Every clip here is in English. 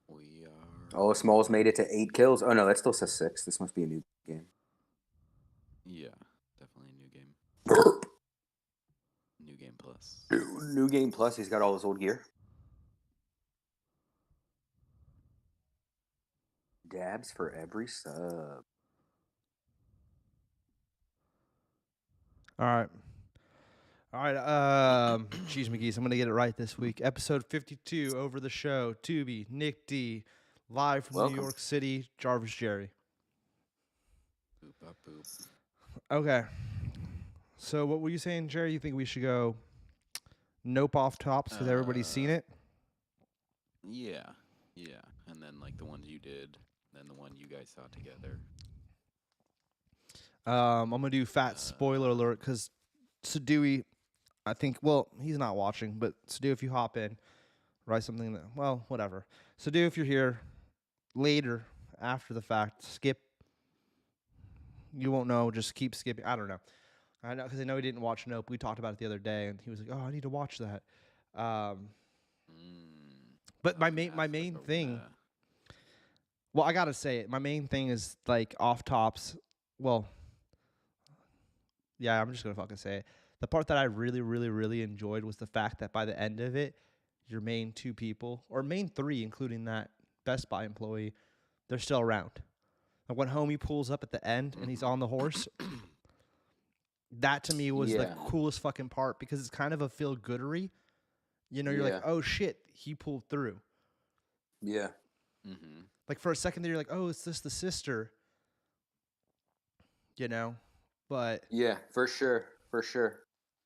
we are. Oh, Smalls made it to 8 kills. Oh no, that still says 6. This must be a new game. Yeah, definitely a new game. New game plus. New game plus. He's got all his old gear. Dabs for every sub. All right. Cheese McGee's. I'm going to get it right this week. Episode 52, Over the Show. Tubi, Nick D, live from Welcome. New York City, Jarvis Jerry. Boop up boop. Okay. So what were you saying, Jerry? You think we should go nope off tops because everybody's seen it? Yeah. And then like the ones you did, then the one you guys saw together. I'm going to do fat spoiler alert because Sadui, I think, well, he's not watching, but Sadu, if you hop in, write something that, well, whatever. Sadu, if you're here later, after the fact, skip. You won't know, just keep skipping. I don't know. I know, because I know he didn't watch Nope. We talked about it the other day, and he was like, oh, I need to watch that. But my main thing, well, I got to say it. My main thing is, like, off tops. Well, yeah, I'm just going to fucking say it. The part that I really, really, really enjoyed was the fact that by the end of it, your main 2 people, or main 3, including that Best Buy employee, they're still around. Like when Homie pulls up at the end and he's on the horse, that to me was the coolest fucking part because it's kind of a feel-goodery. You know, you're like, oh shit, he pulled through. Yeah. Mm-hmm. Like for a second there, you're like, oh, is this the sister? You know? But yeah, for sure.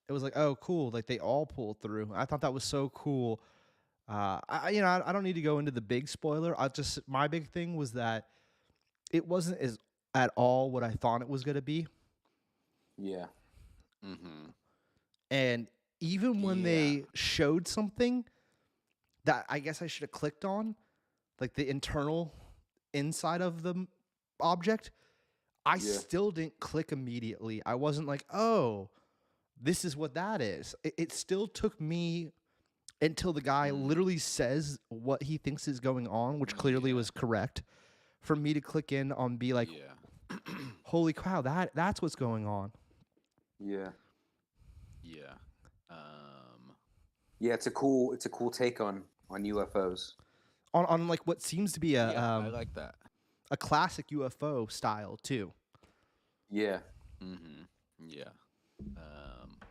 It was like, oh, cool. Like they all pulled through. I thought that was so cool. I don't need to go into the big spoiler. My big thing was that it wasn't at all what I thought it was going to be. Yeah. Mm-hmm. And even when they showed something that I guess I should have clicked on, like the internal inside of the object, I still didn't click immediately. I wasn't like, oh, this is what that is. It still took me until the guy literally says what he thinks is going on, which clearly was correct, for me to click in on be like, holy cow, that's what's going on. Yeah. Yeah. Yeah, it's a cool take on UFOs. On like what seems to be I like that. A classic UFO style too. Yeah. Mm-hmm. Yeah.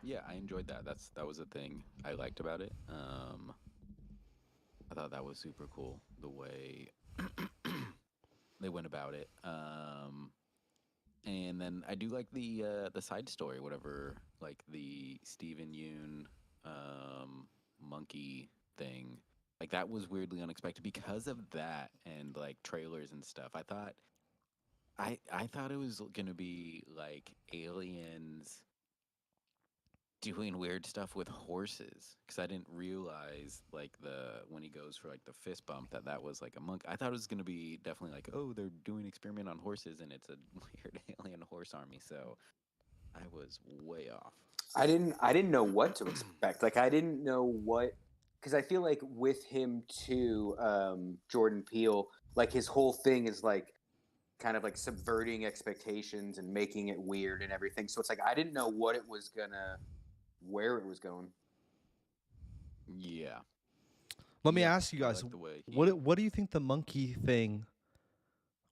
Yeah, I enjoyed that. That was a thing I liked about it. I thought that was super cool the way they went about it. And then I do like the side story, whatever, like the Stephen Yoon monkey thing. Like that was weirdly unexpected because of that and like trailers and stuff. I thought it was gonna be like aliens doing weird stuff with horses because I didn't realize like when he goes for like the fist bump that was like a monk. I thought it was gonna be definitely like, oh, they're doing experiment on horses and it's a weird alien horse army. So I was way off. I didn't know what to expect. Like I didn't know what, because I feel like with him too, Jordan Peele, like his whole thing is like kind of like subverting expectations and making it weird and everything. So it's like I didn't know where it was going. Yeah. Let me ask you guys, what do you think the monkey thing?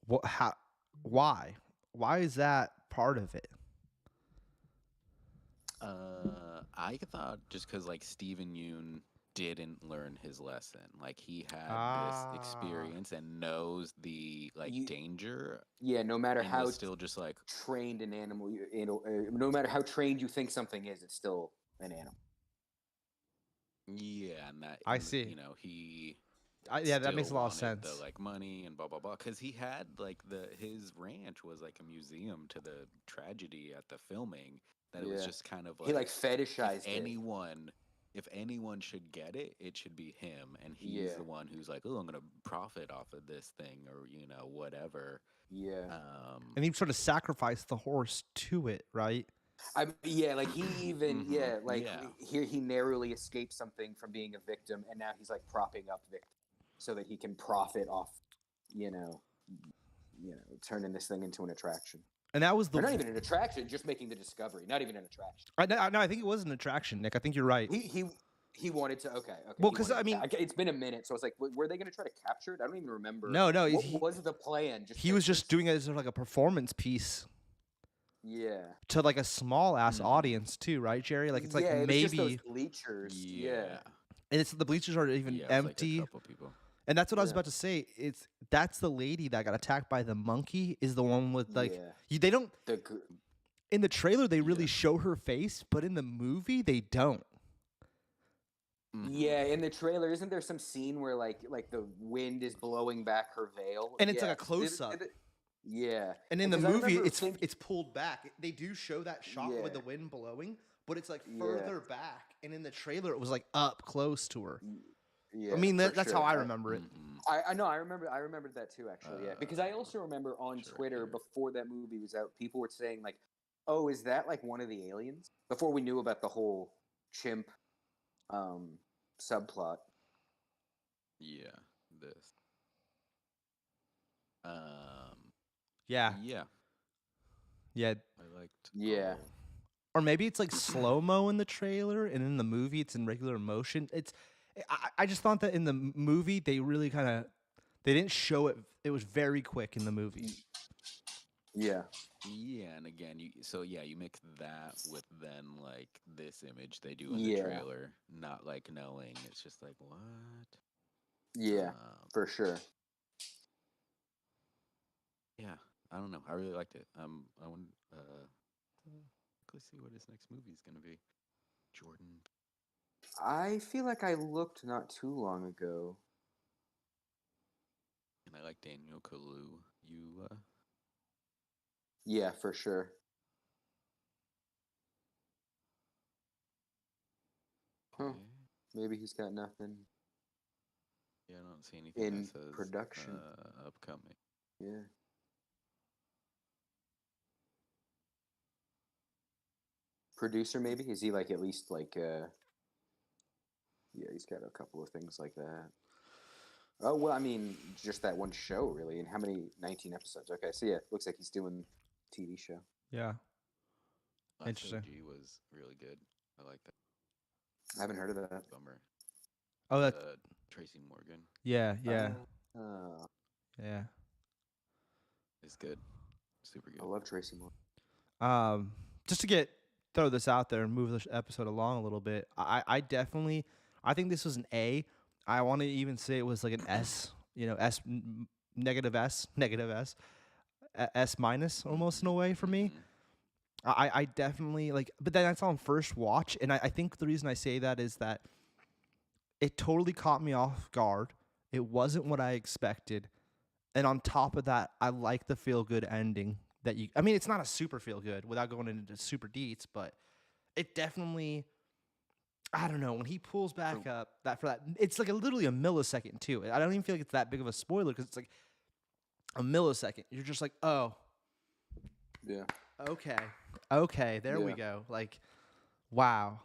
Why is that part of it? I thought just because like Stephen Yoon didn't learn his lesson. Like he had this experience and knows the danger. Yeah, no matter how still just like trained an animal, no matter how trained you think something is, it's still an animal. Yeah, and that I see. You know, he. That makes a lot of sense. The like money and blah blah blah, because he had like his ranch was like a museum to the tragedy at the filming. That it was just kind of like he like fetishized if anyone should get it, it should be him, and he's the one who's like, oh, I'm gonna profit off of this thing, or whatever. Yeah. And he sort of sacrificed the horse to it, right? Like he even here he narrowly escaped something from being a victim, and now he's like propping up victims. so that he can profit off, you know, turning this thing into an attraction. And that was Or not even an attraction, just making the discovery. Not even an attraction. No, I think it was an attraction, Nick. I think you're right. He wanted to. Okay. Well, because I mean, it's been a minute, so I was like, were they going to try to capture it? I don't even remember. No. What was the plan? He was just doing it as sort of like a performance piece. Yeah. To like a small ass audience too, right, Jerry? Like it's like it was maybe just those bleachers. Yeah. And it's the bleachers are even empty. Like a couple people. And that's what I was about to say. That's the lady that got attacked by the monkey is the one with like they don't in the trailer they really show her face, but in the movie they don't. Yeah, in the trailer, isn't there some scene where like the wind is blowing back her veil, and it's like a close up? Yeah, and in the movie it's pulled back. They do show that shot with the wind blowing, but it's like further back. And in the trailer, it was like up close to her. Yeah, I mean that's how I remember it. I know I remembered that too actually. Yeah, because I also remember on Twitter before that movie was out, people were saying like, "Oh, is that like one of the aliens?" Before we knew about the whole chimp subplot. Yeah, this. Yeah. I liked. Yeah. Or maybe it's like slow mo in the trailer, and in the movie it's in regular motion. I just thought that in the movie they really they didn't show it. It was very quick in the movie. Yeah. Yeah, and again, you mix that with then like this image they do in the trailer, not like knowing. It's just like what? Yeah, for sure. Yeah, I don't know. I really liked it. I want let's see what his next movie is going to be. Jordan. I feel like I looked not too long ago. And I like Daniel Kaluuya. Yeah, for sure. Huh. Maybe he's got nothing. Yeah, I don't see anything in that says, production. Upcoming. Yeah. Producer, maybe? Is he like at least like yeah, he's got a couple of things like that. Oh well, I mean, just that one show, really. And how many? 19 episodes. Okay, so yeah, looks like he's doing TV show. Yeah. Last Interesting. OG was really good. I like that. I haven't heard of that. Bummer. Oh, that Tracy Morgan. Yeah. It's good. Super good. I love Tracy Morgan. Just to throw this out there and move this episode along a little bit, I think this was an A. I want to even say it was like an S, negative S, S minus almost in a way for me. I definitely but then that's on first watch, and I think the reason I say that is that it totally caught me off guard. It wasn't what I expected, and on top of that, I like the feel good ending. It's not a super feel good without going into super deets, but it definitely, I don't know, when he pulls back up it's like literally a millisecond too. I don't even feel like it's that big of a spoiler because it's like a millisecond. You're just like, oh, yeah, okay, there we go. Like, wow,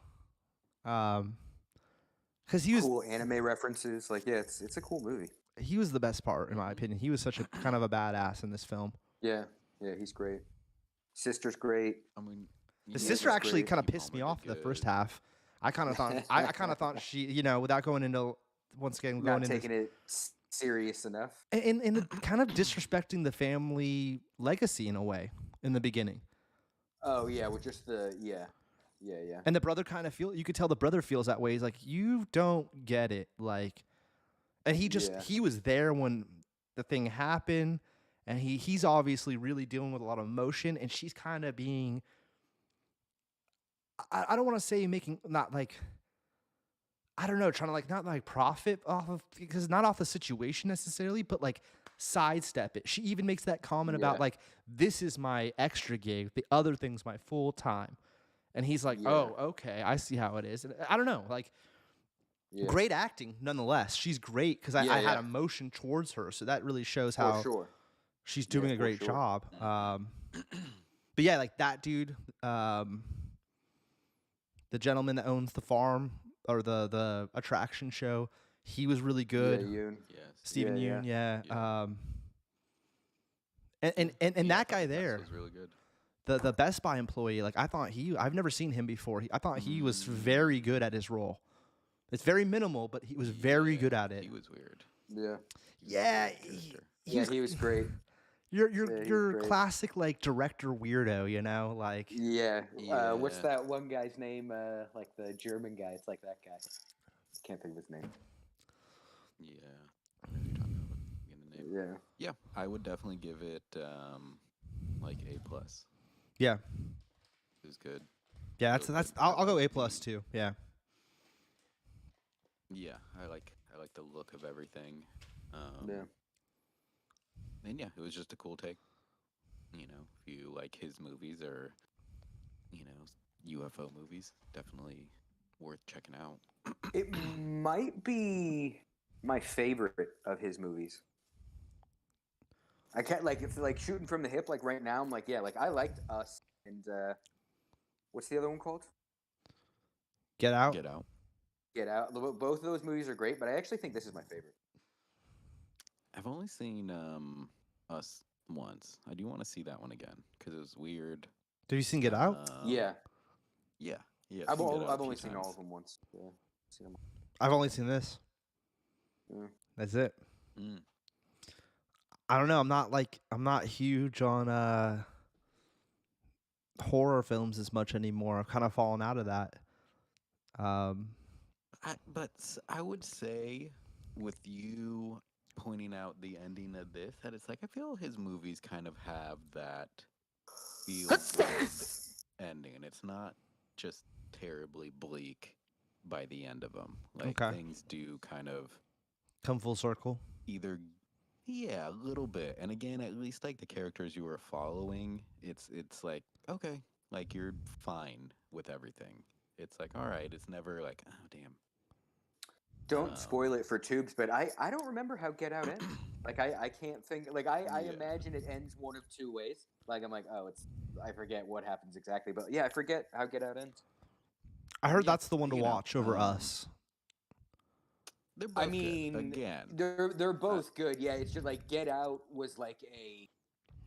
because he was cool anime references. Like, yeah, it's a cool movie. He was the best part in my opinion. He was such a kind of a badass in this film. Yeah, he's great. Sister's great. I mean, the sister actually kind of pissed me off the first half. I kind of thought I kind of thought she, without going into once again going not taking it serious enough, and the kind of disrespecting the family legacy in a way in the beginning. Oh yeah, with just the yeah. And the brother kind of you could tell the brother feels that way. He's like, you don't get it, like, and he was there when the thing happened. And he's obviously really dealing with a lot of emotion, and she's kind of being, I don't want to say making, not like, I don't know, trying to like, not like profit off of, because not off the situation necessarily, but like sidestep it. She even makes that comment about like, this is my extra gig, the other thing's my full time. And he's like, oh, okay, I see how it is. And I don't know, like, great acting nonetheless. She's great because I had emotion towards her. So that really shows how she's doing a great job. But yeah, like that dude, the gentleman that owns the farm or the attraction show, He was really good. Yeah, Yoon. Yes. Stephen Yeah, Yeun, yeah. Yeah. And Yeah, I that thought guy the cast there, was really good. the Best Buy employee, like I've never seen him before. I thought he was very good at his role. It's very minimal, but he was very good at it. He was weird. Yeah. He was a Yeah, weird character. He was great. You're Yeah, he your was great. classic like director weirdo, you know, like Yeah. What's Yeah. that one guy's name? Like the German guy. It's like that guy. Can't think of his name. Yeah. I know who you're talking about. Get the name. Yeah. Yeah, I would definitely give it like A+. yeah, It was good. yeah. Real That's good. I'll go I A like plus the- too. Yeah, Yeah, I like the look of everything. Yeah. And yeah, it was just a cool take. You know, if you like his movies or UFO movies, definitely worth checking out. It might be my favorite of his movies. I can't like if like shooting from the hip like right now. I'm like like I liked Us and what's the other one called? Get Out. Get Out. Get Out. Both of those movies are great, but I actually think this is my favorite. I've only seen Us once. I do want to see that one again because it was weird. Have you seen Get Out? Yeah, Yeah. I've seen Get Out a only few seen all times. of them once. Yeah, seen them. I've only seen this. Yeah. That's it. Mm. I don't know. I'm not huge on horror films as much anymore. I've kind of fallen out of that. I would say, with you pointing out the ending of this, that it's like I feel his movies kind of have that feel good ending, and it's not just terribly bleak by the end of them. Like Okay. things do kind of Come full circle. either, yeah, a little bit. And again, at least like the characters you were following, it's like okay, like you're fine with everything. It's like all right. It's never like oh damn. Don't spoil it for Tubes, but I don't remember how Get Out ends. Like I can't think. Like I Yeah. imagine it ends one of two ways. Like I'm like I forget what happens exactly, but yeah, I forget how Get Out ends. I heard Yeah, that's the one to you know, watch over Us. They're both I mean, good. Again, they're both good. Yeah, it's just like Get Out was like a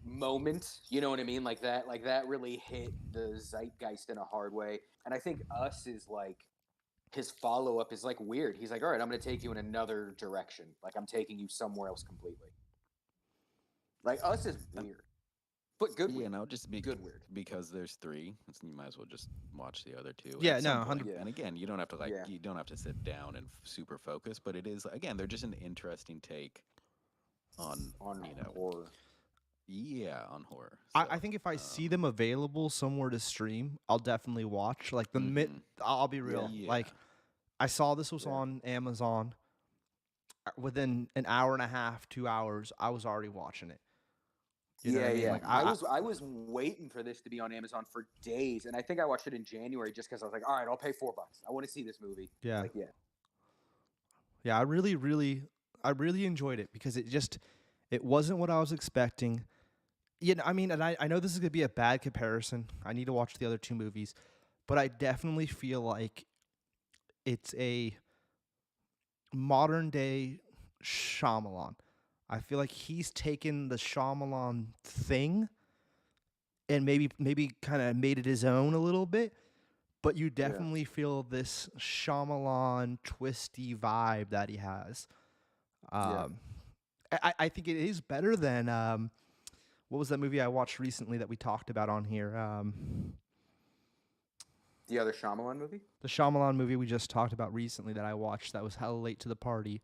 moment. You know what I mean? Like that really hit the zeitgeist in a hard way. And I think Us is like his follow up is like weird. He's like, all right, I'm going to take you in another direction. Like I'm taking you somewhere else completely. Like Us is weird, but good. yeah, Weird. and I'll just be Good weird. because there's three. So you might as well just watch the other two. Yeah, at some no, point. 100 Yeah. And again, you don't have to Yeah. you don't have to sit down and super focus, but it is again they're just an interesting take on horror. Yeah, on horror. I think if I see them available somewhere to stream, I'll definitely watch. Like I'll be real. Yeah. Like I saw this was Yeah. on Amazon. Within an hour and a half, 2 hours, I was already watching it. You know what I mean? Like, I was waiting for this to be on Amazon for days, and I think I watched it in January just because I was like, all right, I'll pay $4. I want to see this movie. Yeah. Like, yeah. Yeah, I really enjoyed it because it wasn't what I was expecting. You know, I mean, and I know this is gonna be a bad comparison. I need to watch the other two movies, but I definitely feel like it's a modern day Shyamalan. I feel like he's taken the Shyamalan thing and maybe kind of made it his own a little bit, but you definitely feel this Shyamalan twisty vibe that he has. I think it is better than what was that movie I watched recently that we talked about on here? The other Shyamalan movie? The Shyamalan movie we just talked about recently that I watched that was hella late to the party.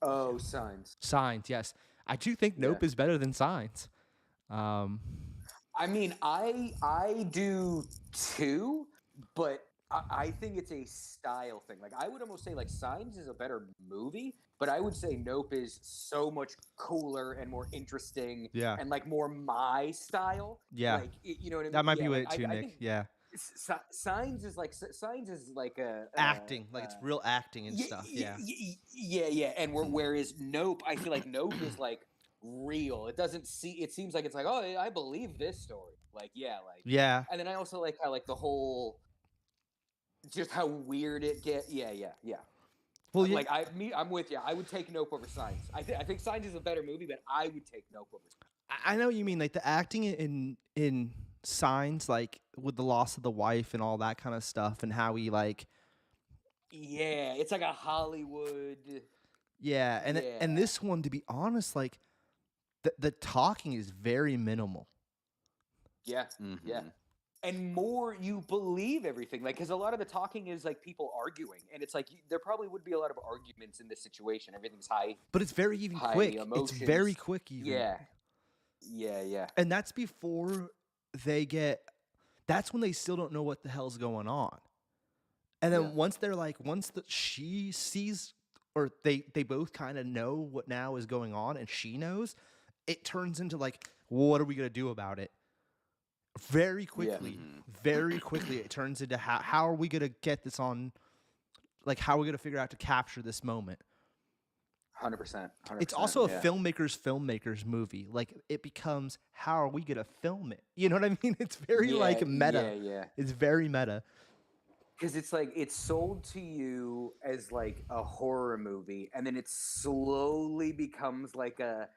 Oh, Signs. Signs, yes. I do think Nope is better than Signs. I mean, I do too, but I think it's a style thing. Like, I would almost say, like, Signs is a better movie, but I would say Nope is so much cooler and more interesting and, like, more my style. Yeah. Like, you know what I mean? That might be like, it too, I Nick. think Yeah. Signs is like a Acting. Like, it's real acting and stuff. Yeah. Yeah. And whereas Nope, I feel like Nope is, like, real. It seems like it's like, oh, I believe this story. Like, yeah. And then I also like how, like, the whole... just how weird it gets. Yeah. Well, Like I'm with you. I would take Nope over Signs. I think Signs is a better movie, but I would take Nope over Signs. I know what you mean, like the acting in Signs, like with the loss of the wife and all that kind of stuff, and how he like, Yeah, it's like a Hollywood. yeah, and Yeah. this one, to be honest, like the talking is very minimal. Yeah, yeah. And more you believe everything, like, because a lot of the talking is like people arguing, and it's like there probably would be a lot of arguments in this situation. Everything's high, But it's very even high quick. emotions. It's very quick, even. Yeah, yeah. And that's before they get. That's when they still don't know what the hell's going on. And then once they're like, she sees, or they both kind of know what now is going on, and she knows, it turns into like, well, what are we gonna do about it? Very quickly, very quickly, it turns into how are we gonna get this on? Like, how are we gonna figure out to capture this moment? 100%. It's also a filmmaker's movie. Like, it becomes, how are we gonna film it? You know what I mean? It's very like meta. Yeah. It's very meta. Because it's like it's sold to you as like a horror movie, and then it slowly becomes like a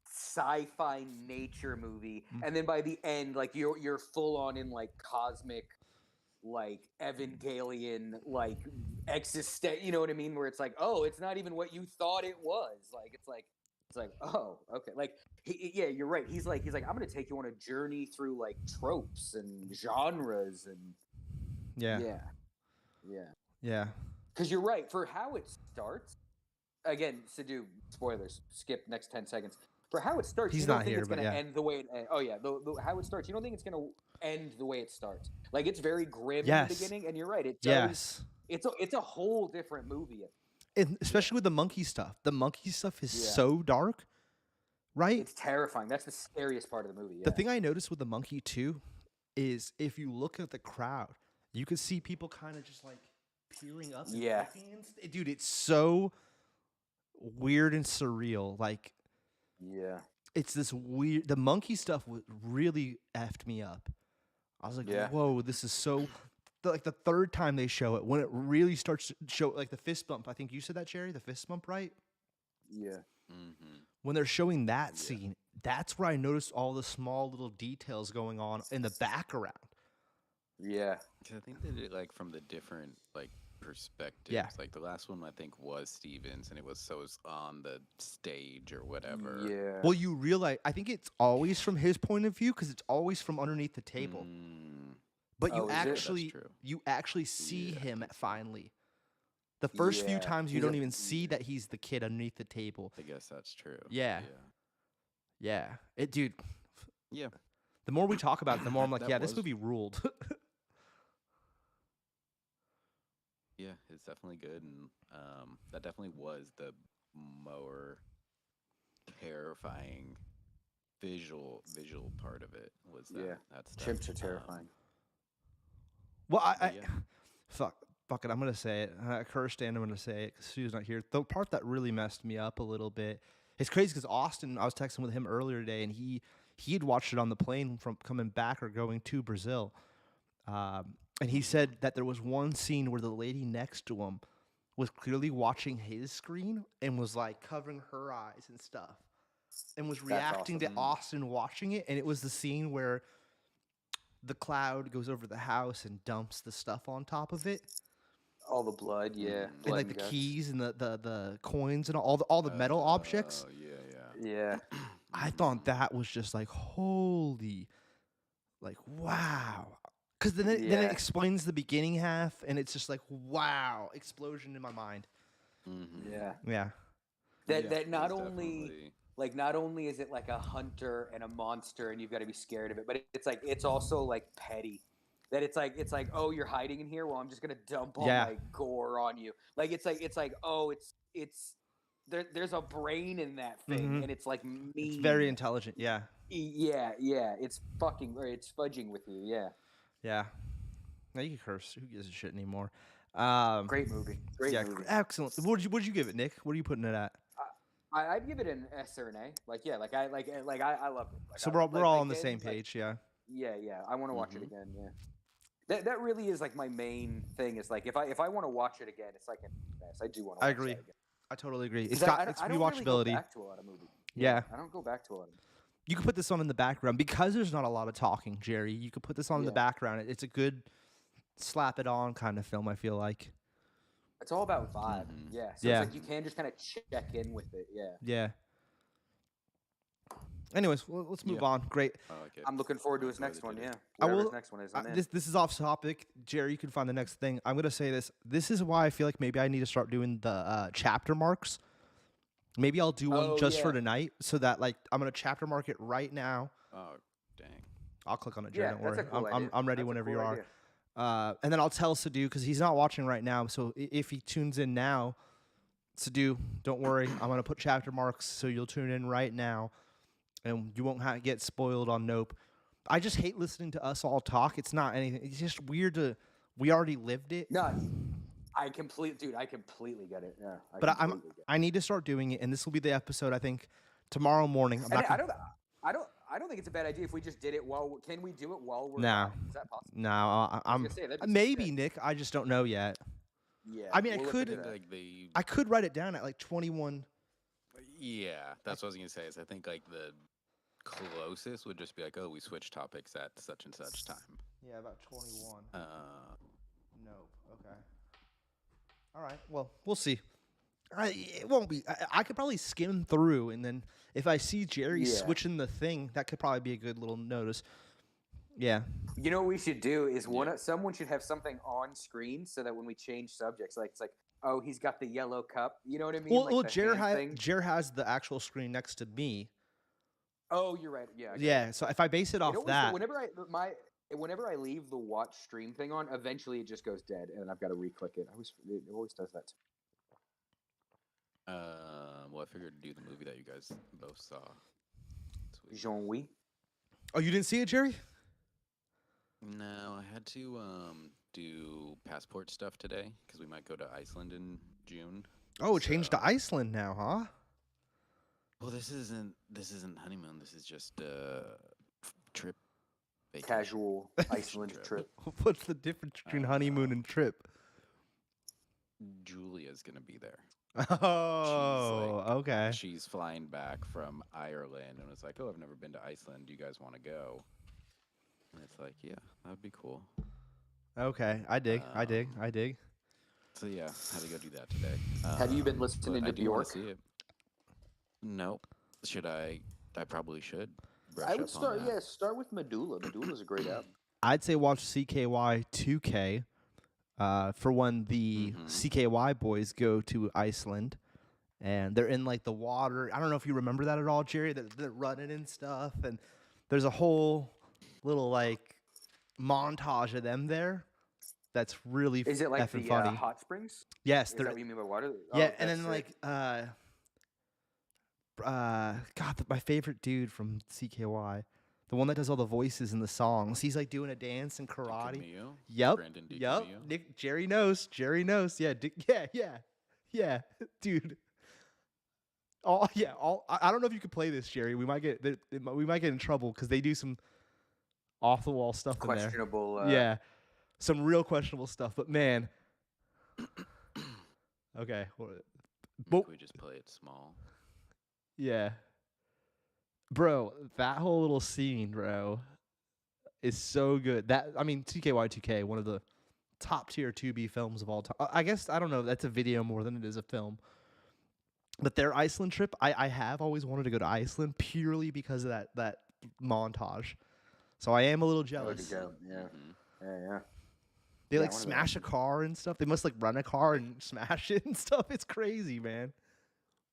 sci-fi nature movie, and then by the end, like you're full on in like cosmic, like Evangelion, like existent. You know what I mean? Where it's like, oh, it's not even what you thought it was. Like it's like oh, okay. Like yeah, you're right. He's like I'm gonna take you on a journey through like tropes and genres and Yeah. Because you're right. For how it starts, again, Sidhu, spoilers. Skip next 10 seconds. For how it starts, He's you don't not think here, it's going but to yeah. end the way it ends. Oh yeah, the how it starts. You don't think it's going to end the way it starts. Like it's very grim in the beginning, and you're right. It does. Yes. It's a whole different movie. And especially with the monkey stuff. The monkey stuff is so dark, right? It's terrifying. That's the scariest part of the movie. Yeah. The thing I noticed with the monkey too is if you look at the crowd, you could see people kind of just like peering up. And looking and dude, it's so weird and surreal. Like, it's this weird. The monkey stuff really effed me up. I was like, whoa, this is so. Like the third time they show it, when it really starts to show, like the fist bump. I think you said that, Jerry. The fist bump, right? Yeah. When they're showing that scene, that's where I noticed all the small little details going on in the background. Yeah. I think they did it like from the different like perspectives. Yeah. Like the last one I think was Stevens, and it was on the stage or whatever. Yeah. Well, you realize, I think it's always from his point of view because it's always from underneath the table. But you actually see him finally. The first few times you don't even see that he's the kid underneath the table. I guess that's true. Yeah. Dude. Yeah. The more we talk about it, the more I'm like, That this was- movie ruled. Yeah, it's definitely good, and that definitely was the more terrifying visual part of it. Was that stuff? Chimps are terrifying. Well, fuck it. I'm gonna say it. I cursed and I'm gonna say it because Sue's not here. The part that really messed me up a little bit. It's crazy because Austin. I was texting with him earlier today, and he had watched it on the plane from coming back or going to Brazil. And he said that there was one scene where the lady next to him was clearly watching his screen and was like covering her eyes and stuff, and was reacting to Austin watching it. And it was the scene where the cloud goes over the house and dumps the stuff on top of it. All the blood, and like the keys and the coins and all the metal objects. Yeah. I thought that was just like holy, like wow. Because then it explains the beginning half, and it's just like wow, explosion in my mind. Yeah. That not only not only is it like a hunter and a monster, and you've got to be scared of it, but it's also like petty. That it's like oh, you're hiding in here. Well, I'm just gonna dump all my gore on you. Like it's like oh, it's there's a brain in that thing, and it's like mean. It's very intelligent. Yeah. Yeah. It's it's fudging with you. Yeah. Yeah. Now you can curse. Who gives a shit anymore? Great movie. Great movie. Excellent. What would you give it, Nick? What are you putting it at? I'd give it an S or an A. I loved it. So we're all on the same page. Yeah. Yeah. I want to watch it again. Yeah. That really is like my main thing. Is like if I want to watch it again, it's like a mess. I do want to. I watch agree. That again. I totally agree. It's 'Cause got it's I don't really go rewatchability. back to a lot of movies. Yeah. I don't go back to a lot of. You can put this on in the background because there's not a lot of talking, Jerry. You could put this on in the Yeah. background. It's a good slap it on kind of film, I feel like. It's all about vibe. Mhm. Yeah. So Yeah. it's like you can just kind of check in with it. Yeah. Yeah. Anyways, let's move Yeah. on. Great. I like it. I'm looking forward to his Enjoy next the one. video. Yeah. I Whatever will- his next one is. I'm in. This is off topic. Jerry, you can find the next thing. I'm gonna say this. This is why I feel like maybe I need to start doing the chapter marks. Maybe I'll do one Oh, just for yeah. tonight, so that like I'm gonna chapter mark it right now. Oh, dang. I'll click on it, Jerry. Yeah, Don't that's worry. a cool I'm idea. ready That's a whenever cool you are. idea. And then I'll tell Sadu because he's not watching right now. So if he tunes in now, Sadu, don't worry. I'm gonna put chapter marks so you'll tune in right now, and you won't get spoiled on Nope. I just hate listening to us all talk. It's not anything. It's just weird to. We already lived it. No, I completely get it. Yeah. But completely get it. I need to start doing it, and this will be the episode. I think tomorrow morning. I'm And not. I don't think it's a bad idea if we just did it while. Can we do it while we're? No. live? Is that possible? No, I I'm was gonna say, that'd be maybe sick. Nick. I just don't know yet. Yeah. I mean, I we'll look could- into that. Like the I could write it down at like 21. Yeah, that's what I was gonna say. Is I think like the closest would just be like, oh, we switch topics at such and such time. Yeah, about 21. No. Okay. All right. Well, we'll see. It won't be. I could probably skim through, and then if I see Jerry Yeah. switching the thing, that could probably be a good little notice. Yeah. You know what we should do is someone should have something on screen so that when we change subjects, like it's like, oh, he's got the yellow cup. You know what I mean? Well, like the hand thing. Jer has the actual screen next to me. Oh, you're right. Yeah. I got it. Yeah. So if I base it You off know what's that, whenever I leave the watch stream thing on, eventually it just goes dead, and I've got to re-click it. It always does that. Well, I figured to do the movie that you guys both saw. Sweet. Jean-Louis. oh, you didn't see it, Jerry? No, I had to do passport stuff today because we might go to Iceland in June. Oh, it changed to So- Iceland now, huh? Well, this isn't honeymoon. This is just trip. Vacation. Casual Iceland trip. What's the difference between honeymoon and trip? Julia's gonna be there. Oh, okay. She's flying back from Ireland and was like, "Oh, I've never been to Iceland. Do you guys want to go?" And it's like, "Yeah, that would be cool." Okay, I dig. So yeah, had to go do that today. Have you been But listening I to do wanna Bjork? see it. Nope. Should I? I probably should. Brush I would up start. on that. Yeah, start with Medulla. Medulla's a great album. I'd say watch CKY 2K for when the Mhm. CKY boys go to Iceland and they're in like the water. I don't know if you remember that at all, Jerry. They're running and stuff, and there's a whole little like montage of them there. That's really Is it like effing the funny. hot springs? Yes, Is they're that what you mean by water? yeah, Oh, and then that's like sick. my favorite dude from CKY, the one that does all the voices in the songs. He's like doing a dance and karate. Camille? Yep. Brandon Yep. DiCamillo? Nick Jerry knows. Yeah. Yeah. Dude. I don't know if you could play this, Jerry. We might get in trouble because they do some off the wall stuff in there. Questionable. Yeah. Some real questionable stuff. But man. Okay. Can we just play it small? Yeah. Bro, that whole little scene, bro, is so good. TKY 2K, one of the top tier 2B films of all time. I guess, I don't know, that's a video more than it is a film. But their Iceland trip, I have always wanted to go to Iceland purely because of that montage. So I am a little Oh, to jealous. go. Yeah. Mhm. Yeah. They Yeah, like one of smash a car and stuff. They must like run a car and smash it and stuff. It's crazy, man.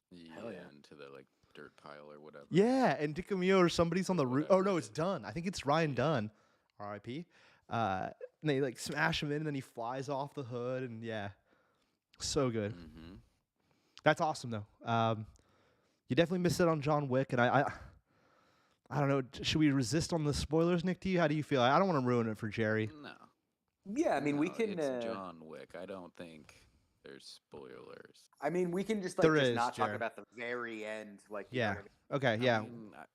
Yeah, Hell yeah. into the like dirt pile or whatever. Yeah, and DiCamillo or somebody's on the roof. Oh Whatever no, it it's is. Dunn. I think it's Ryan Dunn. R.I.P. And they like smash him in, and then he flies off the hood, and yeah, so good. Mm-hmm. That's awesome though. You definitely missed it on John Wick, and I don't know. Should we resist on the spoilers, Nick? How do you feel? I don't want to ruin it for Jerry. No. Yeah. I mean, we No, can. It's John Wick. I don't think there's spoilers. I mean, we can just like There just is, not talk Jared. about the very end. Like. You know Yeah. what I mean? Okay. Yeah.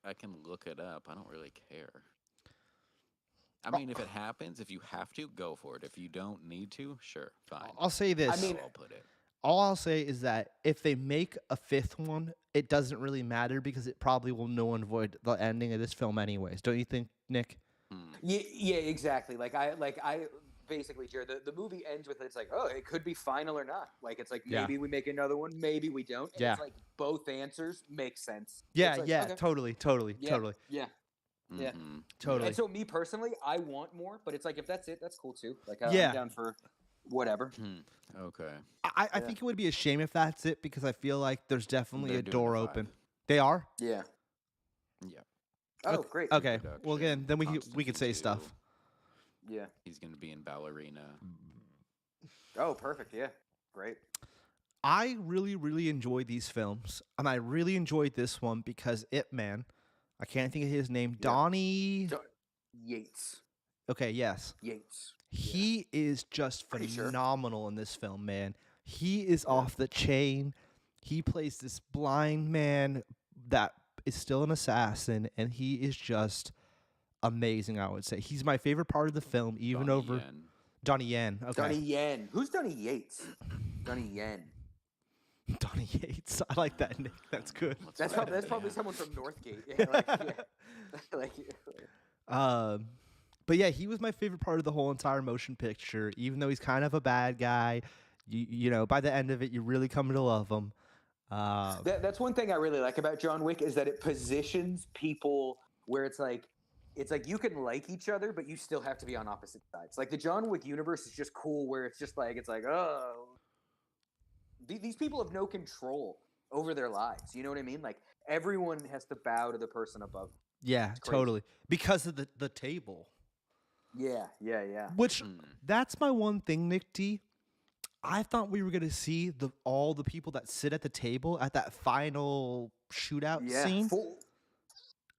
I can look it up. I don't really care. I mean, if it happens, if you have to, go for it. If you don't need to, sure, fine. I'll say this. I mean, I'll put it. all I'll say is that if they make a fifth one, it doesn't really matter because it probably will null and void the ending of this film anyways. Don't you think, Nick? Yeah, exactly. I basically, Jared, the movie ends with it's like, oh, it could be final or not. Like it's like maybe we make another one, maybe we don't. And it's like both answers make sense. Yeah, like, yeah, okay. totally. Yeah. Yeah, Totally. And so me personally, I want more, but it's like if that's it, that's cool too. Like I'm down for whatever. Okay. I think it would be a shame if that's it because I feel like there's definitely They're a doing door the open. 5. They are? Yeah. Yeah. Oh, great. Okay. Well, again, then we could say Constantine stuff. 2. Yeah. He's going to be in Ballerina. Oh, perfect. Yeah. Great. I really, really enjoyed these films, and I really enjoyed this one because Man, I can't think of his name, Donnie. Yates. Okay, yes. Yates. He is just Pretty sure. phenomenal in this film, man. He is off the chain. He plays this blind man that is still an assassin, and he is just amazing, I would say. He's my favorite part of the film, even Donnie over Yen. Donnie Yen. Okay. Donnie Yen. Who's Donnie Yates? Donnie Yen. Donnie Yates. I like that name. That's good. That's probably someone from Northgate. Yeah, But yeah, he was my favorite part of the whole entire motion picture. Even though he's kind of a bad guy, you know, by the end of it, you really come to love him. That's one thing I really like about John Wick is that it positions people where it's like you can like each other, but you still have to be on opposite sides. Like the John Wick universe is just cool, where it's like oh, these people have no control over their lives. You know what I mean? Like everyone has to bow to the person above them. Yeah, totally. Because of the table. Yeah. Which that's my one thing, Nick D. I thought we were gonna see all the people that sit at the table at that final shootout scene. Four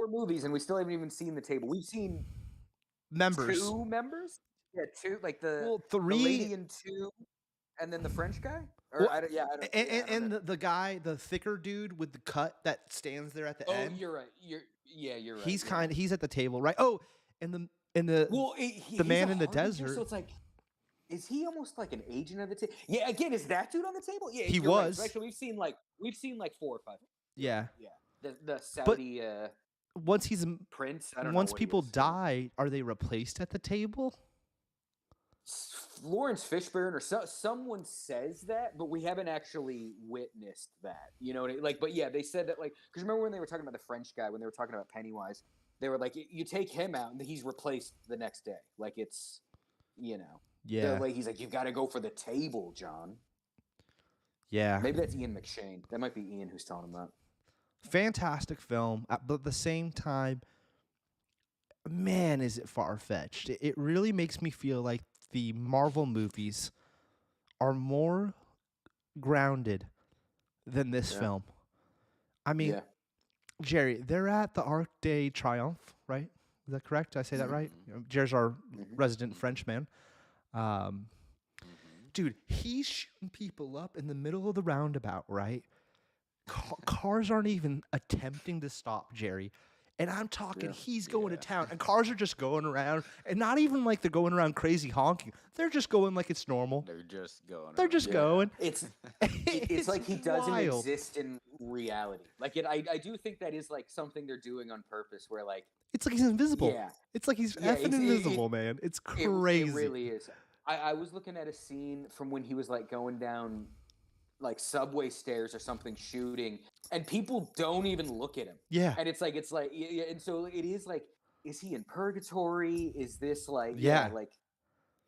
movies, and we still haven't even seen the table. We've seen members. 2 members. Yeah, 2. Like the 3. The lady and 2, and then the French guy. Or I don't. And the guy, the thicker dude with the cut that stands there at the end. Oh, you're right. You're right. He's at the table, right? Oh, and the man in the desert. So it's like, is he almost like an agent of the table? Yeah. Again, is that dude on the table? Yeah, he was. Right. So actually, we've seen like 4 or 5. Yeah. Yeah. The Saudi. Once he's Prince. I don't know. Once people die, are they replaced at the table? Lawrence Fishburne or someone says that, but we haven't actually witnessed that. You know what I mean? Like, but yeah, they said that, like, because remember when they were talking about the French guy, when they were talking about Pennywise, they were like, you take him out and he's replaced the next day. Like it's, you know, like he's like, you've got to go for the table, John. Yeah, maybe that's Ian McShane. That might be Ian who's telling him that. Fantastic film, but at the same time, man, is it far-fetched. It really makes me feel like the Marvel movies are more grounded than this film. I mean, Jerry, they're at the Arc de Triomphe, right? Is that correct? Did I say that right? Jerry's our resident Frenchman. Dude, he's shooting people up in the middle of the roundabout, right? Cars aren't even attempting to stop Jerry. And I'm talking, he's going to town, and cars are just going around, and not even like they're going around crazy honking. They're just going like it's normal. They're just going. They're just going. It's like he doesn't wild. exist in reality. Like I do think that is like something they're doing on purpose, where like it's like he's invisible. Yeah, it's like he's effing invisible, man. It's crazy. It really is. I was looking at a scene from when he was like going down like subway stairs or something shooting, and people don't even look at him. Yeah. And it's like and so it is like, is he in purgatory? Is this like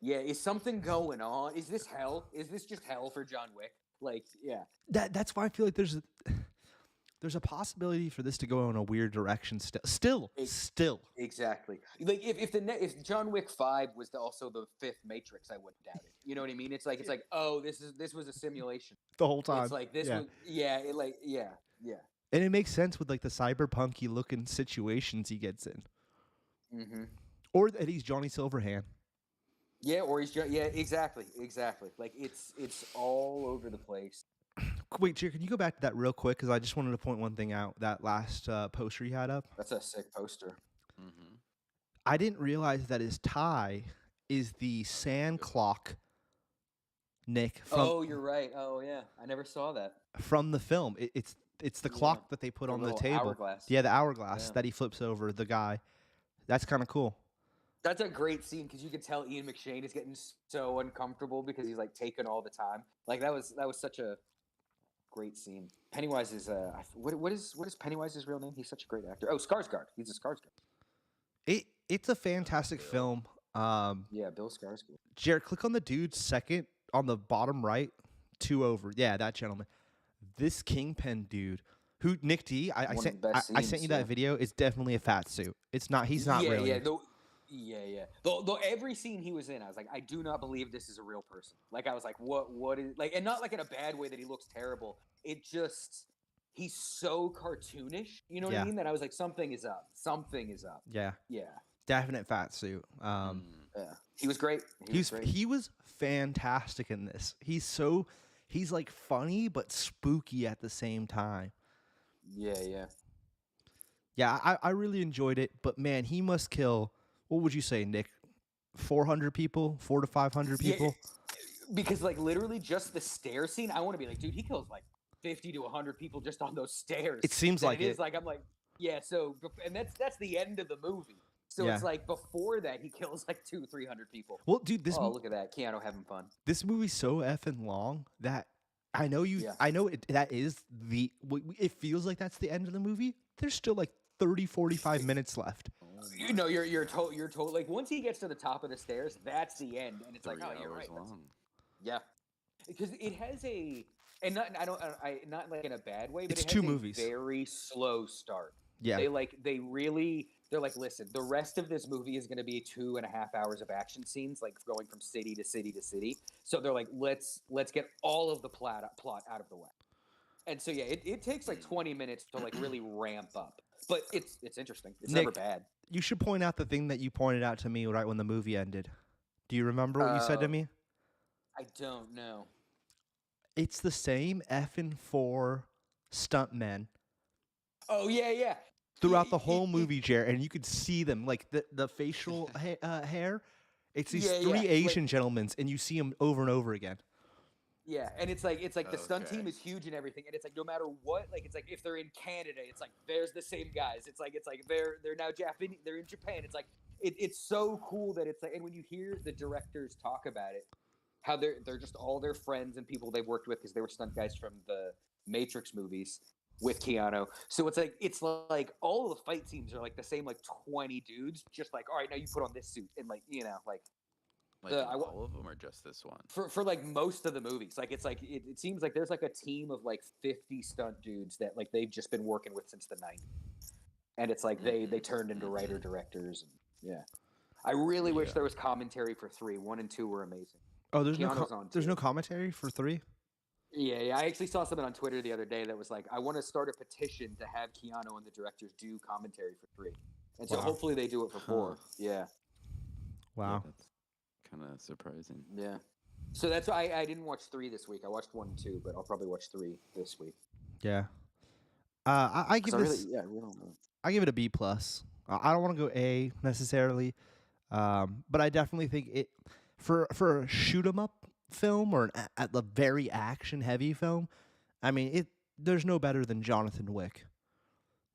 is something going on? Is this hell? Is this just hell for John Wick? Like, yeah. That's why I feel like there's a possibility for this to go in a weird direction still. Exactly. Like if John Wick 5 was also the 5th Matrix, I wouldn't doubt it. You know what I mean? It's like oh, this was a simulation the whole time. It's like this was And it makes sense with like the cyberpunky looking situations he gets in. Mm-hmm. Or that he's Johnny Silverhand. Yeah, or he's exactly. Like it's all over the place. Wait, Jer, can you go back to that real quick? Because I just wanted to point one thing out. That last poster you had up. That's a sick poster. Mm-hmm. I didn't realize that his tie is the sand clock, Nick, Oh, you're right. Oh, yeah. I never saw that. from the film. It's the Yeah. clock that they put The on the little table. hourglass. Yeah, the hourglass Yeah. that he flips over the guy. That's kind of cool. That's a great scene because you can tell Ian McShane is getting so uncomfortable because he's like taking all the time. Like that was such a great scene. Pennywise is what is Pennywise's real name? He's such a great actor. Oh, Skarsgård. He's a Skarsgård. It's a fantastic film. Yeah, Bill Skarsgård. Jared, click on the dude's second on the bottom right, 2 over. Yeah, that gentleman. This Kingpin dude, who Nick D, I One of sent the best I sent scenes, you that yeah. video. It's definitely a fat suit. It's not. He's not yeah, really. Yeah, yeah. Though every scene he was in, I was like, I do not believe this is a real person. Like I was like, what is like, and not like in a bad way that he looks terrible. It just he's so cartoonish. You know what I Yeah. mean? That I was like, something is up. Something is up. Yeah, Yeah. definite fat suit. Yeah. He was great. He was fantastic in this. He's like funny but spooky at the same time. Yeah. Yeah, I really enjoyed it, but man, he must kill. What would you say, Nick? 400 people, 400 to 500 people. Yeah, because like literally just the stair scene, I want to be like, dude, he kills like 50 to 100 people just on those stairs. It seems like it is like I'm like, yeah. So and that's the end of the movie. So Yeah. it's like before that he kills like 200-300 people. Well, dude, look at that, Keanu having fun. This movie's so effing long that I know you. Yeah. I know that is the. It feels like that's the end of the movie. There's still like 30, 45 minutes left. You know, you're told like once he gets to the top of the stairs, that's the end, and it's 3 like, oh, you're hours right. long. Yeah, because it has a and not not like in a bad way, but It's it has 2 a movies. very slow start. Yeah. They're like, listen, the rest of this movie is going to be 2.5 hours of action scenes, like going from city to city to city. So they're like, let's get all of the plot out of the way. And so yeah, it takes like 20 minutes to like really ramp up, but it's interesting. It's Nick, never bad. You should point out the thing that you pointed out to me right when the movie ended. Do you remember what you said to me? I don't know. It's the same effing 4 stuntmen Oh yeah. throughout the whole movie, Jared, and you could see them like the facial hair. It's these 3 Asian gentlemen, and you see them over and over again. Yeah, and it's like the stunt Okay. team is huge and everything, and it's like no matter what, like it's like if they're in Canada, it's like there's the same guys. It's like they're now Japanese, they're in Japan. It's like it's so cool that it's like, and when you hear the directors talk about it, how they're just all their friends and people they've worked with because they were stunt guys from the Matrix movies with Keanu. So it's like all of the fight scenes are like the same like 20 dudes, just like all right, now you put on this suit and like like. Like all of them or just this one? For like most of the movies, like it's like it seems like there's like a team of like 50 stunt dudes that like they've just been working with since the 90s, and it's like they turned into writer directors and yeah. I really wish there was commentary for 3. 1 and 2 were amazing. Oh, there's Keanu's no commentary for 3. Yeah. I actually saw something on Twitter the other day that was like, I want to start a petition to have Keanu and the directors do commentary for 3, and so hopefully they do it for 4. Yeah. Wow. Yeah, that's kind of surprising. Yeah. So that's why I didn't watch 3 this week. I watched 1 and 2, but I'll probably watch 3 this week. Yeah. I give this. I really don't know. I give it a B plus. I don't want to go A necessarily, but I definitely think it for a shoot 'em up film or at the very action heavy film. I mean, there's no better than Jonathan Wick.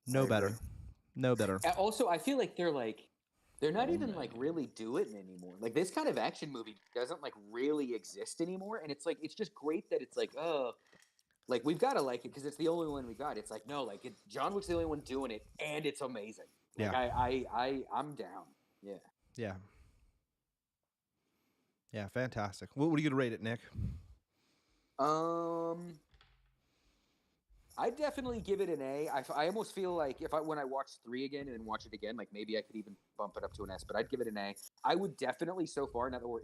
No better. Also, I feel like they're not even like really doing it anymore. Like this kind of action movie doesn't like really exist anymore, and it's like it's just great that it's like like we've got to like it because it's the only one we got. It's like no, like John Wick's the only one doing it, and it's amazing. Like, yeah, I'm down. Yeah. Yeah, fantastic. What are you gonna rate it, Nick? I definitely give it an A. I almost feel like when I watch 3 again and then watch it again, like maybe I could even bump it up to an S, but I'd give it an A. I would definitely so far, now that we're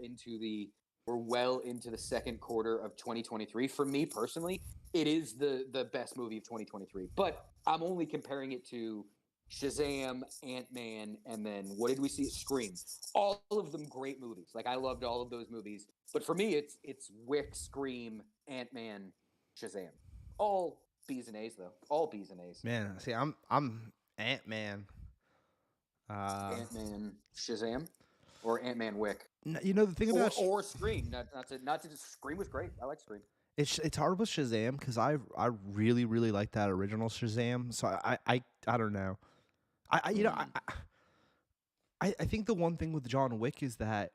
well into the second quarter of 2023. For me personally, it is the best movie of 2023. But I'm only comparing it to Shazam, Ant-Man, and then what did we see? Scream. All of them great movies. Like I loved all of those movies. But for me, it's Wick, Scream, Ant-Man, Shazam. All B's and A's though. All B's and A's. Man, see, I'm Ant-Man. Ant-Man Shazam or Ant-Man Wick. You know the thing about or Scream. Not to just Scream was great. I like Scream. it's hard with Shazam because I really like that original Shazam. So I don't know. I think the one thing with John Wick is that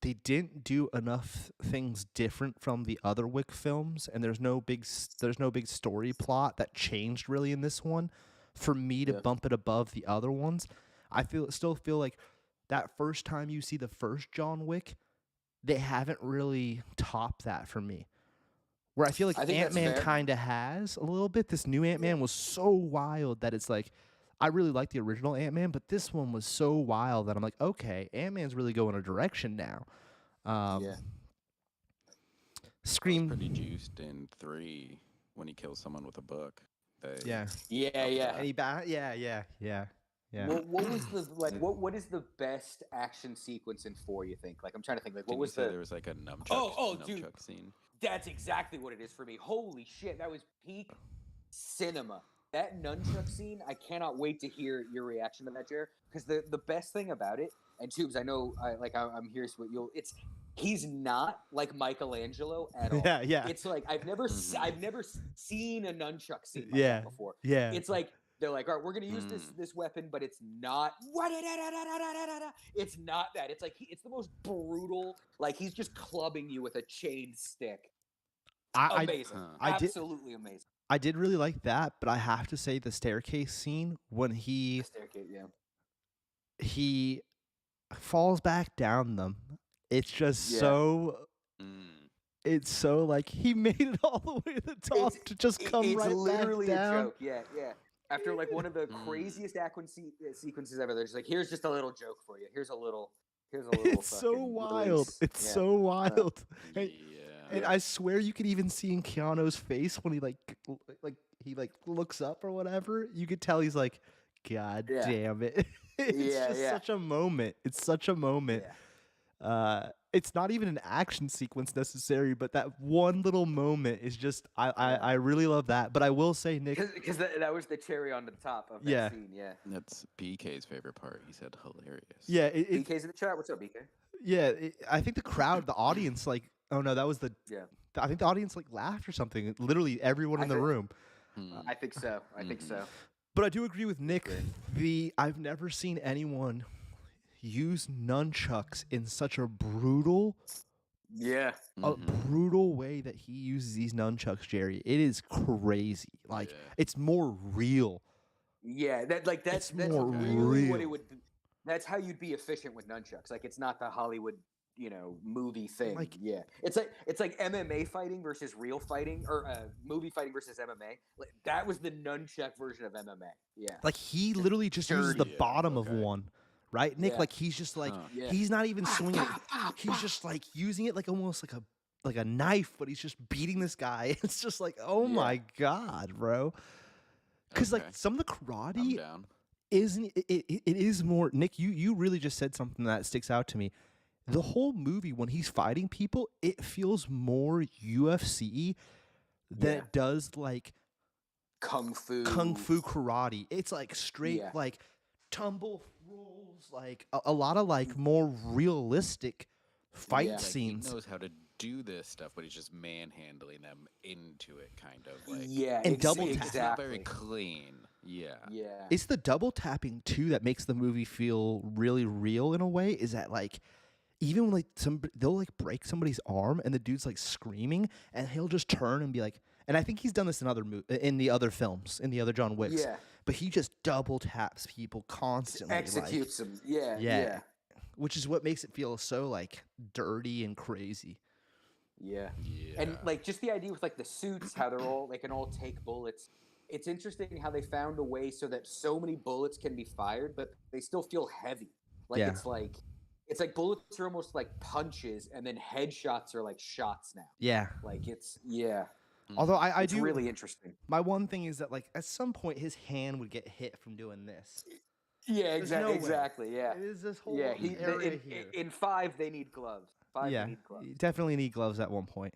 they didn't do enough things different from the other Wick films, and there's no big story plot that changed really in this one for me to bump it above the other ones. I still feel like that first time you see the first John Wick, they haven't really topped that for me. Where I feel like Ant-Man kind of has a little bit. This new Ant-Man was so wild that it's like, I really like the original Ant-Man, but this one was so wild that I'm like, okay, Ant-Man's really going a direction now. Scream. Pretty juiced in 3 when he kills someone with a book. Yeah. And he yeah. What was the What is the best action sequence in 4? You think? Like I'm trying to think. Like what was there was like a nunchuck dude, scene? That's exactly what it is for me. Holy shit, that was peak cinema. That nunchuck scene, I cannot wait to hear your reaction to that, Jer. Because the best thing about it, and Tubes, I know, I'm curious what he's not like Michelangelo at all. Yeah. It's like I've never seen a nunchuck scene like that before. Yeah. It's like they're like, all right, we're gonna use this weapon, but it's not. It's not that. It's like it's the most brutal. Like he's just clubbing you with a chain stick. Amazing. Absolutely amazing. I did really like that, but I have to say the staircase scene when he falls back down them. It's just so. It's so like he made it all the way to the top to just come right back down. It's literally a joke. Yeah. After like one of the craziest sequences ever, there's like, here's just a little joke for you. Here's a little. It's so wild. It's so wild. And I swear you could even see in Keanu's face when he he looks up or whatever. You could tell he's like, God damn it. It's such a moment. It's such a moment. It's not even an action sequence necessary, but that one little moment is just I really love that. But I will say, Nick, because that was the cherry on the top of that scene. Yeah, that's BK's favorite part. He said hilarious. Yeah, BK's in the chat. What's up, BK? Yeah, I think the crowd, the audience, like, oh no, that was I think the audience like laughed or something. Literally everyone in the room. I think so. But I do agree with Nick. I've never seen anyone use nunchucks in such a brutal way that he uses these nunchucks, Jerry. It is crazy. Like it's more real. Yeah, that's more really real. What it would. That's how you'd be efficient with nunchucks. Like it's not the Hollywood, movie thing. Like, it's like MMA fighting versus real fighting, or movie fighting versus MMA. Like that was the nunchuck version of MMA. Yeah. Like he literally just uses the bottom of one. Right, Nick? Like he's just like he's not even swinging. He's just like using it like almost like a knife, but he's just beating this guy. It's just like, oh my god, bro. Because like some of the karate isn't it is more. Nick, you really just said something that sticks out to me. The whole movie when he's fighting people, it feels more UFC than it does like kung fu karate. It's like straight like tumble rolls, like a lot of like more realistic fight scenes. He knows how to do this stuff, but he's just manhandling them into it, kind of like and double tap. It's not very clean. Yeah. It's the double tapping too that makes the movie feel really real in a way. Is that like even when like they'll like break somebody's arm and the dude's like screaming and he'll just turn and be like, and I think he's done this in the other films, in the other John Wicks. Yeah. But he just double taps people constantly. Executes them. Yeah. Which is what makes it feel so like dirty and crazy. Yeah. And like just the idea with like the suits, how they can all take bullets. It's interesting how they found a way so that so many bullets can be fired, but they still feel heavy. Like it's like bullets are almost like punches, and then headshots are like shots now. Yeah. Like it's Although it's really interesting. My one thing is that like at some point his hand would get hit from doing this. Yeah, exactly. Yeah. It is this whole area here. In 5 they need gloves. They need gloves. You definitely need gloves at one point.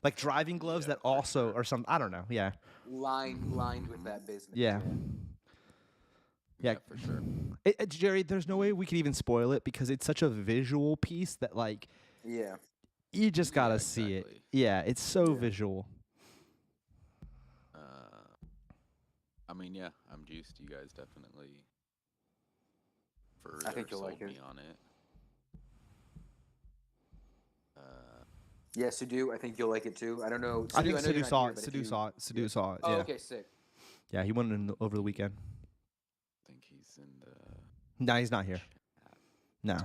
Like driving gloves that also are some I don't know. Yeah. Lined with that business. Yeah, for sure. Jerry, there's no way we could even spoil it because it's such a visual piece that like Yeah. you just gotta Yeah, see it. exactly. Yeah, it's so Yeah. visual. I mean, yeah, I'm juiced. You guys definitely I think you'll sold like it. me on it. Yeah, Sudu, I think you'll like it too. I don't know. I think know you're Sidhu not saw here, it. but if Sidhu you- saw it. Sidhu yeah. saw it. Oh, Yeah. okay, sick. Yeah, he went in over the weekend. I think he's in the. No, he's not here. No.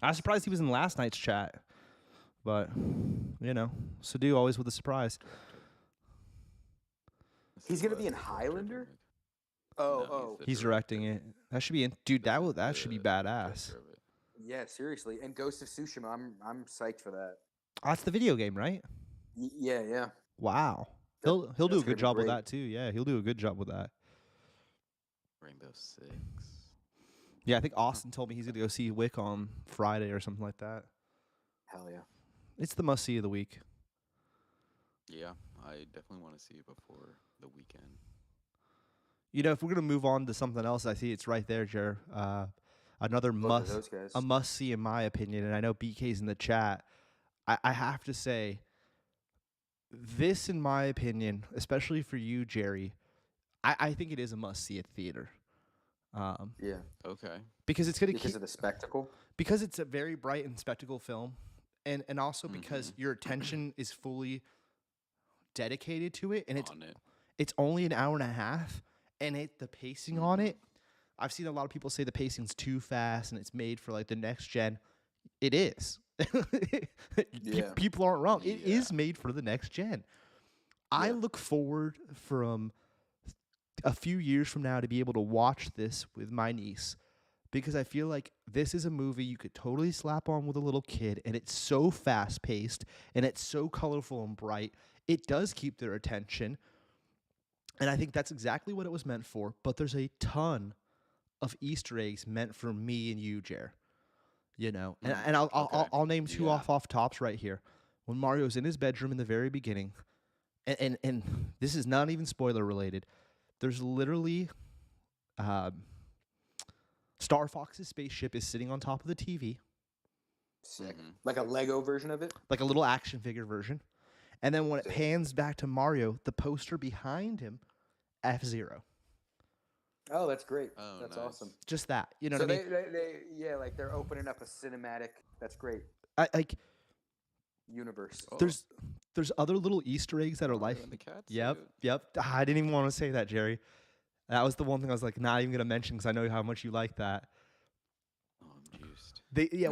I was surprised he was in last night's chat. But, you know, Sidhu always with a surprise. He's gonna be in Highlander? He's directing it. That should be in. Dude, that should be badass. Yeah, seriously. And Ghost of Tsushima, I'm psyched for that. That's the video game, right? Yeah. Wow. He'll do that's a gonna good be job with great. that too. Yeah, he'll do a good job with that. Rainbow Six. Yeah, I think Austin told me he's gonna go see Wick on Friday or something like that. Hell yeah. It's the must see of the week. Yeah, I definitely want to see it before the weekend. You know, if we're gonna move on to something else, I see it's right there, Jer. Another Both of those guys. a must see in my opinion, and I know BK's in the chat. I have to say, this in my opinion, especially for you, Jerry, I think it is a must see at theater. Yeah. Okay. Because it's gonna Because keep of the spectacle. because it's a very bright and spectacle film, and also because your attention is fully dedicated to it, and On it. it's only an hour and a half, and the pacing on it, I've seen a lot of people say the pacing's too fast and it's made for like the next gen. It is. Yeah. People aren't wrong. It Yeah. is made for the next gen. I Yeah. look forward from a few years from now to be able to watch this with my niece, because I feel like this is a movie you could totally slap on with a little kid, and it's so fast paced and it's so colorful and bright. It does keep their attention. And I think that's exactly what it was meant for. But there's a ton of Easter eggs meant for me and you, Jer. You know, and I'll name two Yeah. off tops right here. When Mario's in his bedroom in the very beginning, and this is not even spoiler related. There's literally Star Fox's spaceship is sitting on top of the TV, Sick. Like a Lego version of it? like a little action figure version. And then when it pans back to Mario, the poster behind him, F-Zero. Oh, that's great. Oh, That's nice. awesome. Just that, you know So what I mean? they like they're opening up a cinematic. That's great. Like Universe. Oh. there's other little Easter eggs that are Mario like, in the cat yep. suit. I didn't even want to say that, Jerry. That was the one thing I was like not even gonna mention because I know how much you like that. Oh, I'm juiced.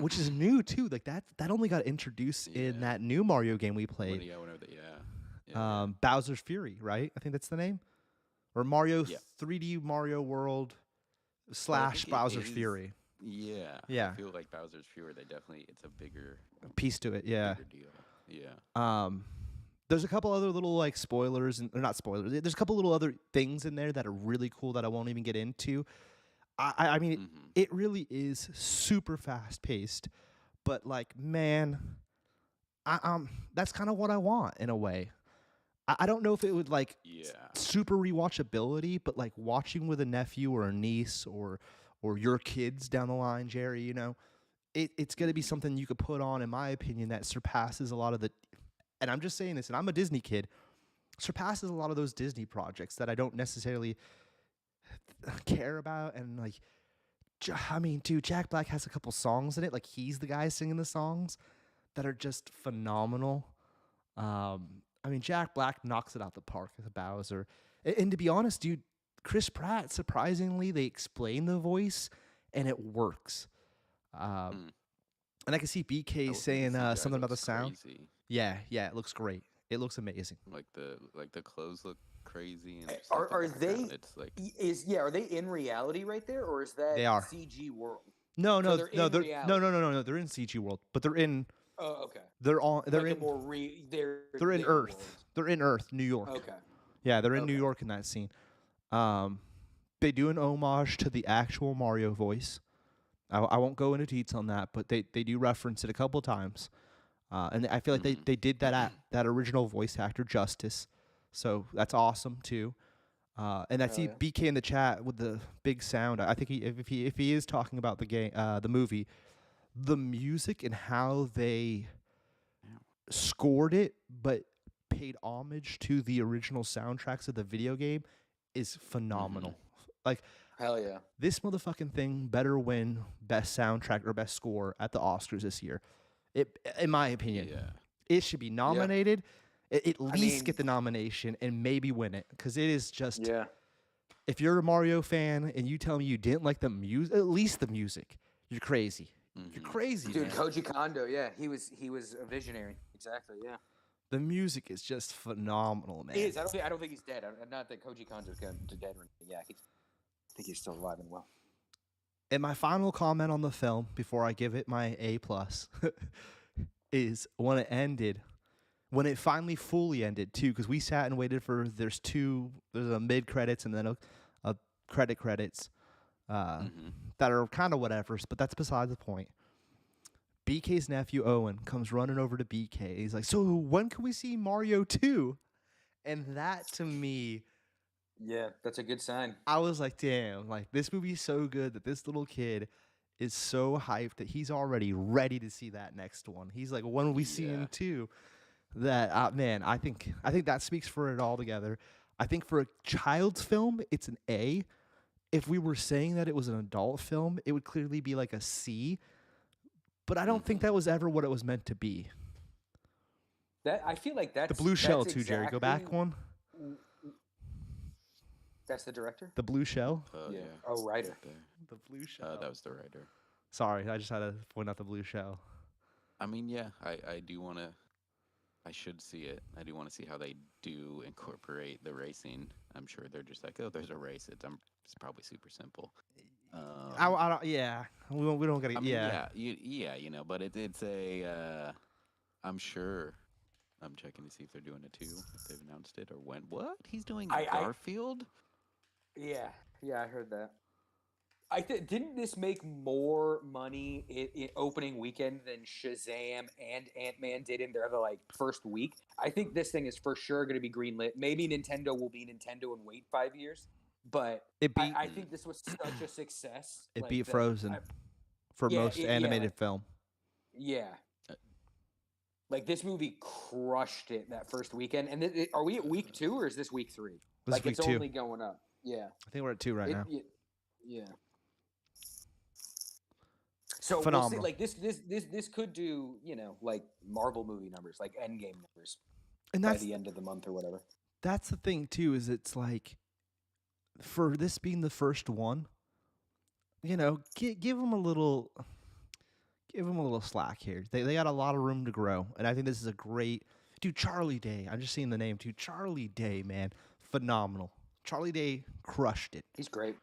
Which is new too. Like that only got introduced in Yeah. that new Mario game we played. Whenever yeah. Bowser's Fury, right? I think that's the name. Or Mario Yeah. 3D Mario World / think it Bowser's is- Fury. Yeah. Yeah. I feel like Bowser's Fury, it's a bigger Piece to it, yeah. deal. Yeah. There's a couple other little like spoilers, and or not spoilers. There's a couple little other things in there that are really cool that I won't even get into. I mean, it really is super fast paced, but like, man, that's kind of what I want in a way. I don't know if it would like Yeah. super rewatchability, but like watching with a nephew or a niece or your kids down the line, Jerry, you know, it's going to be something you could put on, in my opinion, that surpasses a lot of the, and I'm just saying this, and I'm a Disney kid, surpasses a lot of those Disney projects that I don't necessarily care about. And like, I mean, dude, Jack Black has a couple songs in it. Like, he's the guy singing the songs that are just phenomenal. I mean, Jack Black knocks it out the park as a Bowser. And to be honest, dude, Chris Pratt, surprisingly, they explain the voice and it works. And I can see BK saying something about the sound. Crazy. Yeah, it looks great. It looks amazing. Like the clothes look crazy. And just, Are like, the background, they? It's like Are they in reality right there, or is that They are. CG world? No, So they're in no, reality. no. They're in CG world, but they're in. Oh, okay. They're Like in. a more They're in their Earth. world. They're in Earth, New York. Okay. Yeah, they're in New Okay. York in that scene. They do an homage to the actual Mario voice. I won't go into detail on that, but they do reference it a couple times. And I feel like they did that original voice actor justice. So that's awesome too. And I Hell see yeah. BK in the chat with the big sound. I think if he is talking about the movie, the music and how they scored it, but paid homage to the original soundtracks of the video game, is phenomenal. Like Hell yeah. this motherfucking thing better win best soundtrack or best score at the Oscars this year. In my opinion, Yeah. it should be nominated. At least mean- get the nomination and maybe win it, because it is just. Yeah. If you're a Mario fan and you tell me you didn't like the music, at least the music, you're crazy. You're crazy, Dude, man. Koji Kondo, yeah, he was a visionary. Exactly, yeah. The music is just phenomenal, man. He is. I don't think he's dead. Not that Koji Kondo's gone to dead or anything. Yeah, I think he's still alive and well. And my final comment on the film before I give it my A plus is when it ended, when it finally fully ended too, because we sat and waited for there's a mid credits and then a credits that are kind of whatevers, but that's beside the point. BK's nephew Owen comes running over to BK. He's like, "So when can we see Mario 2?" And that to me, Yeah, that's a good sign. I was like, damn, like this movie is so good that this little kid is so hyped that he's already ready to see that next one. He's like, when will we see him too? That man, I think that speaks for it all together. I think for a child's film, it's an A. If we were saying that it was an adult film, it would clearly be like a C. But I don't think that was ever what it was meant to be. That I feel like that's The blue shell that's too, Jerry. Go back exactly- one. That's the director. The blue shell. Yeah. Oh, writer. The blue shell. That was the writer. Sorry, I just had to point out the blue shell. I mean, yeah, I do want to. I should see it. I do want to see how they do incorporate the racing. I'm sure they're just like, oh, there's a race. It's probably super simple. I don't. Yeah, we don't gotta. I mean, yeah. you know, but it's a. I'm sure. I'm checking to see if they're doing it too. If they've announced it or when. What he's doing? Garfield? Yeah, I heard that. Didn't this make more money in opening weekend than Shazam and Ant-Man did in their first week? I think this thing is for sure going to be greenlit. Maybe Nintendo will be Nintendo and wait 5 years, but I think this was such a success. It beat Frozen for most animated film. Yeah. Like this movie crushed it that first weekend. And are we at week 2 or is this week 3? This is week it's 2. only going up. Yeah. I think we're at 2 right now. Yeah. So Phenomenal. we'll see. This could do, like Marvel movie numbers, like Endgame numbers, And by that's the end of the month or whatever. that's the thing too. Is it's like for this being the first one, give them a little slack here. They got a lot of room to grow, and I think this is a great dude. Charlie Day. I'm just seeing the name too. Charlie Day, man, phenomenal. Charlie Day crushed it. He's great.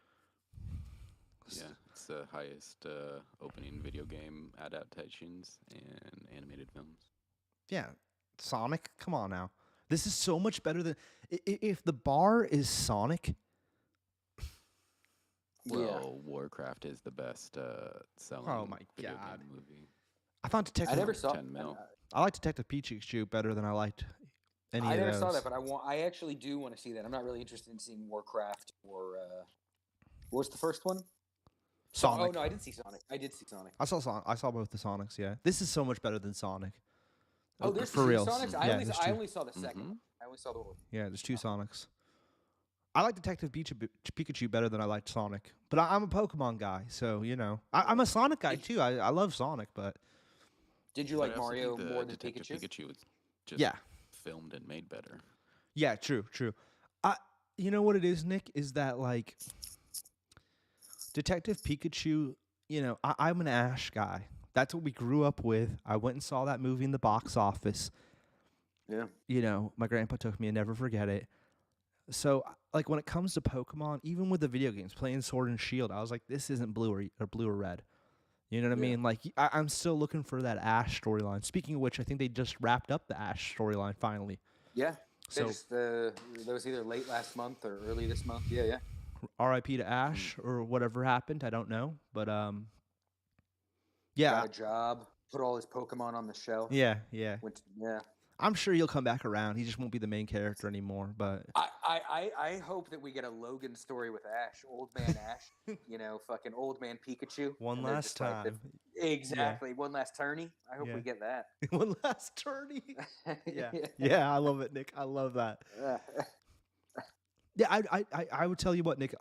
Yeah, it's the highest opening video game adaptations and animated films. Yeah, Sonic. Come on now. This is so much better than if the bar is Sonic. Well, Warcraft is the best selling Oh my video God. game movie. I thought Detective. I never saw. 10 mil. I like Detective Pikachu better than I liked any I of never those. saw that, but I actually do want to see that. I'm not really interested in seeing Warcraft or what was the first one? Sonic. Oh no, I did see Sonic. I saw I saw both the Sonics. Yeah, this is so much better than Sonic. Oh, there's for two real. Sonics. Yeah, there's I two. only saw the second one. I only saw the one. Yeah, there's 2 Sonics. I like Detective Pikachu better than I liked Sonic, but I'm a Pokemon guy, so I'm a Sonic guy too. I love Sonic, but Did you But like I also Mario think the more than Detective Pikachu? Pikachu was just yeah, filmed and made better. yeah, true. You know what it is, Nick? Is that like Detective Pikachu? I'm an Ash guy. That's what we grew up with. I went and saw that movie in the box office. Yeah. My grandpa took me and never forget it. So, like, when it comes to Pokemon, even with the video games, playing Sword and Shield, I was like, this isn't blue or red. You know what I mean? Like, I'm still looking for that Ash storyline. Speaking of which, I think they just wrapped up the Ash storyline finally. Yeah. So, That was either late last month or early this month. Yeah. R.I.P. to Ash or whatever happened. I don't know, but yeah, Got a job. Put all his Pokemon on the shelf. yeah. Yeah. I'm sure he'll come back around. He just won't be the main character anymore. But I hope that we get a Logan story with Ash, old man Ash, fucking old man Pikachu. one and they're last just like time. exactly. One last tourney. I hope we get that. One last tourney. Yeah, I love it, Nick. I love that. Yeah, I would tell you what, Nick.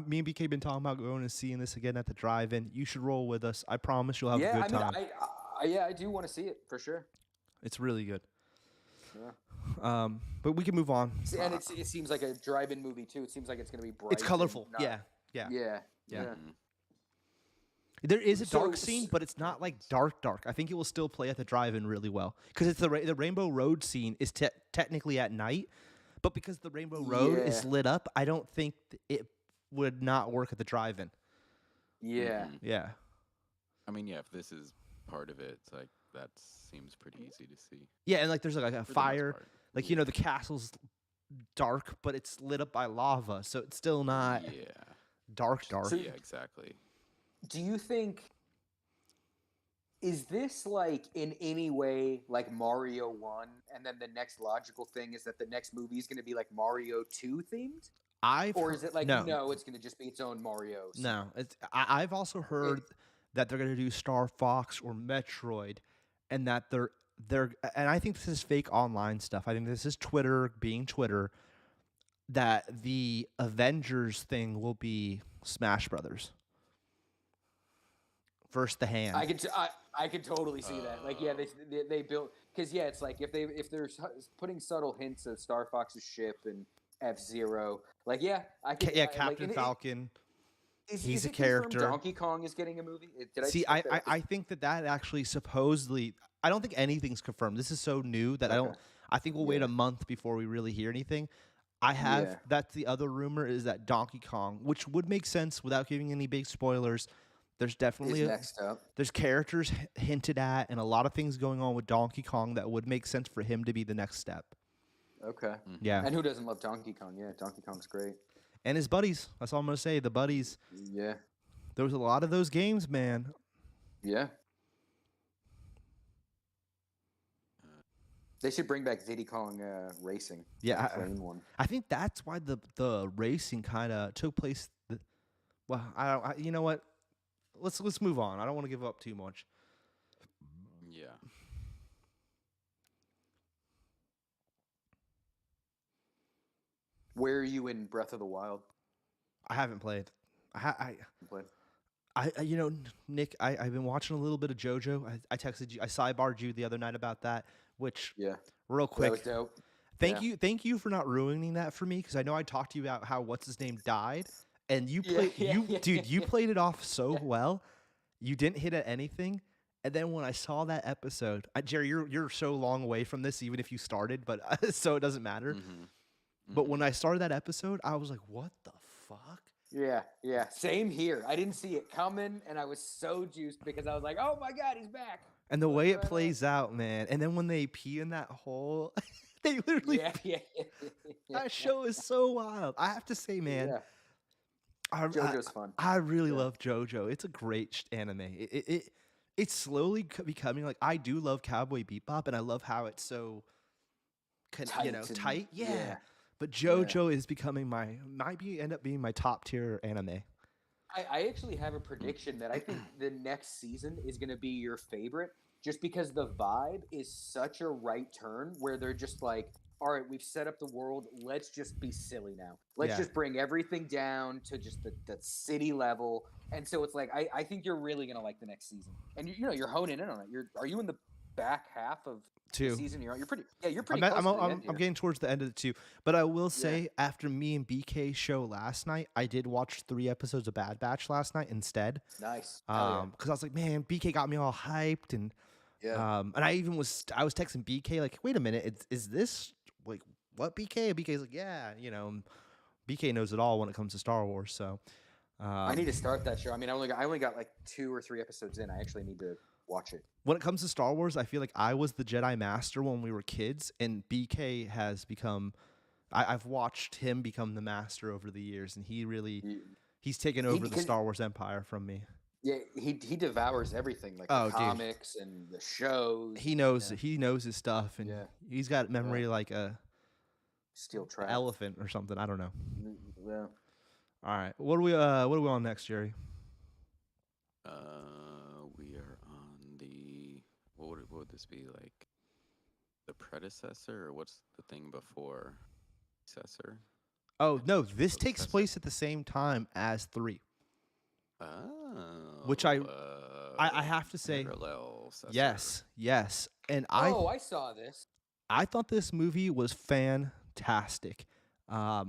Me and BK been talking about going and seeing this again at the drive-in. You should roll with us. I promise you'll have a good time. I do want to see it for sure. It's really good. Yeah. But we can move on. And it seems like a drive-in movie too. It seems like it's going to be bright. It's colorful. Yeah. Yeah. Mm-hmm. There is a dark scene, but it's not like dark. I think it will still play at the drive-in really well because it's the Rainbow Road scene is technically at night, but because the Rainbow Road is lit up, I don't think it would not work at the drive-in. Yeah. Mm-hmm. Yeah. I mean, yeah, if this is part of it, it's like that seems pretty easy to see. Yeah, and like there's like a fire, like Yeah. the castle's dark, but it's lit up by lava, so it's still not dark. So- Yeah, exactly. Do you think is this like in any way like Mario 1 and then the next logical thing is that the next movie is going to be like Mario 2 themed? Or is it like no it's going to just be its own Mario? No, I've also heard that they're going to do Star Fox or Metroid, and that they're and I think this is fake online stuff. I think this is Twitter being Twitter. That the Avengers thing will be Smash Brothers versus the hand. I could totally see that. Like they built because it's like if they're putting subtle hints of Star Fox's ship and F-Zero, like I could Captain Falcon. He's is a it confirmed character. Donkey Kong is getting a movie. Did See, I think that actually supposedly, I don't think anything's confirmed. This is so new that I think we'll wait a month before we really hear anything. That's the other rumor is that Donkey Kong, which would make sense without giving any big spoilers. There's definitely next up. There's characters hinted at and a lot of things going on with Donkey Kong that would make sense for him to be the next step. Okay. Mm-hmm. Yeah. And who doesn't love Donkey Kong? Yeah, Donkey Kong's great. And his buddies. That's all I'm going to say. The buddies. Yeah. There was a lot of those games, man. Yeah. They should bring back Diddy Kong Racing. Yeah, one. I think that's why the racing kind of took place. You know what? Let's move on. I don't want to give up too much. Yeah. Where are you in Breath of the Wild? I haven't played. Played. Nick, I've been watching a little bit of JoJo. I texted you. I sidebarred you the other night about that. Which real quick. That was dope. Thank you for not ruining that for me because I know I talked to you about how what's his name died, and you played you played it off so well. You didn't hit at anything, and then when I saw that episode, Jerry, you're so long away from this, even if you started, but so it doesn't matter. Mm-hmm. But when I started that episode, I was like, "What the fuck?" Yeah. Same here. I didn't see it coming, and I was so juiced because I was like, "Oh my god, he's back!" And the way it plays out, man. And then when they pee in that hole, they literally. That show is so wild. I have to say, man. Yeah. JoJo's fun. I really love JoJo. It's a great anime. It's slowly becoming like I do love Cowboy Bebop, and I love how it's so, tight. Yeah. But JoJo is becoming end up being my top tier anime. I actually have a prediction that I think the next season is going to be your favorite, just because the vibe is such a right turn where they're just like, all right, we've set up the world. Let's just be silly now. Let's just bring everything down to just the city level. And so it's like, I think you're really going to like the next season. And you're honing in on it. Are you in the back half of the season? You're pretty I'm getting towards the end of the 2. But I will say, after me and BK show last night, I did watch 3 episodes of Bad Batch last night instead. Nice. Because I was like, man, BK got me all hyped, and and I was texting BK like, wait a minute, is this like what BK? And BK's like, yeah, BK knows it all when it comes to Star Wars. So I need to start that show. I mean, I only got like 2 or 3 episodes in. I actually need to watch it. When it comes to Star Wars, I feel like I was the Jedi Master when we were kids, and BK has become. I've watched him become the Master over the years, and he's taken over the Star Wars empire from me. Yeah, he devours everything, like Oh, the dude. comics and the shows. He knows his stuff, and Yeah. he's got memory like a Steel trap. elephant or something. I don't know. Yeah. All right, what are we on next, Jerry? We are on the what would this be like? The predecessor, or what's the thing before successor? Oh no, this takes Successor. place at the same time as 3. Oh, Which I have to say, parallel successor. yes, and I saw this. I thought this movie was fantastic. I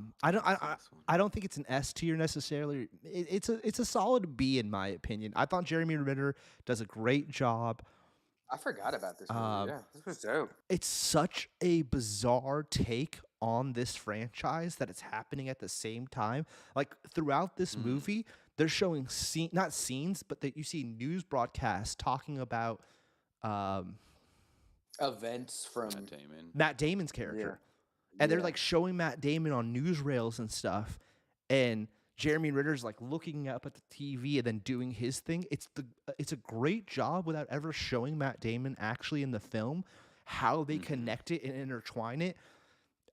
don't think it's an S tier necessarily. It's a solid B in my opinion. I thought Jeremy Renner does a great job. I forgot about this movie. Yeah, this was dope. It's such a bizarre take on this franchise that it's happening at the same time. Like throughout this movie, they're showing not scenes, but that you see news broadcasts talking about Events from Matt Damon's character. And they're like showing Matt Damon on newsreels and stuff, and Jeremy Renner's like looking up at the TV and then doing his thing. It's a great job without ever showing Matt Damon actually in the film how they connect it and intertwine it.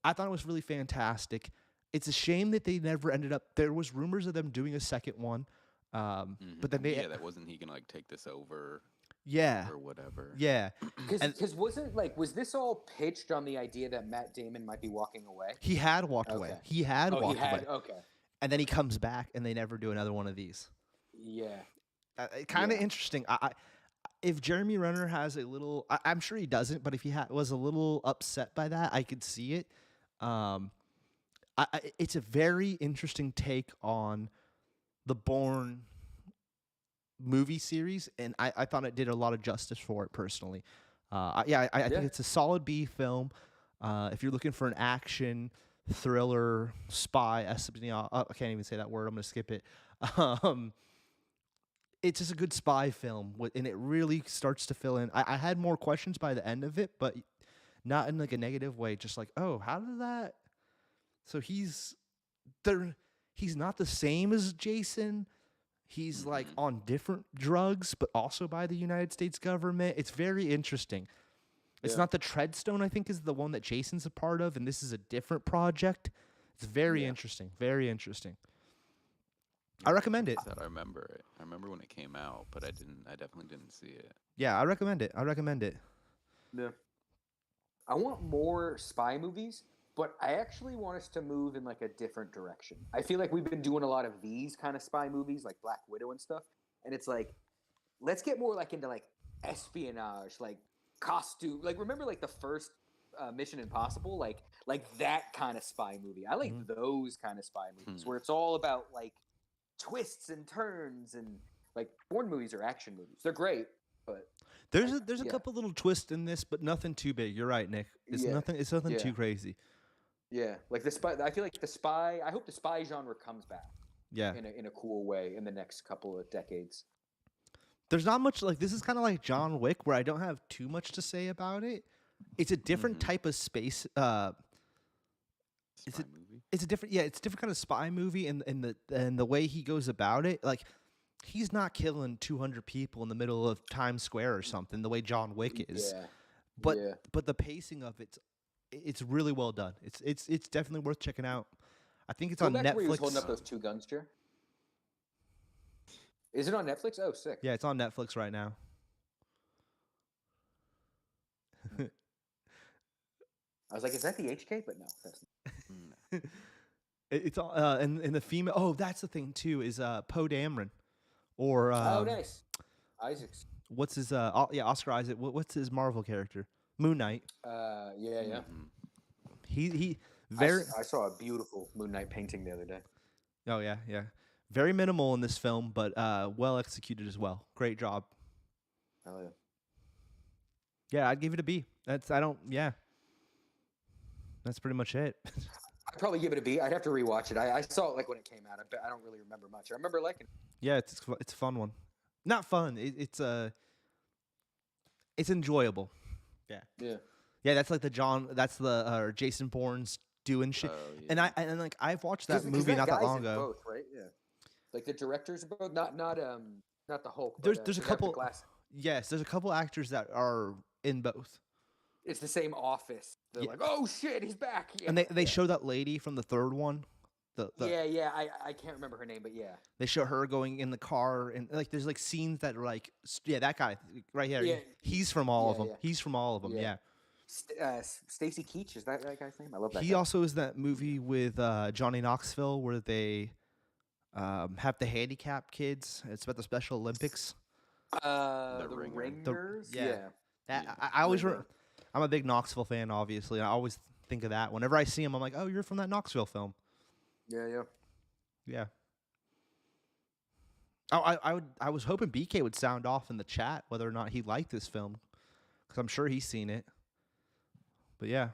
I thought it was really fantastic. It's a shame that they never ended up. There was rumors of them doing a second one, but then that wasn't he gonna like take this over. Yeah. Or whatever. Yeah. Because was this all pitched on the idea that Matt Damon might be walking away? He had walked away. He had walked away. Okay. And then he comes back, and they never do another one of these. Yeah. Kind of interesting. If Jeremy Renner has a little, I'm sure he doesn't, but if he was a little upset by that, I could see it. It's a very interesting take on the Bourne movie series, and I thought it did a lot of justice for it personally. I think it's a solid B film. If you're looking for an action thriller spy espionage, I can't even say that word, I'm gonna skip it. It's just a good spy film, and it really starts to fill in. I had more questions by the end of it, but not in like a negative way, just like, oh, how did that, so he's not the same as Jason. He's like on different drugs, but also by the United States government. It's very interesting. It's not the Treadstone, I think, is the one that Jason's a part of, and this is a different project. It's very interesting. Very interesting. I recommend it. I remember it. I remember when it came out, but I definitely didn't see it. Yeah, I recommend it. Yeah. I want more spy movies, but I actually want us to move in like a different direction. I feel like we've been doing a lot of these kind of spy movies, like Black Widow and stuff, and it's like, let's get more like into like espionage, like costume. Like remember like the first Mission Impossible, like that kind of spy movie. I like those kind of spy movies where it's all about like twists and turns, and like Bourne movies are action movies. They're great, but there's a couple little twists in this, but nothing too big. You're right, Nick. It's nothing too crazy. Yeah, like the spy. I feel like the spy. I hope the spy genre comes back. Yeah, in a cool way in the next couple of decades. There's not much like this is kind of like John Wick, where I don't have too much to say about it. It's a different type of space. It's a different kind of spy movie, and the way he goes about it, like he's not killing 200 people in the middle of Times Square or something the way John Wick is. Yeah. But the pacing of it's really well done. It's definitely worth checking out. I think it's on Netflix. Where he was holding up those two guns, Jer? Is it on Netflix? Oh, sick. Yeah, it's on Netflix right now. I was like, is that the HK? But no, that's not. It's and the female. Oh, that's the thing too. Is Poe Dameron, or oh, nice, Isaacs. What's his Oscar Isaac? What's his Marvel character? Moon Knight. Yeah. He very. I saw a beautiful Moon Knight painting the other day. Oh yeah. Very minimal in this film, but well executed as well. Great job. Oh yeah. Yeah, I'd give it a B. That's pretty much it. I'd probably give it a B. I'd have to rewatch it. I saw it like when it came out. I don't really remember much. I remember liking it. Yeah, it's a fun one. Not fun. It's enjoyable. Yeah. That's like the Jason Bourne's doing shit. Oh, yeah. And like I've watched that movie not that long ago. Both, right? Yeah. Like the directors are both not Not the Hulk. There's But, a without the couple. glass. Yes, there's a couple actors that are in both. It's the same office. They're Yeah. like, oh shit, he's back. Yeah. And they show that lady from the third one. Yeah. I can't remember her name, but yeah. They show her going in the car, and like there's like scenes that are like, yeah, that guy right here. Yeah. He's from all of them. Yeah. He's from all of them. Yeah. Yeah. Stacy Keach, is that guy's name? I love that. He guy. also is that movie with Johnny Knoxville where they have the handicapped kids. It's about the Special Olympics. The Ringer. Ringers. Yeah. Yeah. I always Ringer. I'm a big Knoxville fan, obviously. I always think of that. Whenever I see him, I'm like, oh, you're from that Knoxville film. Yeah. Yeah. Oh, I was hoping BK would sound off in the chat whether or not he liked this film, because I'm sure he's seen it. But yeah,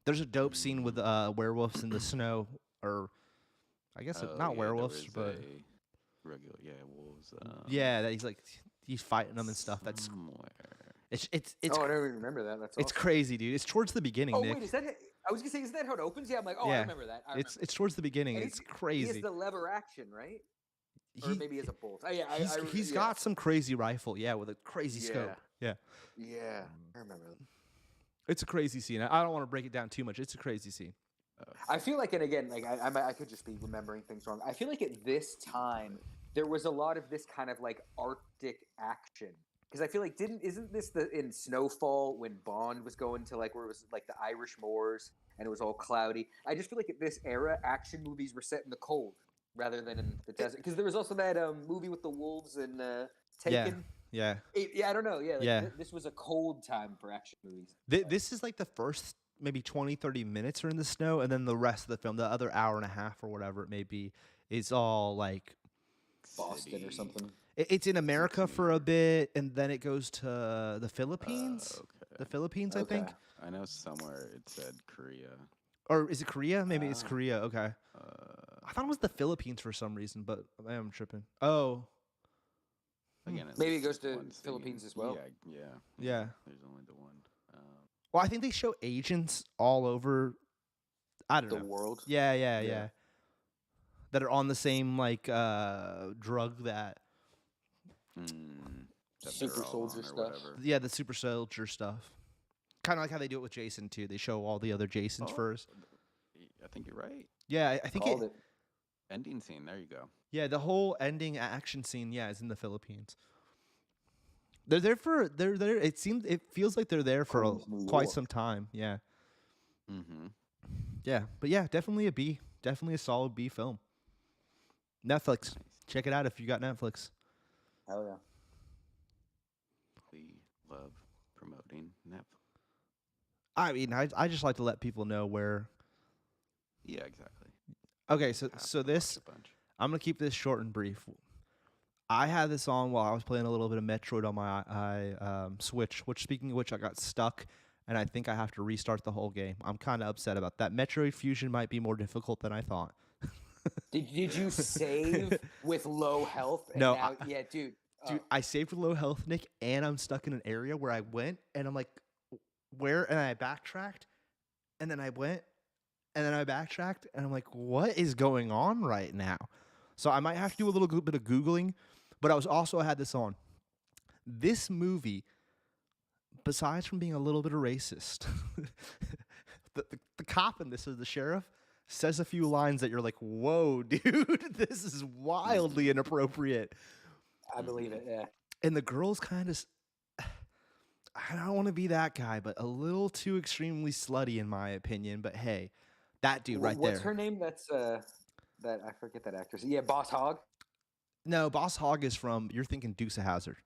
there's a dope scene with werewolves in the snow, or I guess not werewolves, but regular wolves. yeah, that he's fighting them and stuff. That's somewhere. it's Oh, I don't even remember that. That's it's awesome. crazy, dude. It's towards the beginning, Oh Nick. wait, is that? I was gonna say, isn't that how it opens? Yeah, I'm like, oh, I Yeah. remember that. It's towards the beginning. And It's He crazy. has the lever action, right? Or He- maybe he has a bolt. Oh, yeah, he's got some crazy rifle, yeah, with a crazy scope. Yeah. Yeah, I remember that. It's a crazy scene. I don't want to break it down too much. It's a crazy scene. I feel like, and again, like I could just be remembering things wrong. I feel like at this time there was a lot of this kind of like Arctic action, because I feel like isn't this in Snowfall when Bond was going to like where it was like the Irish moors and it was all cloudy. I just feel like at this era, action movies were set in the cold rather than in the desert. Because there was also that movie with the wolves and Taken. Yeah. I don't know. Yeah, Yeah. This was a cold time for action movies. This is like the first maybe 20, 30 minutes are in the snow, and then the rest of the film, the other hour and a half or whatever it may be, is all like Boston or something. It's in America for a bit, and then it goes to the Philippines. Okay. The Philippines, I think. I know somewhere it said Korea. Or is it Korea? Maybe it's Korea. Okay. Uh, I thought it was the Philippines for some reason, but I am tripping. Oh. Again, Maybe it goes it's to one scene. Philippines as well. Yeah. There's only the one. Well, I think they show agents all over. I don't The know. world. Yeah. That are on the same like drug that. That Super they're all soldier on or stuff. whatever. Yeah, the super soldier stuff. Kind of like how they do it with Jason too. They show all the other Jasons Oh, first. I think you're right. Yeah, I think Called it. Ending scene. There you go. Yeah, the whole ending action scene, yeah, is in the Philippines. They're there. It feels like they're there for Queens, New quite York. some time. Yeah, Mm-hmm. yeah, but yeah, definitely a B. Definitely a solid B film. Netflix, check it out if you got Netflix. Hell yeah. We love promoting Netflix. I mean, I just like to let people know where. Yeah, exactly. Okay, so Have to watch this a bunch. I'm gonna keep this short and brief. I had this on while I was playing a little bit of Metroid on my Switch. Which, speaking of which, I got stuck, and I think I have to restart the whole game. I'm kind of upset about that. Metroid Fusion might be more difficult than I thought. Did you save with low health? And No, now, yeah, dude. Dude, I saved with low health, Nick, and I'm stuck in an area where I went, and I'm like, where? And I backtracked, and then I went, and then I backtracked, and I'm like, what is going on right now? So I might have to do a little bit of Googling, but I had this on. This movie, besides from being a little bit of racist, the cop in this, or the sheriff, says a few lines that you're like, whoa, dude, this is wildly inappropriate. I believe it. Yeah. And the girl's kind of, I don't want to be that guy, but a little too extremely slutty in my opinion. But hey, that dude right there. What's her name? That's that I forget that actress. Yeah, Boss Hogg. No, Boss Hogg is from. You're thinking Dukes of Hazzard.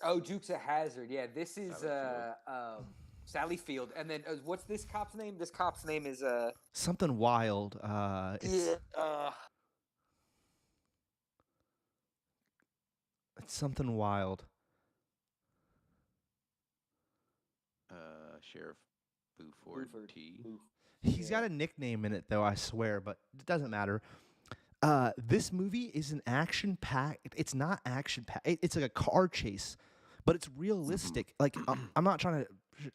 Oh, Dukes of Hazzard. Yeah, this is Sally Sally Field. And then what's this cop's name? This cop's name is Something wild. It's something wild. Sheriff Buford T. He's got a nickname in it though, I swear, but it doesn't matter. This movie is an action pack. It's not action pack. It's like a car chase, but it's realistic. Like I'm not trying to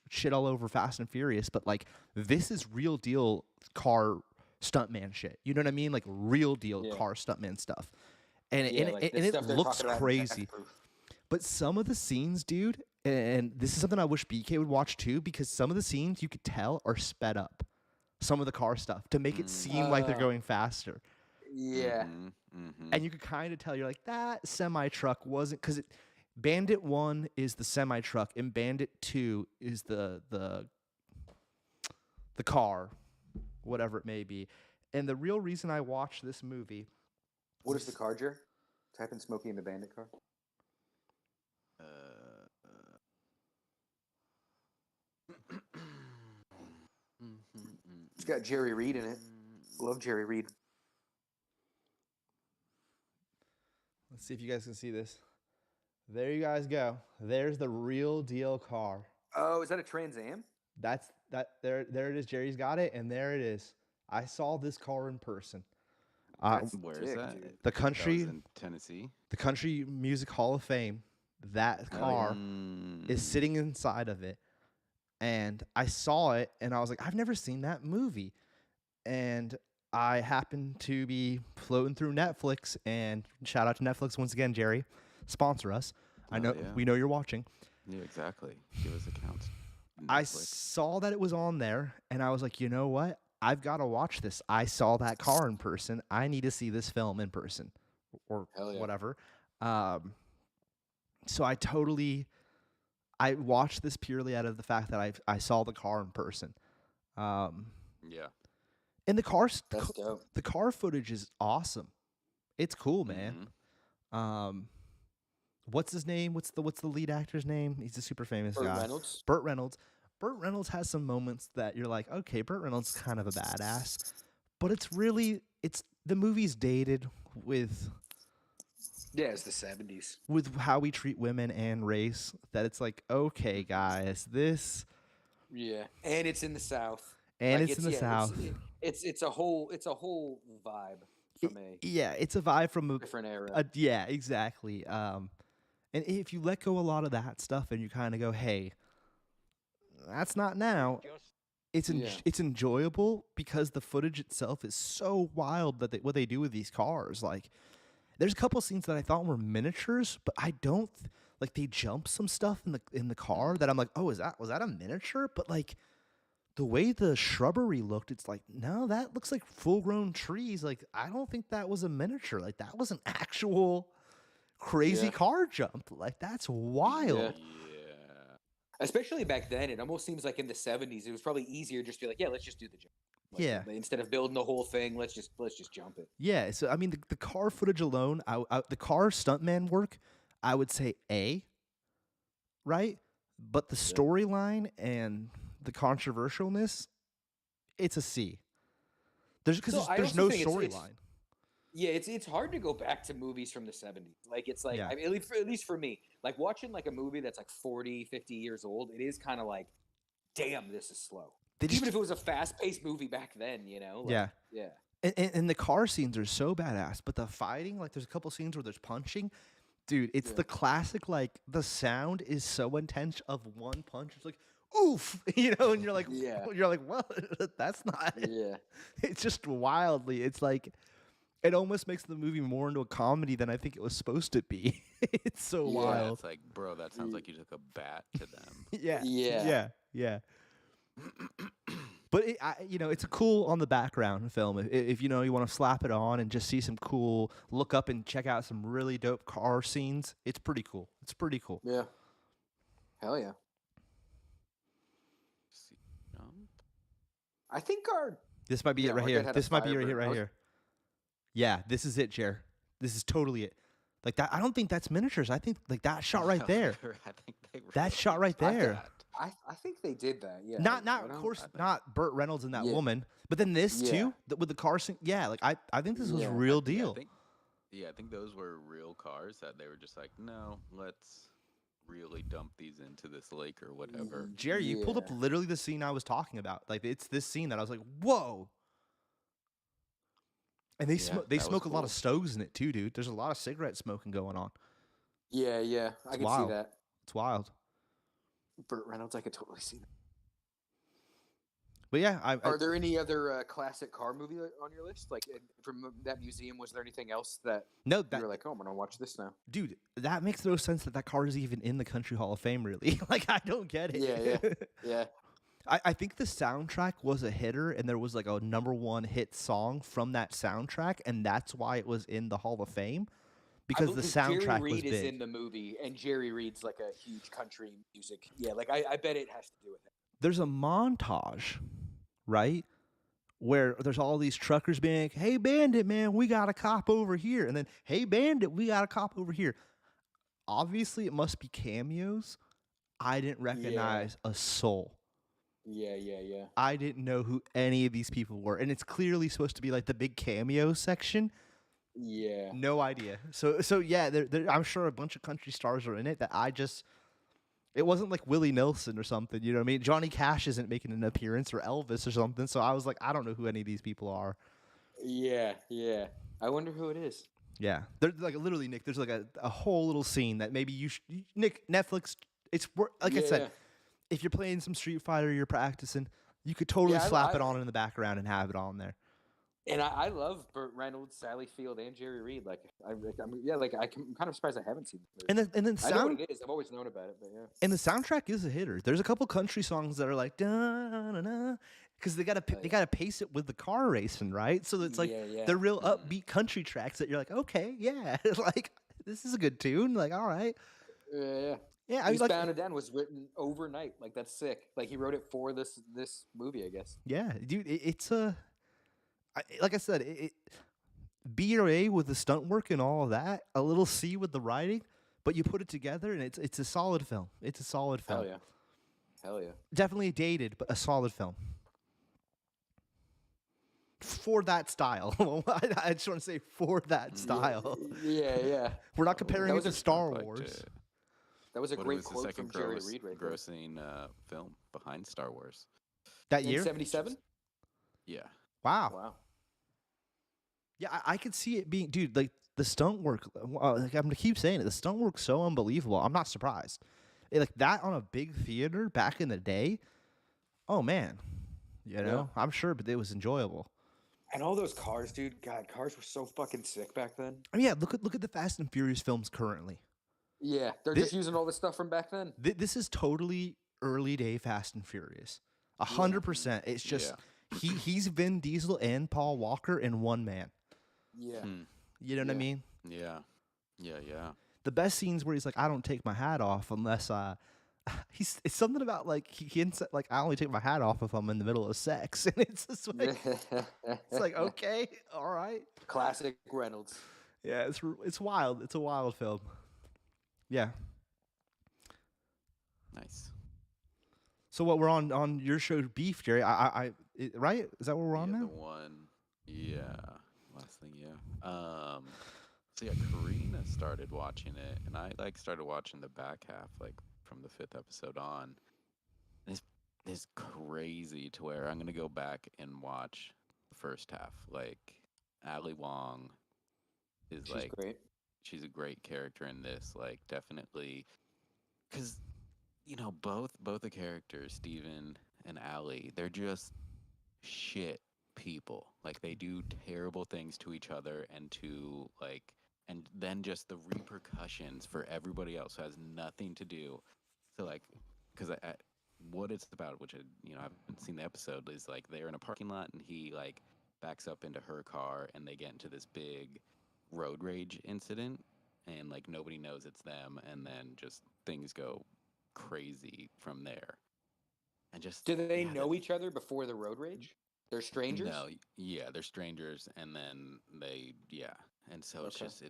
shit all over Fast and Furious, but like this is real deal car stuntman shit. You know what I mean? Like real deal car stuntman stuff. and Yeah, it, like and the it stuff they're looks talking about in crazy. Death Proof. But some of the scenes, dude, and this is something I wish BK would watch too, because some of the scenes you could tell are sped up. Some of the car stuff to make it seem like they're going faster. Yeah. And you could kind of tell, you're like, that semi truck wasn't, because Bandit 1 is the semi truck, and Bandit 2 is the car, whatever it may be. And the real reason I watched this movie. What is the car, Jer? Type in Smokey and the Bandit car. It's got Jerry Reed in it. Love Jerry Reed. Let's see if you guys can see this. There you guys go. There's the real deal car. Oh, is that a Trans Am? There it is. Jerry's got it, and there it is. I saw this car in person. Where is that? Dude. The country That was in Tennessee. The Country Music Hall of Fame. That car is sitting inside of it. And I saw it, and I was like, I've never seen that movie. And I happened to be floating through Netflix, and shout out to Netflix once again, Jerry. Sponsor us. I know we know you're watching. Yeah, exactly. Give us accounts. I saw that it was on there, and I was like, you know what? I've got to watch this. I saw that car in person. I need to see this film in person, or whatever. So I watched this purely out of the fact that I saw the car in person. Yeah. And the That's dope. the car footage is awesome. It's cool, man. What's his name? What's the lead actor's name? He's a super famous guy. Reynolds. Burt Reynolds. Burt Reynolds has some moments that you're like, okay, Burt Reynolds is kind of a badass. But it's the movie's dated with it's the 70s. with how we treat women and race, that it's like, okay, guys, this Yeah. And it's in the South. and it's in the South. It's a whole vibe from It's a vibe from a different era. yeah, exactly. And if you let go a lot of that stuff and you kind of go, hey, that's not now. It's enjoyable because the footage itself is so wild that what they do with these cars. Like, there's a couple scenes that I thought were miniatures, but I don't like they jump some stuff in the car that I'm like, oh, was that a miniature? But like the way the shrubbery looked, it's like, no, that looks like full-grown trees. Like, I don't think that was a miniature. Like, that was an actual crazy car jump. Like, that's wild. Yeah. Especially back then, it almost seems like in the 70s, it was probably easier just to be like, yeah, let's just do the jump. Like, instead of building the whole thing, let's just jump it. Yeah. So I mean, the car footage alone, the car stuntman work, I would say A. Right, but the storyline and the controversialness, it's a C. There's no storyline. Yeah, it's hard to go back to movies from the 70s. Like, it's like, I mean, at least for me, like watching like a movie that's like 40, 50 years old, it is kind of like, damn, this is slow. Even if it was a fast-paced movie back then, you know? Like, yeah. And the car scenes are so badass, but the fighting, like there's a couple scenes where there's punching. Dude, it's the classic, like, the sound is so intense of one punch. It's like, oof, you know, and you're like, well, that's not it. Yeah. It's just wildly, it's like, it almost makes the movie more into a comedy than I think it was supposed to be. It's so wild. It's like, bro, that sounds like you took a bat to them. Yeah. But it's a cool on the background film. If you want to slap it on and just see some cool, look up and check out some really dope car scenes, it's pretty cool. Yeah. Hell yeah. I think this might be it right here. This might be it right here. Yeah, this is it, Jer. This is totally it. Like that, I don't think that's miniatures. I think like that shot right there. That shot right there. I think they did that. Yeah. Not of course not Burt Reynolds and that woman, but then this too with the car scene. Yeah, like I think this was real deal. I think those were real cars that they were just like, no, let's really dump these into this lake or whatever. Jerry, you pulled up literally the scene I was talking about. Like, it's this scene that I was like, whoa. And they smoke a lot of stoves in it too, dude. There's a lot of cigarette smoking going on. Yeah, I can see that. It's wild. Burt Reynolds, I could totally see that. But yeah, Are there any other classic car movie on your list? Like from that museum, was there anything else that no you that were like, oh, I'm gonna watch this now? dude, that makes no sense that car is even in the Country Hall of Fame. Really, like I don't get it. Yeah. I think the soundtrack was a hitter, and there was like a #1 hit song from that soundtrack, and that's why it was in the Hall of Fame because the soundtrack Jerry was Reed big. is in the movie, and Jerry Reed's like a huge country music. Yeah, like I bet it has to do with it. There's a montage, right, where there's all these truckers being like, "Hey, Bandit, man, we got a cop over here," and then, "Hey, Bandit, we got a cop over here." Obviously, it must be cameos. I didn't recognize a soul. Yeah. I didn't know who any of these people were, and it's clearly supposed to be like the big cameo section. Yeah. No idea. So yeah, I'm sure a bunch of country stars are in it that it wasn't like Willie Nelson or something, you know what I mean? Johnny Cash isn't making an appearance or Elvis or something, so I was like, I don't know who any of these people are. Yeah. I wonder who it is. Yeah. There's like literally, Nick, there's like a whole little scene that maybe Nick, Netflix, like I said, if you're playing some Street Fighter, you're practicing, you could totally slap it on in the background and have it on there. And I love Burt Reynolds, Sally Field, and Jerry Reed. Like, I'm kind of surprised I haven't seen this movie. And then I know what it is. I've always known about it, but yeah. And the soundtrack is a hitter. There's a couple country songs that are like da na na, because they gotta pace it with the car racing, right? So it's like they're real upbeat country tracks that you're like, okay, yeah, like this is a good tune. Like, all right, yeah. Eastbound and Down was written overnight. Like, that's sick. Like, he wrote it for this movie, I guess. Yeah, dude, it's like I said, B or A with the stunt work and all of that, a little C with the writing, but you put it together and it's a solid film. It's a solid film. Hell yeah. Definitely dated, but a solid film. For that style. I just want to say for that style. Yeah. We're not comparing it to Star Wars. That was a great quote quote from Jerry Reed right there. Grossing film behind Star Wars. That year? 77? Yeah. Wow. Yeah, I could see it being, dude, like the stunt work, like I'm gonna keep saying it, the stunt work's so unbelievable. I'm not surprised. Like that on a big theater back in the day, oh man. You know, I'm sure, but it was enjoyable. And all those cars, dude, God, cars were so fucking sick back then. I mean, yeah, look at the Fast and Furious films currently. Yeah, they're just using all this stuff from back then. This is totally early day Fast and Furious. 100%. It's just he's Vin Diesel and Paul Walker in one man. Yeah. You know what I mean? Yeah. The best scenes where he's like, I don't take my hat off unless it's something about like like I only take my hat off if I'm in the middle of sex, and it's just like it's like okay, all right. Classic Reynolds. Yeah, it's wild. It's a wild film. Yeah. Nice. So what we're on your show, Beef, Jerry? Right? Is that what we're on now? The one. Yeah. Last thing. Yeah. So yeah, Karina started watching it, and I started watching the back half, like from the 5th episode on. And it's crazy to where I'm gonna go back and watch the first half. Like Ali Wong is great. She's a great character in this. Like definitely, because both the characters, Steven and Ali, they're just shit people. Like they do terrible things to each other and then just the repercussions for everybody else who has nothing to do. So because what it's about, which I haven't seen the episode, is like they're in a parking lot and he backs up into her car and they get into this big road rage incident and nobody knows it's them, and then just things go crazy from there. And just do they know each other before the road rage? They're strangers? No, yeah, they're strangers, and then and so it's just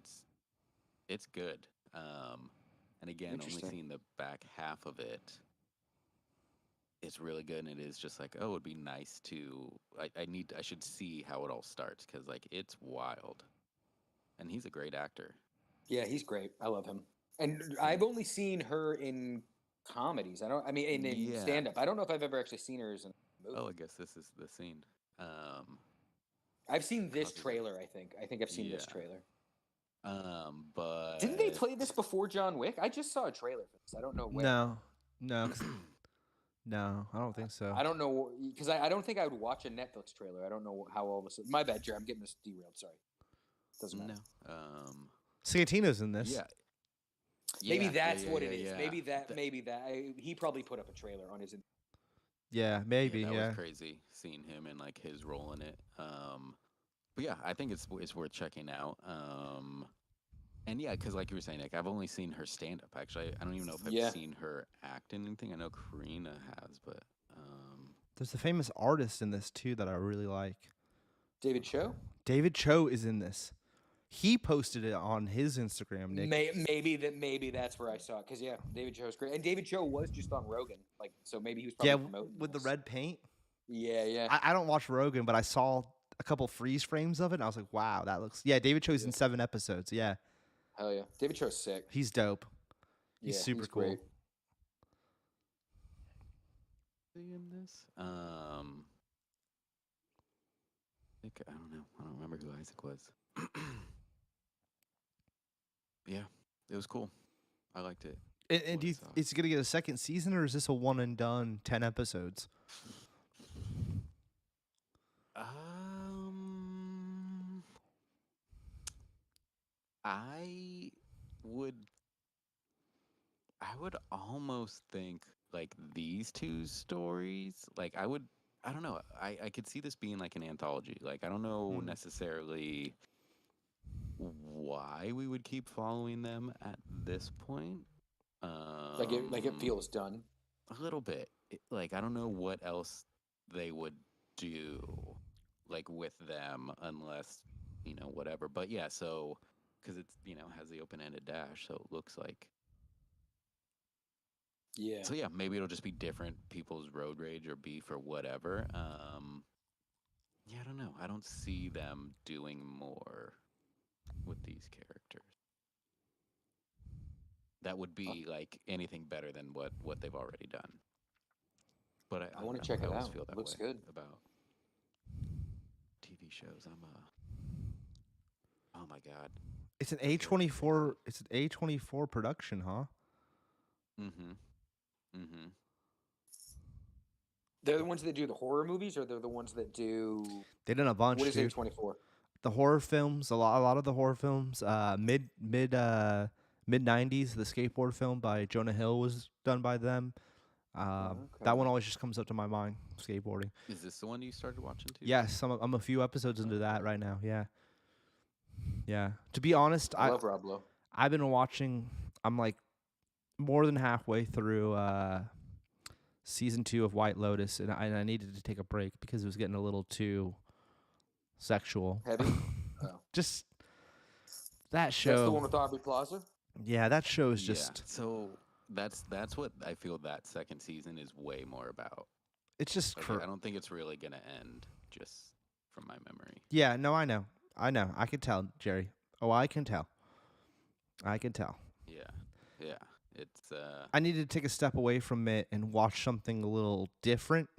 it's good. And again, only seeing the back half of it, it's really good, and it is just like, oh, it'd be nice to. I should see how it all starts because it's wild, and he's a great actor. Yeah, he's great. I love him, and I've only seen her in comedies. In stand up. I don't know if I've ever actually seen her as a movie. Oh, I guess this is the scene. I've seen this trailer. I think I've seen this trailer. But didn't they play this before John Wick? I just saw a trailer for this. I don't know where. No. No, I don't think so. I don't know because I don't think I would watch a Netflix trailer. I don't know how all of a sudden. My bad, Jerry. I'm getting this derailed. Sorry. Doesn't matter. No. Santino's in this. Yeah. Maybe Yeah, that's what it is. yeah. Maybe that. He probably put up a trailer on his. Yeah, maybe. Yeah, that Yeah. was crazy seeing him and like his role in it. But yeah, I think it's worth checking out. And yeah, because like you were saying, Nick, I've only seen her stand up. Actually, I don't even know if I've seen her act in anything. I know Karina has, but There's a famous artist in this too that I really like. David Cho? David Cho is in this. He posted it on his Instagram, Nick. Maybe that's where I saw it. Because yeah, David Cho's great. And David Cho was just on Rogan. Like, so maybe he was probably promoting with this. the red paint. Yeah. I don't watch Rogan, but I saw a couple freeze frames of it, and I was like, wow, that looks... Yeah, David Cho's in 7 episodes, yeah. Hell yeah. David Cho's sick. He's dope. He's super cool. Great. in this, I don't know. I don't remember who Isaac was. Yeah, it was cool. I liked it. And do you, is it going to get a second season, or is this a one and done 10 episodes? I would almost think like these two stories, like I don't know. I could see this being like an anthology. Like I don't know necessarily why we would keep following them at this point. Like it feels done. A little bit. Like I don't know what else they would do like with them unless, whatever. But yeah, so because it's, has the open-ended dash, so it looks like. Yeah. So yeah, maybe it'll just be different people's road rage or beef or whatever. Yeah, I don't know. I don't see them doing more with these characters. That would be like anything better than what they've already done. But I want to check it out. Feel that Looks way good about TV shows. Oh my god. It's an A24. It's an A24 production, huh? They're the ones that do the horror movies, or they're the ones that do. They done a bunch. What is A24? The horror films, a lot of the horror films. Mid 90s, the skateboard film by Jonah Hill was done by them. That one always just comes up to my mind. Skateboarding. Is this the one you started watching too? Yes, I'm a few episodes into that right now. Yeah. To be honest, I love Rob Lowe. I've been watching. I'm like more than halfway through season 2 of White Lotus, and I needed to take a break because it was getting a little too sexual. Heavy? Oh. Just that show. That's the one with Aubrey Plaza? Yeah, that show is just. Yeah. So that's what I feel that second season is way more about. It's just. Like, I don't think it's really gonna end, just from my memory. Yeah. No, I know. I can tell, Jerry. Oh, I can tell. Yeah. It's. I needed to take a step away from it and watch something a little different.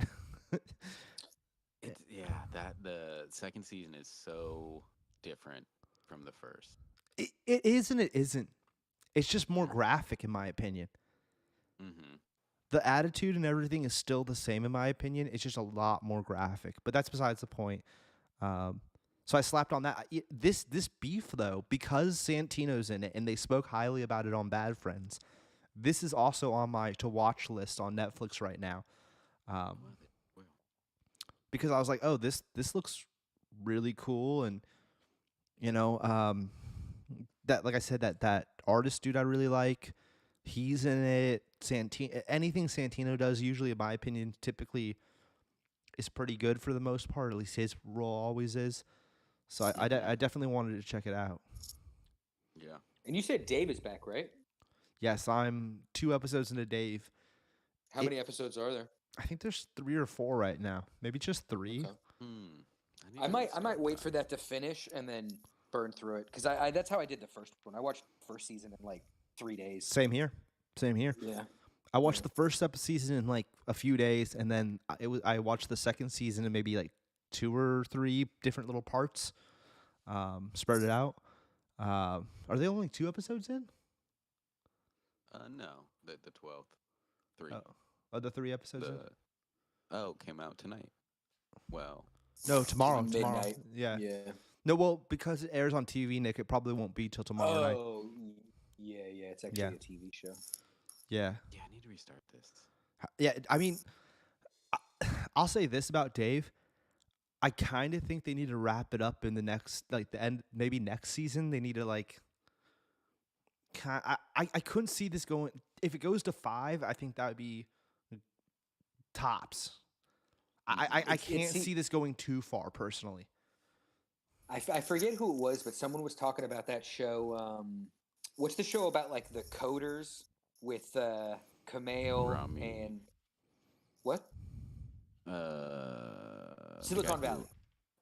That the second season is so different from the first. It is and it isn't. It's just more graphic, in my opinion. Mm-hmm. The attitude and everything is still the same, in my opinion. It's just a lot more graphic. But that's besides the point. So I slapped on that. This beef, though, because Santino's in it, and they spoke highly about it on Bad Friends, this is also on my to-watch list on Netflix right now. Because I was like, oh, this looks really cool. And, that, like I said, that artist dude I really like, he's in it. Anything Santino does, usually, in my opinion, typically is pretty good for the most part. At least his role always is. So I definitely wanted to check it out. Yeah. And you said Dave is back, right? Yes, I'm 2 episodes into Dave. How many episodes are there? I think there's 3 or 4 right now. Maybe just 3. Okay. I might wait for that to finish and then burn through it, because I that's how I did the first one. I watched the first season in like 3 days. Same here. Yeah. I watched the first season in like a few days, and then I watched the second season in maybe like 2 or 3 different little parts. Spread it out. Are they only 2 episodes in? No, the 12th, 3. of the 3 episodes? Came out tonight. Well, No, tomorrow. Tomorrow. Midnight. Yeah. Yeah. No, well, because it airs on TV, Nick, it probably won't be till tomorrow night. Oh, yeah. It's actually Yeah. a TV show. Yeah. yeah, I need to restart this. Yeah, I mean, I'll say this about Dave. I kind of think they need to wrap it up in the next, like the end, maybe next season. They need to like. I couldn't see this going. If it goes to 5, I think that would be tops. I can't see this going too far personally. I forget who it was, but someone was talking about that show. What's the show about, like the coders with Kumail Rami. and what? The Silicon guy who- Valley.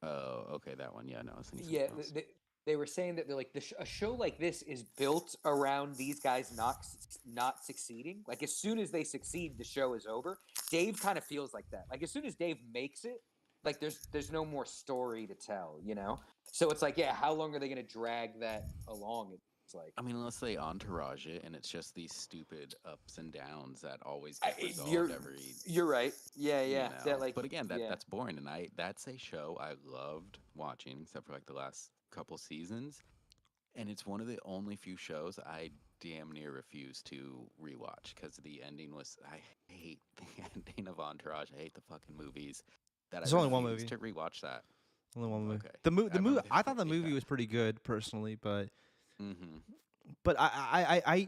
Oh, okay, that one. Yeah, no, I was thinking Yeah, something else. they were saying that they're like a show like this is built around these guys not succeeding. Like as soon as they succeed, the show is over. Dave kind of feels like that. Like as soon as Dave makes it, like there's no more story to tell, you know. So it's like, yeah, how long are they going to drag that along? It's like, I mean, unless they entourage it, and it's just these stupid ups and downs that always get resolved you're every. you're right. Yeah. You know. That like, but again, yeah. that's boring, and that's a show I loved watching, except for like the last couple seasons, and it's one of the only few shows I damn near refuse to rewatch because the ending was. I hate the ending of Entourage. I hate the fucking movies. There's I only one refuse movie. to rewatch that. Only one movie. Okay. The movie. remember I thought the yeah. movie was pretty good personally, but Mm-hmm. but I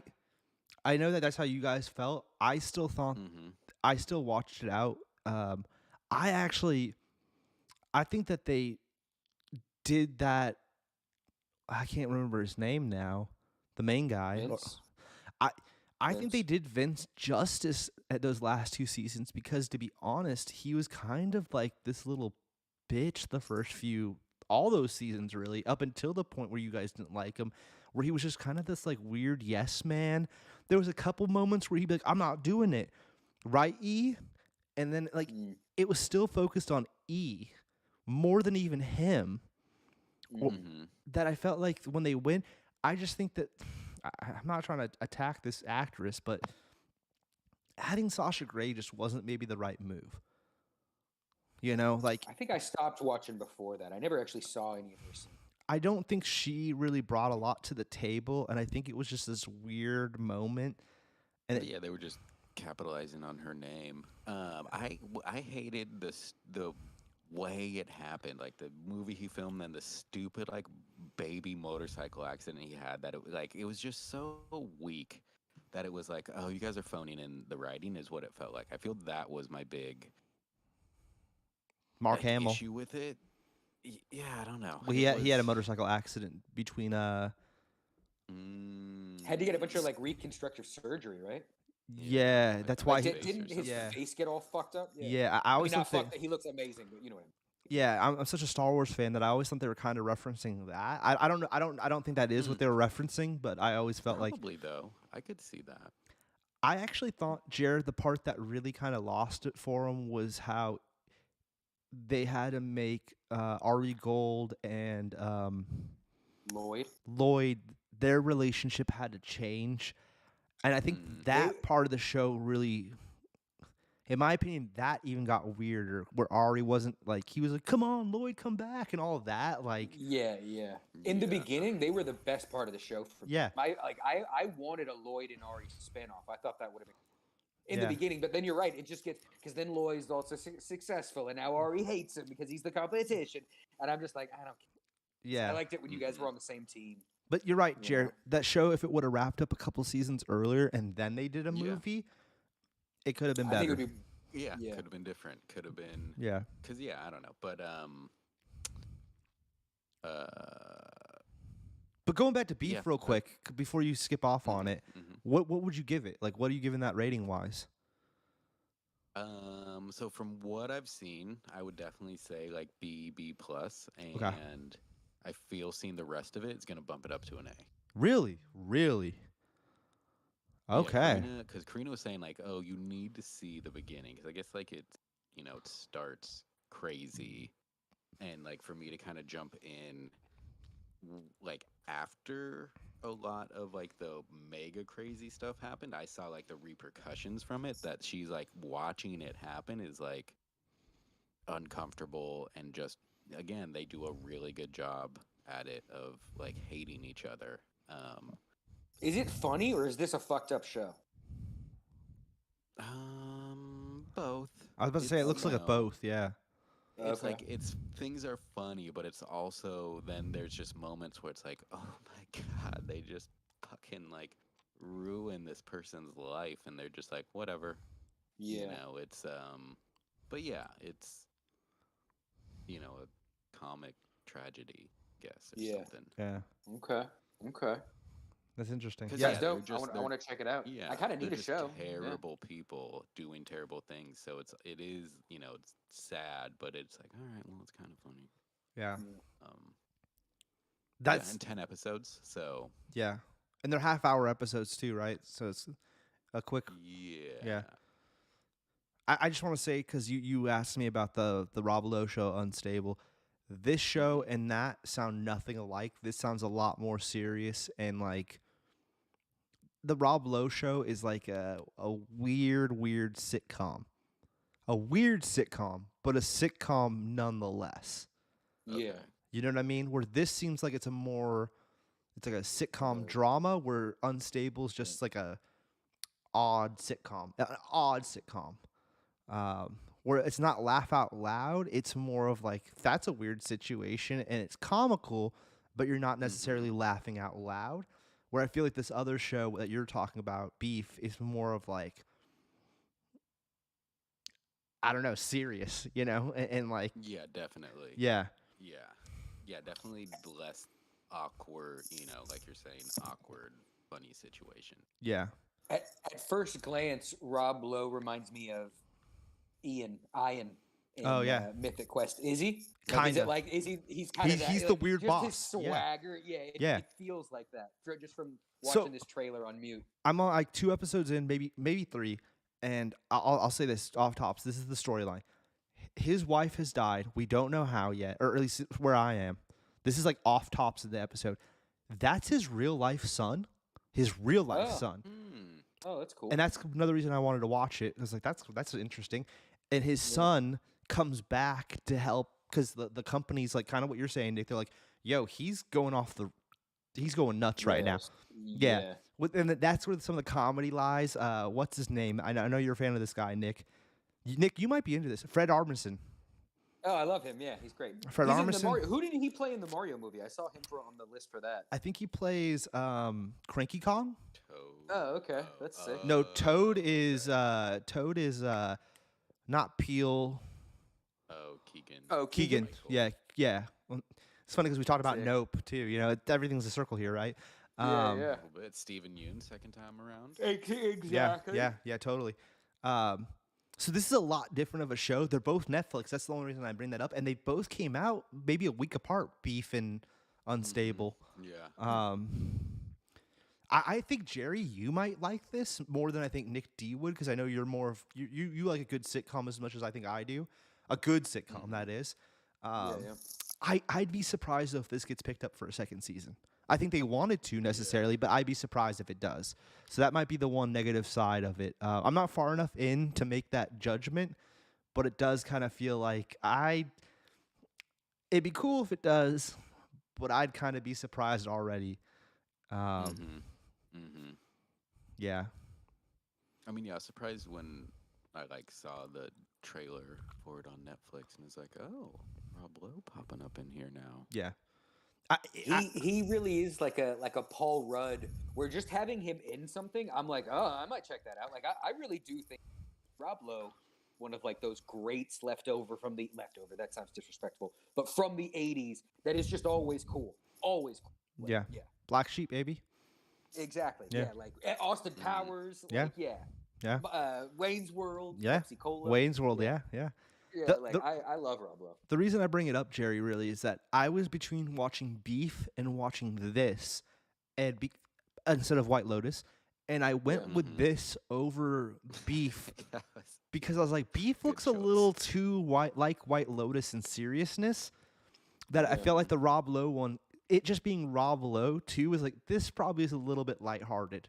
know that that's how you guys felt. I still thought Mm-hmm. I still watched it out. I think that they did that. I can't remember his name now. The main guy. Vince? I think they Vince? did Vince justice at those last 2 seasons because, to be honest, he was kind of like this little bitch the first few, all those seasons really, up until the point where you guys didn't like him, where he was just kind of this like weird yes man. There was a couple moments where he'd be like, "I'm not doing it," right, E? And then like it was still focused on E more than even him. Mm-hmm. That I felt like when they win, I just think that I'm not trying to attack this actress, but adding Sasha Grey just wasn't maybe the right move. You know, like I think I stopped watching before that. I never actually saw any of her scenes. I don't think she really brought a lot to the table, and I think it was just this weird moment. And Yeah, they were just capitalizing on her name. I hated the way it happened, like the movie he filmed and the stupid like baby motorcycle accident he had. That it was just so weak that it was like, oh, you guys are phoning in the writing, is what it felt like. I feel that was my big Mark Hamill, issue with it. Yeah, I don't know. well, he had a motorcycle accident between Had to get a bunch of like reconstructive surgery, right? Yeah, like that's the why face he. or Didn't his Yeah. face get all fucked up? Yeah, I I mean, always not thought fucked. He looks amazing, but you know what I mean. Yeah, I'm such a Star Wars fan that I always thought they were kind of referencing that. I don't know. I don't think that is what they were referencing, but I always felt like Probably though. I could see that. I actually thought, Jared, the part that really kind of lost it for him was how they had to make Ari Gold and Lloyd. their relationship had to change, and I think that part of the show really, in my opinion, that even got weirder. Where Ari wasn't like, he was like, "Come on, Lloyd, come back," and all of that. Like, Yeah. In the beginning, they were the best part of the show for me. Yeah. I wanted a Lloyd and Ari spinoff. I thought that would have been in the Yeah. beginning, but then you're right. It just gets because then Lloyd's also successful, and now Ari hates him because he's the competition. And I'm just like, I don't care. yeah. I liked it when you guys were on the same team. But you're right, Yeah. Jared. That show, if it would have wrapped up a couple seasons earlier and then they did a Yeah. movie, it could have been I better. think it would be. Yeah, Yeah. could have been different. Could have been. Yeah. Cause yeah, I don't know, but But going back to Beef Yeah, real quick, before you skip off on it, mhm. what would you give it? Like, what are you giving that rating wise? So from what I've seen, I would definitely say like B plus, and Okay. I feel seeing the rest of it is gonna bump it up to an A. Really? Okay. Because Karina was saying like, oh, you need to see the beginning, because I guess like it starts crazy, and like for me to kind of jump in like after a lot of like the mega crazy stuff happened, I saw like the repercussions from it. That she's like watching it happen is like uncomfortable, and just again they do a really good job at it of like hating each other. Is it funny or is this a fucked up show? Both. I was about to say it It's, looks you like a know, both. Yeah. It's Okay. like it's things are funny, but it's also then there's just moments where it's like, oh my god, they just fucking like ruin this person's life, and they're just like, whatever, Yeah. you know. It's but yeah, it's a comic tragedy, I guess, or Yeah. something. Yeah. Okay. Okay. That's interesting. 'Cause, Yeah. That's they're dope. just I want to check it out. yeah, I kind of they're need a just show. Yeah. terrible people doing terrible things. So it is it's sad, but it's like, all right, well, it's kind of funny. Yeah. Um, That's and 10 episodes, so yeah. And they're half-hour episodes too, right? So it's a quick. yeah. I just want to say, because you asked me about the Rob Lowe show, Unstable. This show and that sound nothing alike. This sounds a lot more serious, and like the Rob Lowe show is like a weird sitcom. A weird sitcom, but a sitcom nonetheless. Yeah. Okay. You know what I mean? Where this seems like it's like a sitcom Right. drama, where Unstable is just like a odd sitcom. An odd sitcom. Where it's not laugh out loud. It's more of like, that's a weird situation and it's comical, but you're not necessarily laughing out loud. Where I feel like this other show that you're talking about, Beef, is more of like, I don't know, serious, and like, Yeah, definitely. yeah, Yeah, definitely less awkward, like you're saying, awkward, funny situation. yeah. At first glance, Rob Lowe reminds me of Ian in Oh, yeah. Mythic Quest. Is he? Kinda. Is he? He's kind of He's the weird just boss. His swagger, it, Yeah. it feels like that just from So- watching this trailer on mute. I'm on like 2 episodes in, maybe 3, and I'll say this off tops. This is the storyline. His wife has died. We don't know how yet, or at least where I am. This is like off tops of the episode. That's his real life son. His real life Oh. son. Oh, that's cool. And that's another reason I wanted to watch it. I was like, that's interesting. And his son comes back to help because the company's like kind of what you're saying, Nick. They're like, yo, he's going nuts right now. Yeah. And that's where some of the comedy lies. What's his name? I know you're a fan of this guy, Nick. Nick, you might be into this. Fred Armisen. Oh, I love him. Yeah, he's great. Fred He's in the Armisen? Mario. Who did he play in the Mario movie? I saw him on the list for that. I think he plays Cranky Kong. Toad. Oh, okay. That's sick. No, Toad is not Peel. Oh, Keegan. Oh, Keegan. Michael. Yeah. Well, it's funny because we talked about Sick. Nope too. Everything's a circle here, right? Yeah, A yeah. little bit. Stephen Yoon, second time around. Exactly. Yeah, totally. So this is a lot different of a show. They're both Netflix. That's the only reason I bring that up. And they both came out maybe a week apart, Beef and Unstable. Yeah. I think, Jerry, you might like this more than I think Nick D would, because I know you're more of you like a good sitcom as much as I think I do. A good sitcom, that is. Yeah. I'd be surprised if this gets picked up for a second season. I think they wanted to necessarily, but I'd be surprised if it does. So that might be the one negative side of it. I'm not far enough in to make that judgment, but it does kind of feel like it'd be cool if it does, but I'd kind of be surprised already. Yeah. I mean, yeah, I was surprised when I like saw the trailer for it on Netflix and was like, oh, Rob Lowe popping up in here now. Yeah. He really is like a Paul Rudd. Where just having him in something, I'm like, oh, I might check that out. Like I really do think Rob Lowe, one of like those greats left over. That sounds disrespectful, but from the '80s, that is just always cool. Always cool. Like, Yeah. Black Sheep, baby. Exactly. Yeah. Yeah. Like Austin Powers. Yeah. Like, yeah. Yeah. Wayne's World. Yeah. Pepsi Cola. Wayne's World, yeah. Yeah. The- I love Rob Lowe. The reason I bring it up, Jerry, really is that I was between watching Beef and watching this, and instead of White Lotus, and I went with this over Beef because I was like, Beef looks a little too like White Lotus in seriousness. That I felt like the Rob Lowe one it just being Rob Lowe too is like this probably is a little bit lighthearted.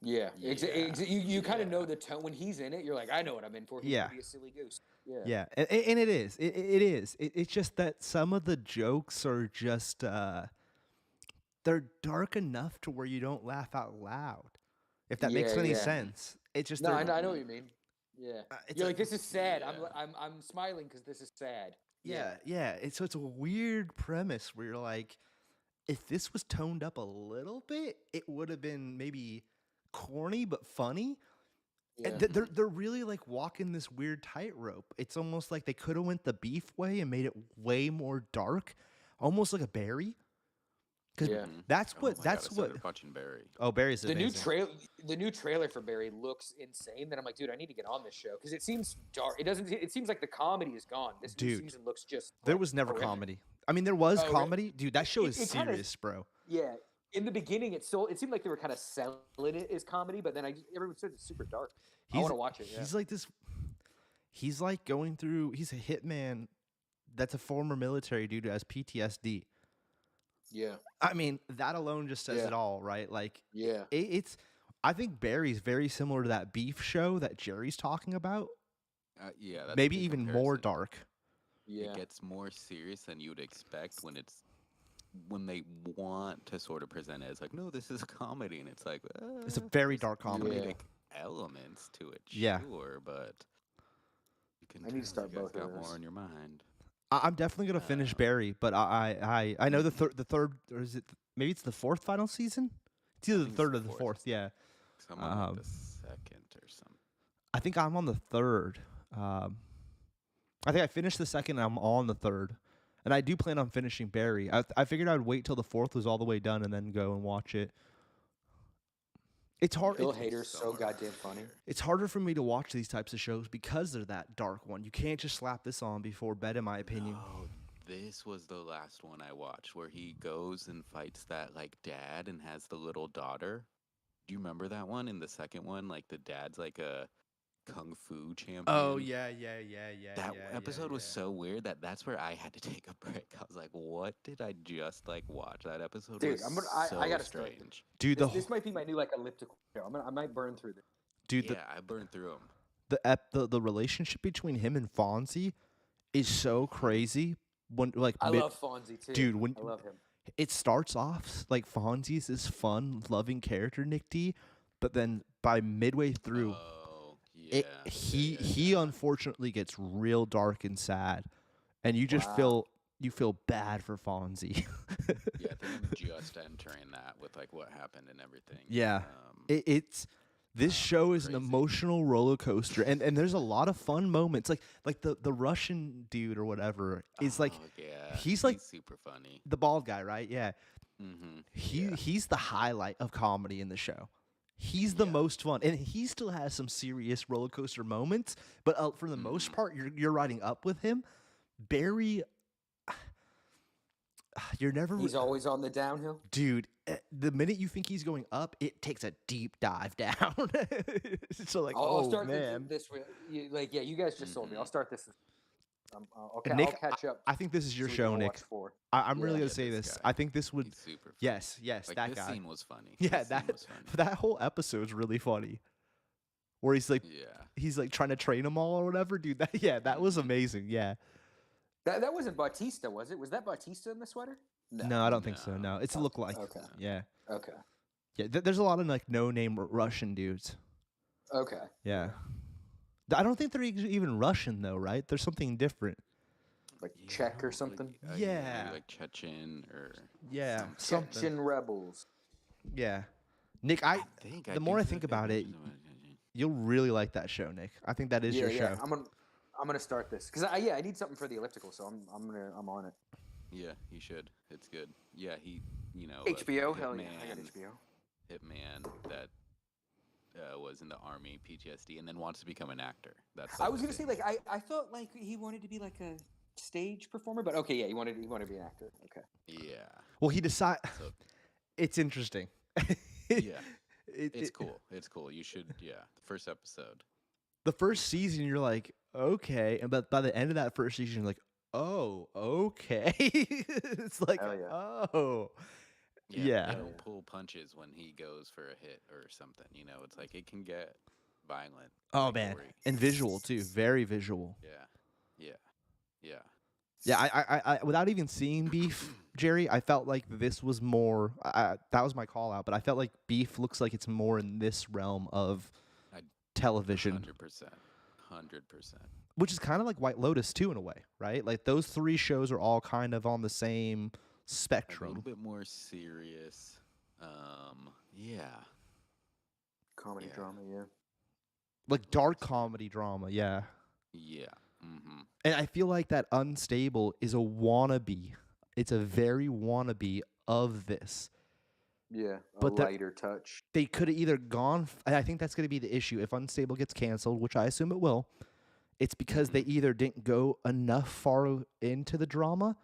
Yeah, you kind of Yeah. know the tone when he's in it. You're like, I know what I'm in for. He's Yeah. gonna be a silly goose. Yeah, Yeah, and it is. It is. It's just that some of the jokes are just they're dark enough to where you don't laugh out loud. If that makes Yeah, any yeah. sense. It's just No, they're- I know what you mean. Yeah, it's you're a- like, this is sad. Yeah. I'm smiling because this is sad. yeah. So it's a weird premise where you're like, if this was toned up a little bit, it would have been maybe corny but funny. Yeah. And they're really like walking this weird tightrope. It's almost like they could have went the beef way and made it way more dark, almost like a Barry. Because Yeah. that's Oh what my that's God, I what. started watching Barry. Oh, Barry's The amazing. the new trailer for Barry looks insane. Then I'm like, dude, I need to get on this show because it seems dark. It doesn't. It seems like the comedy is gone. This new Dude, season looks just. There like, was never horrific. comedy. I mean, there was Oh, really? comedy, dude. That show It- is it kinda- serious, bro. Yeah. In the beginning, it seemed like they were kind of selling it as comedy, but then everyone says it's super dark. I want to watch it. Yeah. He's like this. He's like going through. He's a hitman. That's a former military dude who has PTSD. Yeah. I mean, that alone just says Yeah. it all, right? Like, Yeah. it's. I think Barry's very similar to that beef show that Jerry's talking about. Yeah, that's a Maybe good even more comparison. dark. Yeah. It gets more serious than you would expect when they want to sort of present it as like, no, this is a comedy, and it's like It's a very there's dark comedy. Yeah. comedic elements to it, Yeah. sure, but you can I need to tell start you guys both of got those. more on your mind. I'm definitely gonna finish Barry, but I know the third, or is it maybe it's the fourth final season? It's either the think it's third the or the fourth. fourth. Yeah, 'Cause I'm on like the second or something. I think I'm on the third. I think I finished the second. And I'm on the third, and I do plan on finishing Barry. I figured I would wait till the fourth was all the way done and then go and watch it. It's hard. Bill It's, Hader's so goddamn funny. it's harder for me to watch these types of shows because they're that dark one. You can't just slap this on before bed, in my opinion. Oh, this was the last one I watched where he goes and fights that like dad and has the little daughter. Do you remember that one? In the second one, like the dad's like a kung fu champion. yeah. That episode was so weird that's where I had to take a break. I was like, "What did I just like watch?" That episode Dude, was so I gotta start strange. Dude, This might be my new like elliptical show. I might burn through this. dude, Yeah, I burned through them. the relationship between him and Fonzie is so crazy. When like I love Fonzie too. dude, when I love him. it starts off like Fonzie's this fun, loving character, Nick D, but then by midway through, Oh, yeah. he unfortunately gets real dark and sad, and you just Wow. feel bad for Fonzie. Yeah, I think I'm just entering that with like what happened and everything. Yeah. It's this show is an crazy. emotional roller coaster, and there's a lot of fun moments. Like the Russian dude or whatever is like Oh, yeah, he's like super funny. the bald guy, right? Yeah. Mm-hmm. He's the highlight of comedy in the show. He's the Yeah. most fun, and he still has some serious roller coaster moments. But for the most part, you're riding up with him. Barry, you're never, He's always on the downhill. dude. The minute you think he's going up, it takes a deep dive down. So like, I'll oh start man, this with yeah. You guys just sold me. I'll start this. I'll Nick, I'll catch up. I think this is your so we show, can Nick. watch 4. I'm really Yeah. gonna Yeah, say this this. guy. I think this would. He's super funny. Yes, Like, that this guy. scene was funny. Yeah, This scene was funny. that whole episode's really funny. Where he's like trying to train them all or whatever, dude. That was amazing. Yeah. That wasn't Bautista, was it? Was that Bautista in the sweater? No, I don't think so. No. No, it's a look like. Okay. Yeah. Okay. Yeah. There's a lot of like no-name Russian dudes. Okay. Yeah. I don't think they're even Russian though, right? There's something different. Like Czech or something. Maybe Yeah. like Chechen or Yeah. something. Something. Chechen rebels. Yeah. Nick, the more I think about it, you'll really like that show, Nick. I think that is your show. I'm gonna start this because I need something for the elliptical, so I'm on it. Yeah, he should. It's good. Yeah, he, HBO, hell yeah, I got HBO. Hitman that was in the army, PTSD, and then wants to become an actor. That's. I like was the gonna say thing. like I thought like he wanted to be like a stage performer, but okay, yeah, he wanted to be an actor. Okay. Yeah. Well, he decided. So It's interesting. yeah, It- it's it- cool. It's cool. You should. Yeah, the first episode. The first season, you're like, okay, and but by the end of that first season, you're like, oh, okay. It's like, Hell yeah. oh, Yeah, yeah. they don't pull punches when he goes for a hit or something. You know, it's like it can get violent. Oh like, man, gory. and visual too, very visual. Yeah, yeah, yeah. Yeah, I without even seeing Beef, Jerry, I felt like this was more. That was my call out, but I felt like Beef looks like it's more in this realm of I television, 100%, 100%. which is kind of like White Lotus too, in a way, right? Like those three shows are all kind of on the same A little spectrum. bit more serious. Yeah, Comedy Yeah. drama, yeah. Like dark comedy drama, yeah. yeah. Mm-hmm. And I feel like that Unstable is a wannabe. It's a very wannabe of this. Yeah, a But that- lighter touch. They could have either gone, and I think that's going to be the issue. If Unstable gets canceled, which I assume it will, it's because they either didn't go enough far into the drama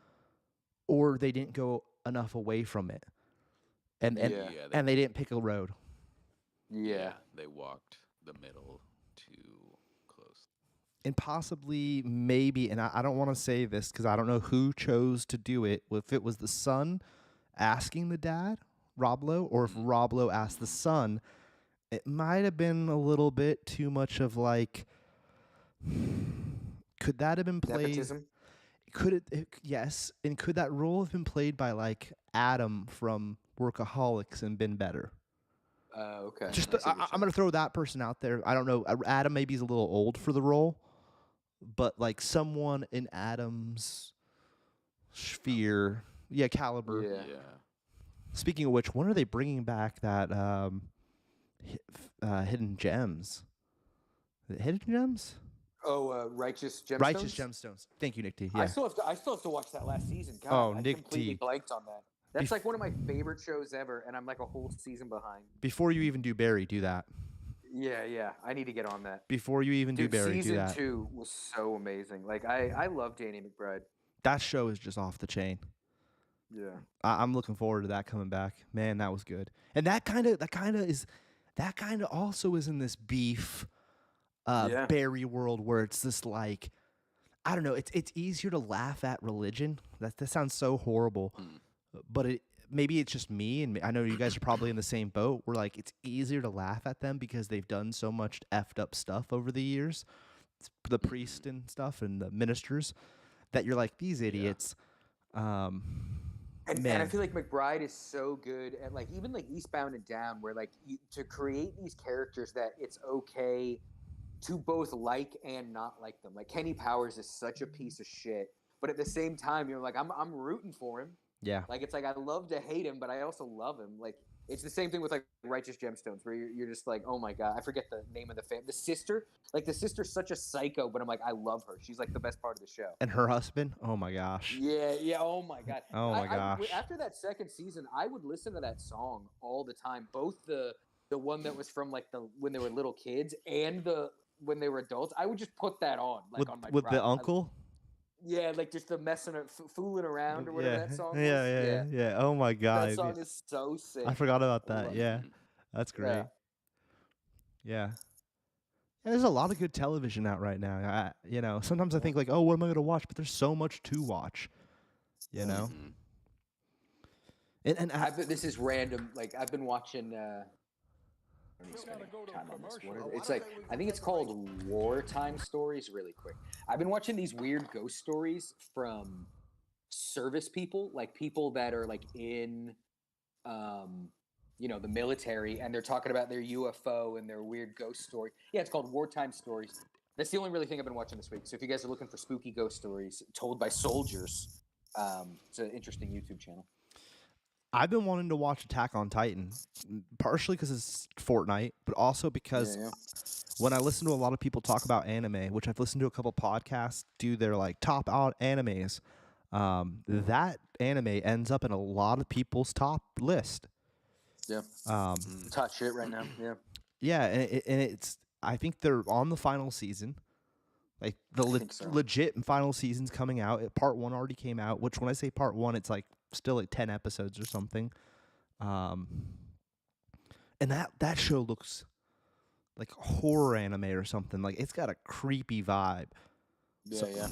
or they didn't go enough away from it. And Yeah. and they didn't pick a road. Yeah. They walked the middle too close. And possibly, maybe, and I don't want to say this because I don't know who chose to do it. If it was the son asking the dad, Rob Lowe, or if Rob Lowe asked the son, it might have been a little bit too much of like, could that have been played? Nepotism. Could it? Yes, and could that role have been played by like Adam from Workaholics and been better? Okay. Just I see what you're I'm gonna throw that person out there. I don't know. Adam maybe is a little old for the role, but like someone in Adam's sphere, yeah, caliber. Yeah. Yeah. Speaking of which, when are they bringing back that Hidden Gems? Is it Hidden Gems? Oh, Righteous Gemstones. Righteous Gemstones. Thank you, Nick T. Yeah. I still have to watch that last season. God, Oh, I Nick completely T. blanked on that. That's like one of my favorite shows ever, and I'm like a whole season behind. Before you even do Barry, do that. Yeah. I need to get on that. Before you even do Dude, Barry, do season that. 2 was so amazing. Like I love Danny McBride. That show is just off the chain. Yeah. I'm looking forward to that coming back. Man, that was good. And that kind of also is in this Beef Yeah. Barry world where it's this like, I don't know, it's easier to laugh at religion. That sounds so horrible. But maybe it's just me, and I know you guys are probably in the same boat. Where like it's easier to laugh at them because they've done so much effed up stuff over the years, the priest and stuff, and the ministers, that you're like these idiots. And I Man. feel like McBride is so good at like even like Eastbound and Down, where like to create these characters that it's okay to both like and not like them. Like Kenny Powers is such a piece of shit, but at the same time, you're like I'm rooting for him. Yeah. Like it's like I love to hate him, but I also love him. Like it's the same thing with like Righteous Gemstones, where you're just like, oh my god, I forget the name of the family. The sister, like the sister's such a psycho, but I'm like, I love her. She's like the best part of the show. And her husband? Oh my gosh. Yeah. Oh my god. Oh my gosh. After that second season, I would listen to that song all the time. Both the one that was from like when they were little kids and the when they were adults. I would just put that on like on my with the drive. uncle? Yeah, like just the fooling around or whatever that song was. Yeah. Oh my god. That song is so sick. I forgot about I that. love Yeah. it. That's great. Yeah. Yeah. There's a lot of good television out right now. Sometimes I think like, oh, what am I going to watch? But there's so much to watch. You know? Mhm. And This is random. Like I've been watching. Let me spend time on this. It's like I think it's called Wartime Stories. Really quick, I've been watching these weird ghost stories from service people, like people that are like in, the military, and they're talking about their UFO and their weird ghost story. Yeah, it's called Wartime Stories. That's the only really thing I've been watching this week. So if you guys are looking for spooky ghost stories told by soldiers, it's an interesting YouTube channel. I've been wanting to watch Attack on Titan, partially because it's Fortnite, but also because when I listen to a lot of people talk about anime, which I've listened to a couple podcasts do their like top out animes, that anime ends up in a lot of people's top list. Yeah. It's hot shit right now. Yeah. Yeah, and it's I think they're on the final season. Like the legit final season's coming out. Part 1 already came out, which when I say part 1, it's like still like 10 episodes or something. And that show looks like horror anime or something. Like it's got a creepy vibe. Yeah.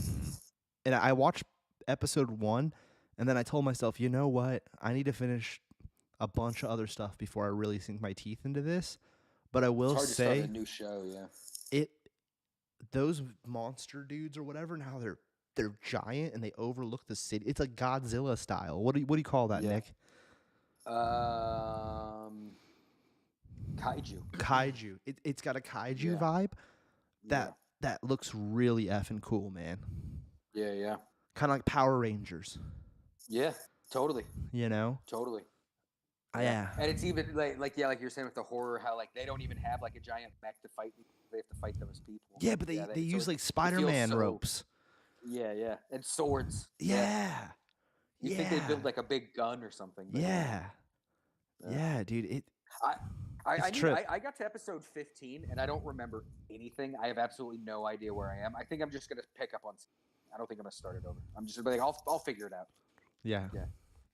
and I watched episode 1, and then I told myself, you know what? I need to finish a bunch of other stuff before I really sink my teeth into this. But I It's will hard to start say a new show. Yeah. those monster dudes or whatever, now they're giant and they overlook the city. It's like Godzilla style. What do you call that, Yeah. Nick? Kaiju. Kaiju. It's got a kaiju Yeah. vibe Yeah. that looks really effing cool, man. Yeah. Yeah. Kind of like Power Rangers, Yeah. Totally. you know? Totally. Yeah. And it's even like you're saying with the horror, how like they don't even have like a giant mech to fight. They have to fight them as people. Yeah, but they so use like it feels Spider-Man so- ropes. Yeah, yeah, and swords. Yeah. You think they build like a big gun or something? But Yeah. Yeah. Yeah, dude. I trip. got to episode 15 and I don't remember anything. I have absolutely no idea where I am. I think I'm just gonna pick up on. I don't think I'm gonna start it over. I'm just like I'll figure it out. Yeah. Yeah.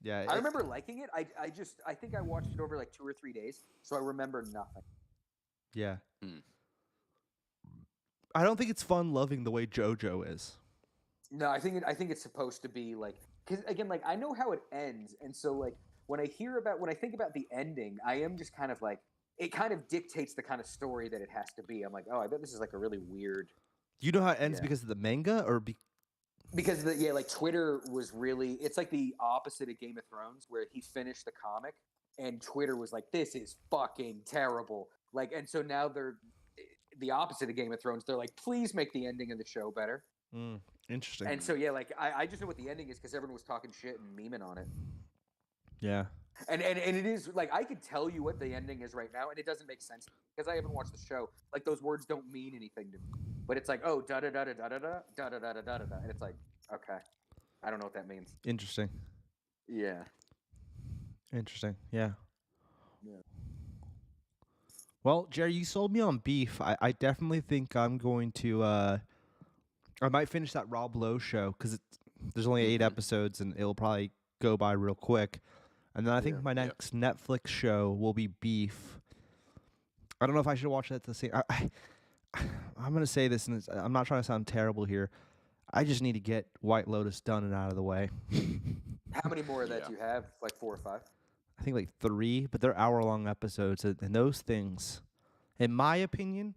Yeah. I remember liking it. I think I watched it over like 2 or 3 days, so I remember nothing. Yeah. Hmm. I don't think it's fun loving the way JoJo is. No, I think it's supposed to be like, because again, like I know how it ends, and so like when I think about the ending, I am just kind of like it kind of dictates the kind of story that it has to be. I'm like, oh, I bet this is like a really weird. You know how it ends Yeah. because of the manga or Because like Twitter was really, it's like the opposite of Game of Thrones, where he finished the comic and Twitter was like, this is fucking terrible. Like, and so now they're the opposite of Game of Thrones. They're like, please make the ending of the show better. Interesting. And so yeah, like I just know what the ending is because everyone was talking shit and memeing on it. Yeah. And it is like I could tell you what the ending is right now, and it doesn't make sense because I haven't watched the show. Like those words don't mean anything to me. But it's like, oh, da da da da da da da da da da da da, and it's like, okay, I don't know what that means. Interesting. Yeah. Interesting. Yeah. Yeah. Well, Jerry, you sold me on beef. I definitely think I'm going to. I might finish that Rob Lowe show because there's only 8 episodes and it'll probably go by real quick. And then I think my next Netflix show will be Beef. I don't know if I should watch that at the same. I'm gonna say this, and I'm not trying to sound terrible here. I just need to get White Lotus done and out of the way. How many more of that Yeah. do you have? Like 4 or 5? I think like 3, but they're hour-long episodes, and those things, in my opinion,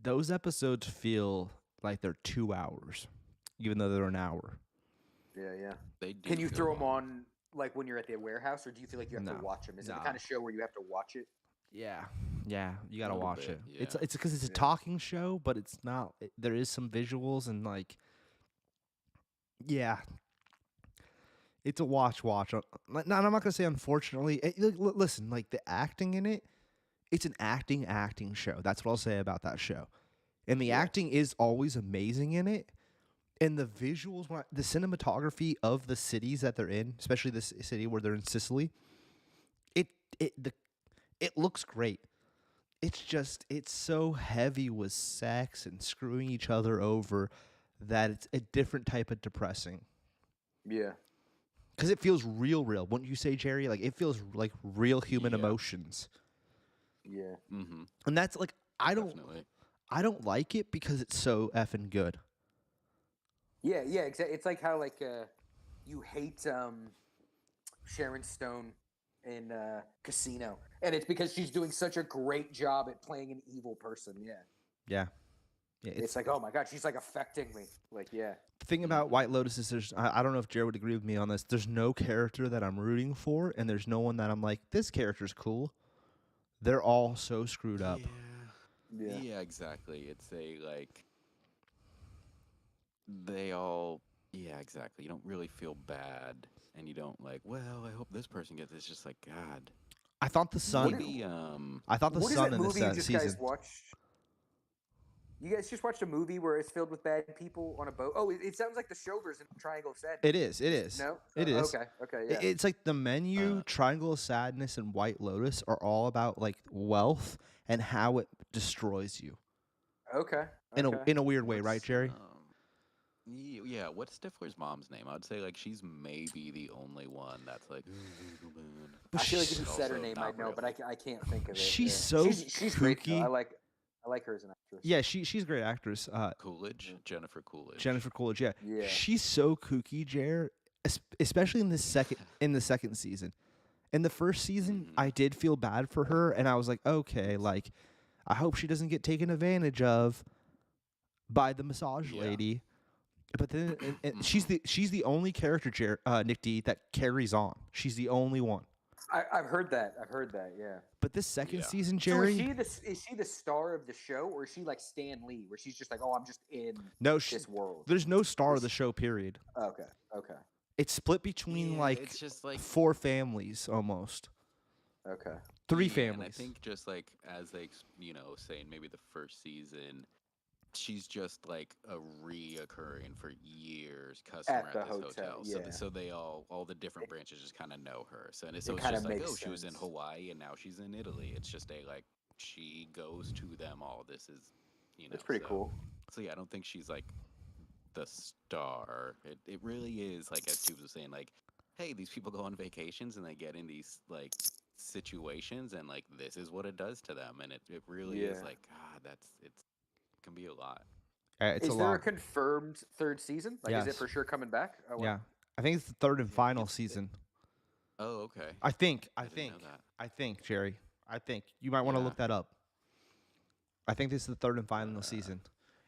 those episodes feel like they're 2 hours, even though they're an hour. Yeah, yeah. They do Can you feel throw them long. on like when you're at the warehouse, or do you feel like you have No. to watch them? Is it No. the kind of show where you have to watch it? Yeah, you gotta Little watch bit, it. yeah. It's because it's a Yeah. talking show, but it's not. There is some visuals and like, yeah, it's a watch. I'm not gonna say unfortunately. Listen, like the acting in it, it's an acting show. That's what I'll say about that show. And the acting is always amazing in it. And the visuals, the cinematography of the cities that they're in, especially this city where they're in Sicily, it looks great. It's so heavy with sex and screwing each other over that it's a different type of depressing. Yeah. Because it feels real. Wouldn't you say, Jerry? Like it feels like real human Yeah. emotions. Yeah. Mm-hmm. And that's like I Definitely. don't like it because it's so effing good. Yeah, yeah, exactly. It's like how like you hate Sharon Stone in Casino, and it's because she's doing such a great job at playing an evil person. Yeah, Yeah. it's like, oh my god, she's like affecting me. Like, yeah, The thing about White Lotus is I don't know if Jared would agree with me on this. There's no character that I'm rooting for, and there's no one that I'm like, this character's cool. They're all so screwed up. yeah, Yeah, exactly. It's a like they all yeah, exactly. You don't really feel bad and you don't like, well, I hope this person gets it. It's just like God. I thought the sun. Maybe I thought the What is sun that in this movie you just guys season. watched? You guys just watched a movie where it's filled with bad people on a boat. Oh, it sounds like the show version of Triangle of Sadness. It is. No, It is. Okay, yeah. It's like the menu, Triangle of Sadness, and White Lotus are all about like wealth and how it destroys you Okay. in a weird way, right, what's, Jerry? Yeah, what's Stifler's mom's name? I would say like she's maybe the only one that's like I feel like if you she's said her also name, not I'd know, real. but I can't think of it. She's yeah. so she's great. Though. kooky. I like her as an actress. Yeah, she's a great actress. Coolidge, Jennifer Coolidge. Jennifer Coolidge. Yeah, Yeah. she's so kooky, Jer. Especially in the second season. In the first season, I did feel bad for her, and I was like, okay, like, I hope she doesn't get taken advantage of by the massage lady. But then and she's the only character, Nick D, that carries on. She's the only one. I've heard that. Yeah. But this second season, So Jerry. is she the star of the show, or is she like Stan Lee, where she's just like, oh, I'm just in this world? There's no star of the show. Period. Okay. It's split between it's just like 4 families almost. Okay. 3 and families. I think just like as they, say in maybe the first season, she's just like a reoccurring for years customer At the this hotel, So, yeah. so they all the different branches just kind of know her. So it's kinda just like, makes oh, she was in sense. Hawaii and now she's in Italy. It's just like she goes to them all. This is, It's pretty cool. So yeah, I don't think she's like the star. It really is like, as Tubes was saying, like, hey, these people go on vacations and they get in these like situations and like this is what it does to them, and it really is like, it can be a lot. It's Is a there lot. a confirmed 3rd season? Like, is it Yes. for sure coming back? Oh, wow. Yeah, I think it's the 3rd and final season. Oh, okay. I think, Jerry. I think you might want to look that up. I think this is the 3rd and final season,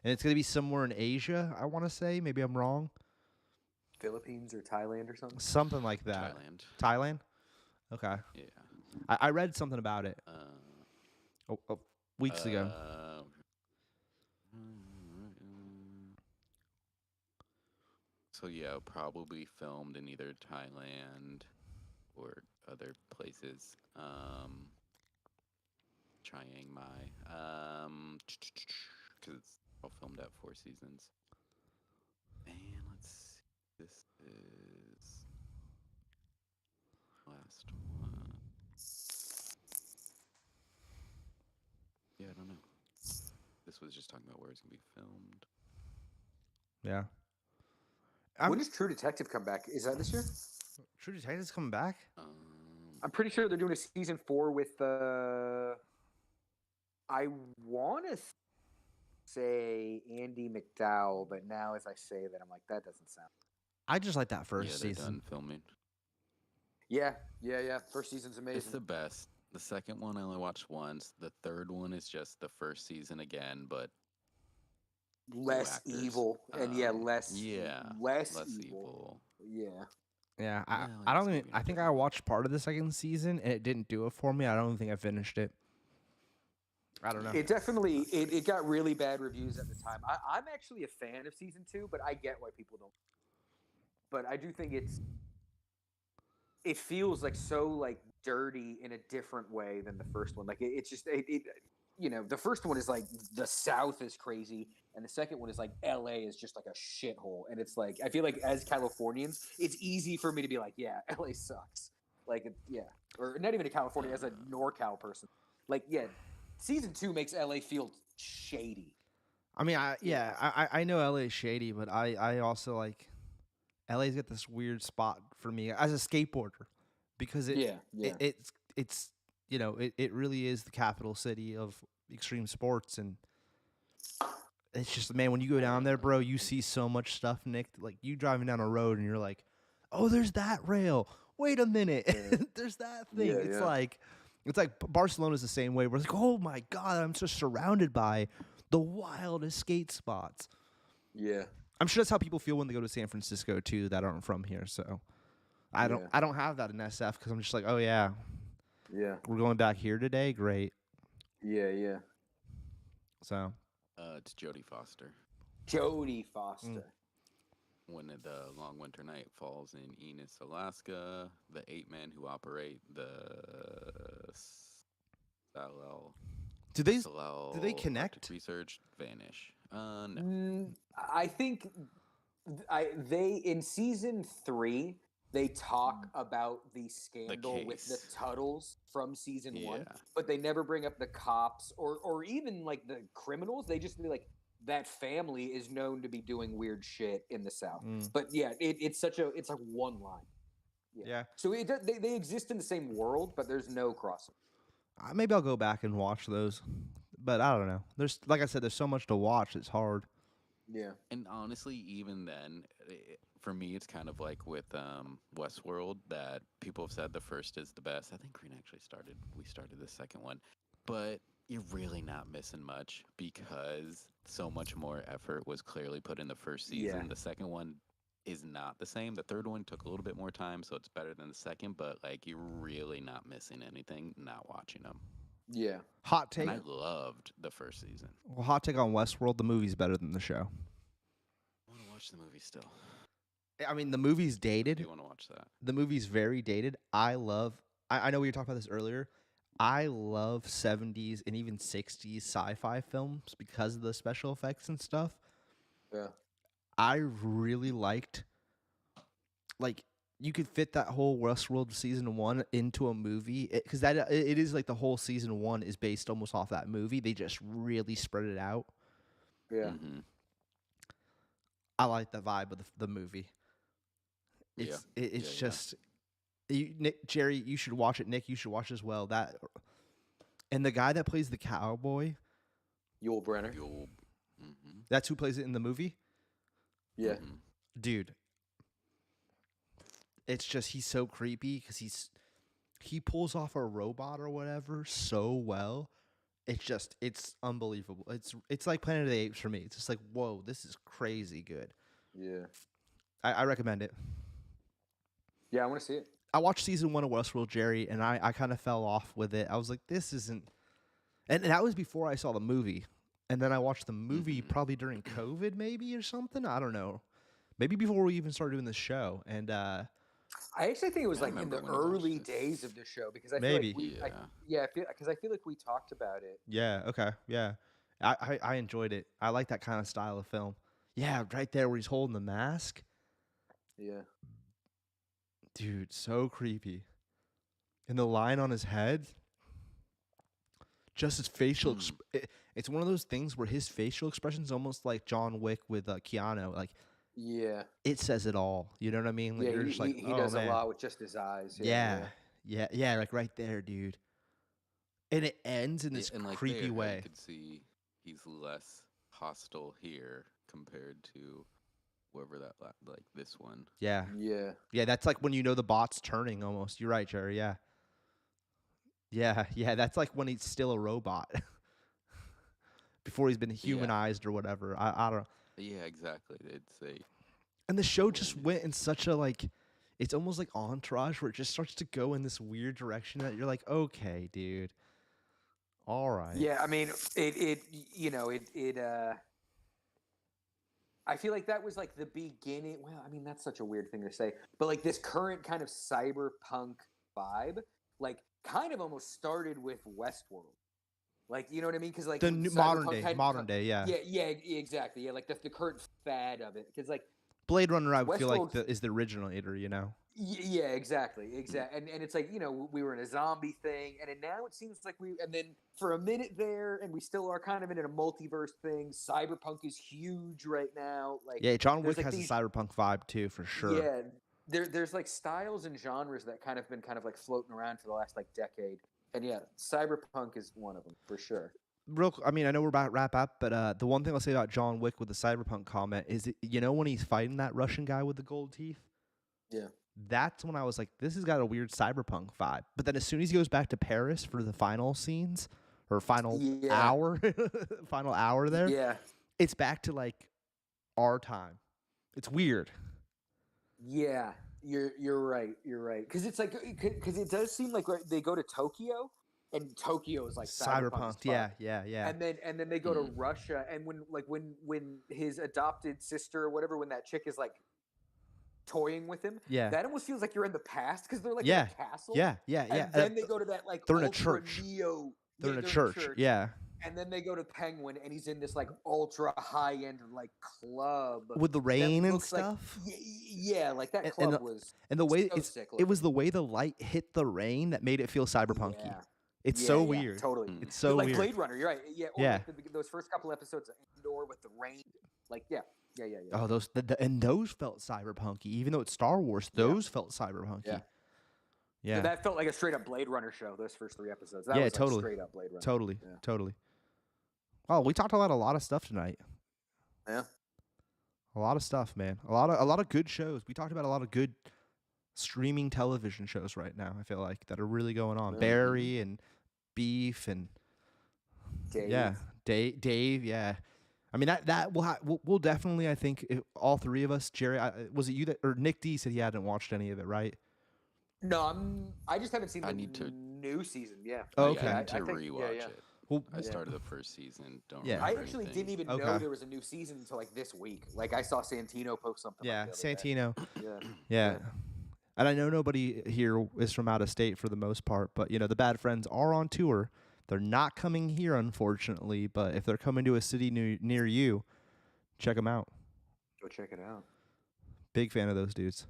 and it's gonna be somewhere in Asia. I want to say, maybe I'm wrong. Philippines or Thailand or something? Something like that. Thailand. Okay. Yeah. I read something about it weeks ago. So yeah, probably filmed in either Thailand or other places. Chiang Mai. Because it's all filmed at 4 seasons. And let's see. This is last one. Yeah, I don't know. This was just talking about where it's gonna be filmed. Yeah. When does True Detective come back? Is that this year? True Detective's coming back? I'm pretty sure they're doing a season 4 with I want to say Andy McDowell, but now as I say that, I'm like, that doesn't sound. I just like that first they're season. done filming. Yeah. First season's amazing. It's the best. The second one I only watched once. The third one is just the first season again, but less evil, and less evil. Yeah, I don't even. I think I watched part of the second season and it didn't do it for me. I don't even think I finished it. I don't know. It definitely it got really bad reviews at the time. I'm actually a fan of season 2, but I get why people don't. But I do think it feels like so like dirty in a different way than the first one. Like it's just the first one is like the South is crazy, and the second one is like LA is just like a shithole. And it's like I feel like as Californians, it's easy for me to be like, yeah, LA sucks. Like or not even a California, as a NorCal person. Like season 2 makes LA feel shady. I mean, I know LA is shady, but I also like LA's got this weird spot for me as a skateboarder because it's it really is the capital city of extreme sports, and it's just, man, when you go down there, bro, you see so much stuff, Nick. Like you driving down a road and you're like, oh, there's that rail. Wait a minute, there's that thing. It's like Barcelona's the same way. We're like, oh my god, I'm just surrounded by the wildest skate spots. Yeah. I'm sure that's how people feel when they go to San Francisco too, that aren't from here. So I don't have that in SF because I'm just like, oh yeah, we're going back here today. Great. Yeah. So it's Jodie Foster. When the long winter night falls in Enos, Alaska, the 8 men who operate the Salel. Do they connect? Research vanish. No. I think they in season 3 they talk about the scandal with the Tuttles from season 1, but they never bring up the cops or even like the criminals. They just be like, that family is known to be doing weird shit in the South. But it's like one line. Yeah. So they exist in the same world, but there's no crossover. Maybe I'll go back and watch those. But I don't know. There's like I said, there's so much to watch. It's hard. Yeah. And honestly, even then, for me, it's kind of like with Westworld that people have said the first is the best. I think Green actually started. We started the second one, but you're really not missing much because so much more effort was clearly put in the first season. Yeah. The second one is not the same. The third one took a little bit more time, so it's better than the second. But like, you're really not missing anything not watching them. Yeah. Hot take. And I loved the first season. Well, hot take on Westworld. The movie's better than the show. I want to watch the movie still. I mean, the movie's I dated. do want to watch that. The movie's very dated. I know we were talking about this earlier. I love 70s and even 60s sci-fi films because of the special effects and stuff. Yeah. I really liked, like, you could fit that whole Westworld season 1 into a movie because it is like the whole season 1 is based almost off that movie. They just really spread it out. Yeah. Mm-hmm. I like the vibe of the movie. It's just Nick, Jerry, you should watch it. Nick, you should watch it as well. That and the guy that plays the cowboy, Yul Brenner. Mm-hmm. that's who plays it in the movie. Yeah. Mm-hmm. Dude, it's just he's so creepy because he pulls off a robot or whatever so well. It's unbelievable. It's like Planet of the Apes for me. It's just like, whoa, this is crazy good. Yeah. I recommend it. Yeah, I want to see it. I watched season 1 of Westworld, Jerry, and I kind of fell off with it. I was like, this isn't, and that was before I saw the movie. And then I watched the movie probably during COVID, maybe or something. I don't know. Maybe before we even started doing this show. And I actually think it was I like in remember the when I watched early it. days of the show because I Maybe. feel like Yeah. I feel like we talked about it. yeah, okay, yeah, I enjoyed it. I like that kind of style of film. Yeah, right there where he's holding the mask, Yeah. dude, so creepy. And the line on his head, just his facial. It's one of those things where his facial expression's almost like John Wick with Keanu. Like, Yeah. it says it all. You know what I mean? Like, Yeah, you're just like, he oh, does man. a lot with just his eyes. Yeah, like right there, dude. And it ends in this and like creepy there, way. You could see he's less hostile here compared to whoever that like this one. Yeah. Yeah. Yeah, that's like when you know the bot's turning almost. You're right, Jerry. Yeah. Yeah, that's like when he's still a robot. Before he's been humanized or whatever. I don't know. Yeah, exactly. It's a And the show just went in such a like, it's almost like Entourage where it just starts to go in this weird direction that you're like, okay, dude. All right. Yeah, I mean, I feel like that was like the beginning. Well, I mean, that's such a weird thing to say, but like this current kind of cyberpunk vibe, like kind of almost started with Westworld. Like, you know what I mean? Because like The new, modern day, yeah. Yeah, exactly. Yeah, like the current fad of it. Because like Blade Runner, I would feel like Westworld- is the originator, you know? yeah, exactly. And it's like, we were in a zombie thing, and then now it seems like and then for a minute there, and we still are kind of in a multiverse thing. Cyberpunk is huge right now. Like, Yeah, John there's, Wick like, has these- a cyberpunk vibe too, for sure. Yeah, there's like styles and genres that kind of been kind of like floating around for the last like decade, and yeah, cyberpunk is one of them for sure. I mean, I know we're about to wrap up, but the one thing I'll say about John Wick with the cyberpunk comment is, when he's fighting that Russian guy with the gold teeth? Yeah. That's when I was like, this has got a weird cyberpunk vibe. But then as soon as he goes back to Paris for the final scenes, or final hour, final hour there, Yeah. it's back to like our time. It's weird. Yeah, you're right. You're right. Because it's like because it does seem like they go to Tokyo, and Tokyo is like cyberpunk. Yeah. And then they go to Russia, and when his adopted sister or whatever, when that chick is like toying with him, Yeah. that almost feels like you're in the past because they're like Yeah. in a castle. Yeah. And then they go to that like they're in a ultra church. neo. They're yeah, in a church. Yeah. And then they go to Penguin, and he's in this like ultra high end like club With the that rain and looks like- stuff. yeah, like that club was. And the way so sick it was the way the light hit the rain that made it feel cyberpunky. Yeah. It's Yeah, so yeah, weird. Totally. It's so like weird. Blade Runner, you're right. Yeah. Or Yeah. like those first couple episodes of Andor with the rain. Like, yeah. Oh, those and those felt cyberpunky. Even though it's Star Wars, those felt cyberpunky. Yeah. Yeah. So that felt like a straight up Blade Runner show. Those first 3 episodes. That Yeah, was totally. Like straight up Blade Runner. Totally. Yeah. Totally. Oh, we talked about a lot of stuff tonight. Yeah. A lot of stuff, man. A lot of good shows. We talked about a lot of good streaming television shows right now. I feel like that are really going on. Mhm. Barry and Beef and Dave. yeah, Dave. Yeah, I mean that we'll definitely. I think all three of us. Jerry, was it you that or Nick D said he hadn't watched any of it, right? No, I just haven't seen I the need to- new season. Yeah. Oh, Yeah, okay. I need to I think- rewatch yeah. it. Well, I Yeah. started the first season. Don't Yeah. remember I actually anything. didn't even know Okay. there was a new season until like this week. Like I saw Santino post something. yeah, like the other day. Santino. Yeah. Yeah. And I know nobody here is from out of state for the most part, but the Bad Friends are on tour. They're not coming here, unfortunately, but if they're coming to a city near you, check them out. Go check it out. Big fan of those dudes.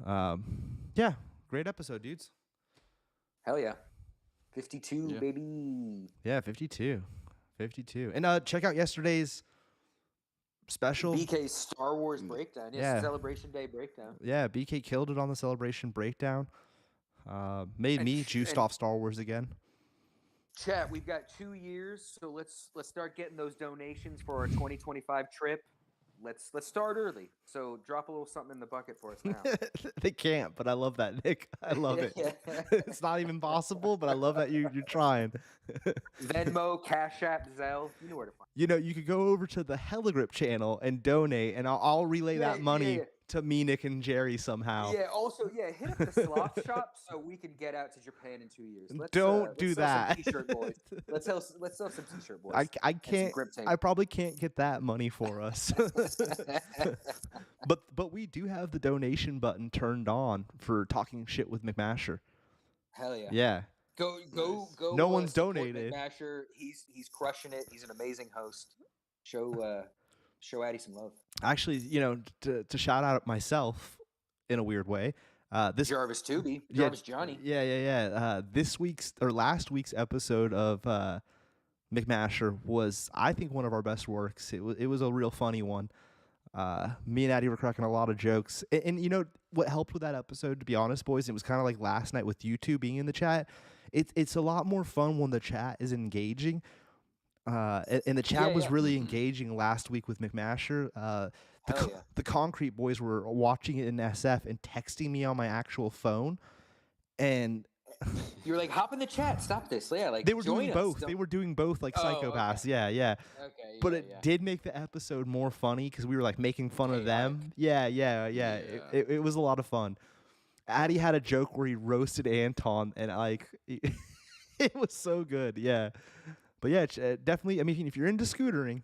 Yeah, great episode, dudes. Hell yeah. 52, Yeah. baby. Yeah, 52. And check out yesterday's special. BK's Star Wars breakdown. Yes, Yeah. Celebration Day breakdown. Yeah, BK killed it on the Celebration breakdown. Made And me sh- juiced and- off Star Wars again. Chat, we've got 2 years, so let's start getting those donations for our 2025 trip. Let's start early. So drop a little something in the bucket for us now. They can't, but I love that, Nick. I love it. It's not even possible, but I love that you're trying. Venmo, Cash App, Zelle. You know where to find. You could go over to the Heligrip channel and donate, and I'll relay Yeah, that money yeah. to me, Nick, and Jerry somehow. Yeah. Also, hit up the sloth shop so we can get out to Japan in 2 years. Don't do let's sell that. Some t-shirt boys. Let's sell some t-shirt boys. I and some can't. grip tape. I probably can't get that money for us. But we do have the donation button turned on for talking shit with McMasher. Hell yeah. Yeah. Go. No one's support donated. McMasher. He's crushing it. He's an amazing host. Show Addy some love. Actually, to shout out myself in a weird way. This Jarvis Tooby. Yeah, Jarvis Johnny. Yeah. This week's or last week's episode of McMasher was, I think, one of our best works. It was a real funny one. Me and Addie were cracking a lot of jokes, and you know what helped with that episode, to be honest, boys. It was kind of like last night with you two being in the chat. It's a lot more fun when the chat is engaging. And the chat was really engaging last week with McMasher. The Concrete Boys were watching it in SF and texting me on my actual phone, and You're like, hop in the chat. Stop this. Yeah, like they were join doing us. both. Don't- They were doing both like Oh, psychopaths. okay. Yeah. Okay. But yeah, it yeah. did make the episode more funny because we were like making fun of Chaotic. them. Yeah. It was a lot of fun. Addy had a joke where he roasted Anton, and like it was so good. Yeah, but yeah, definitely. I mean, if you're into scootering,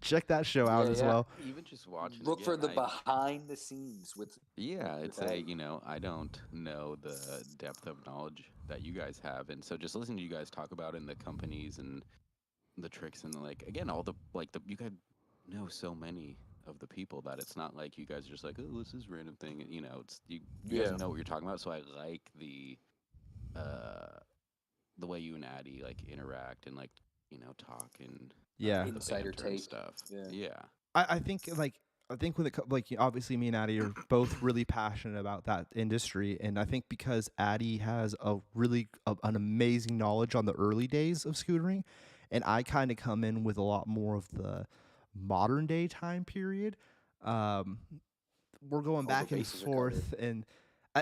check that show out Yeah, as yeah. well. Even just watching. Look for the again, behind the scenes with. Yeah, it's Right. I don't know the depth of knowledge that you guys have, and so just listening to you guys talk about it and the companies and the tricks and like again all the you guys know so many of the people that it's not like you guys are just like, oh, this is random thing, and it's you Yeah. guys know what you're talking about. So I like the way you and Addie like interact and like talk and Yeah. the Insider banter and take. stuff. Yeah. Yeah. I think when it obviously me and Addie are both really passionate about that industry, and I think because Addie has an amazing knowledge on the early days of scootering, and I kind of come in with a lot more of the modern day time period. We're going the back and bases are covered. forth, and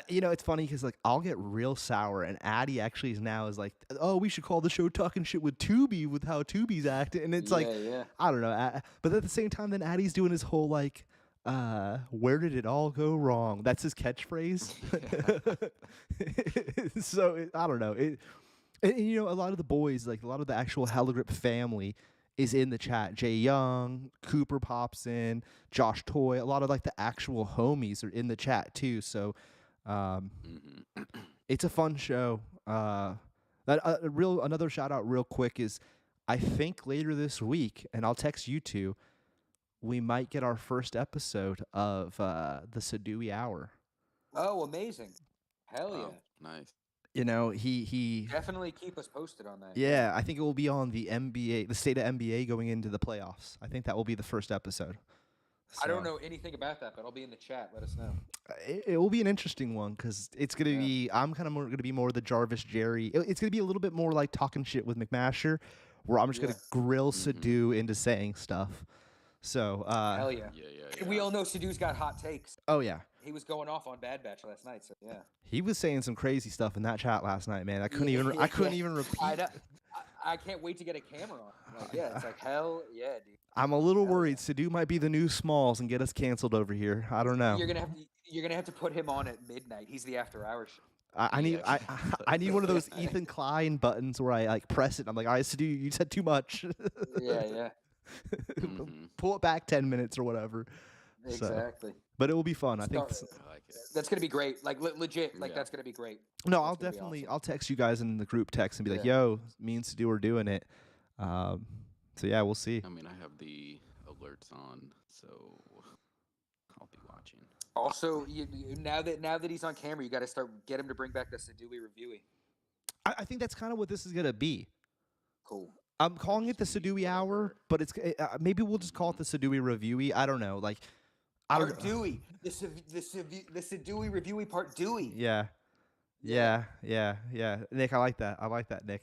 it's funny because like I'll get real sour, and Addie actually is like, oh, we should call the show "Talking Shit with Tubi" with how Tubi's acting, and it's like. yeah. I don't know. But at the same time, then Addie's doing his whole like, where did it all go wrong? That's his catchphrase. So I don't know. And, a lot of the boys, like a lot of the actual Heligrip family, is in the chat. Jay Young, Cooper pops in, Josh Toy. A lot of like the actual homies are in the chat too. So it's a fun show. Another shout out real quick is, I think later this week, and I'll text you two, we might get our first episode of the Sadui Hour. Oh, amazing! Hell yeah! Oh, nice. He Definitely keep us posted on that. yeah, I think it will be on the NBA, the state of NBA going into the playoffs. I think that will be the first episode. I don't So, know anything about that, but I'll be in the chat. Let us know. It will be an interesting one because it's gonna Yeah. be. I'm kind of going to be more the Jarvis Jerry. It's going to be a little bit more like talking shit with McMasher, where I'm just gonna grill Mhm. Sadu into saying stuff. So Hell yeah. Yeah. And we all know Sadu's got hot takes. oh yeah. He was going off on Bad Batch last night, so yeah. He was saying some crazy stuff in that chat last night, man. I couldn't Yeah, even repeat. I know. I can't wait to get a camera on. Like, yeah, it's like hell yeah, dude. I'm a little Hell worried Sadu might be the new Smalls and get us canceled over here. I don't know. You're gonna have to put him on at midnight. He's the after hours show. I need Yeah. I need one of those Ethan Klein buttons where I like press it. And I'm like, all right, Sadu, you said too much. Yeah. Mhm. Pull it back 10 minutes or whatever. So, Exactly. but it will be fun. I think. I like it. That's gonna be great. Like legit. Like Yeah. that's gonna be great. No, That's I'll gonna be definitely awesome. I'll text you guys in the group text and be like, Yeah. "Yo, me and Sadu are doing it." So yeah, we'll see. I mean, I have the alerts on, so I'll be watching. Also, now that he's on camera, you got to get him to bring back the Sadui Reviewy. I think that's kind of what this is gonna be. Cool. I'm calling it the Just be Sadui Hour, whatever. but it's maybe we'll just call it the Sadui Reviewy. I don't know. Like, I don't. Part Dewey. The Sadui Reviewy part Dewey. Yeah. Nick, I like that, Nick.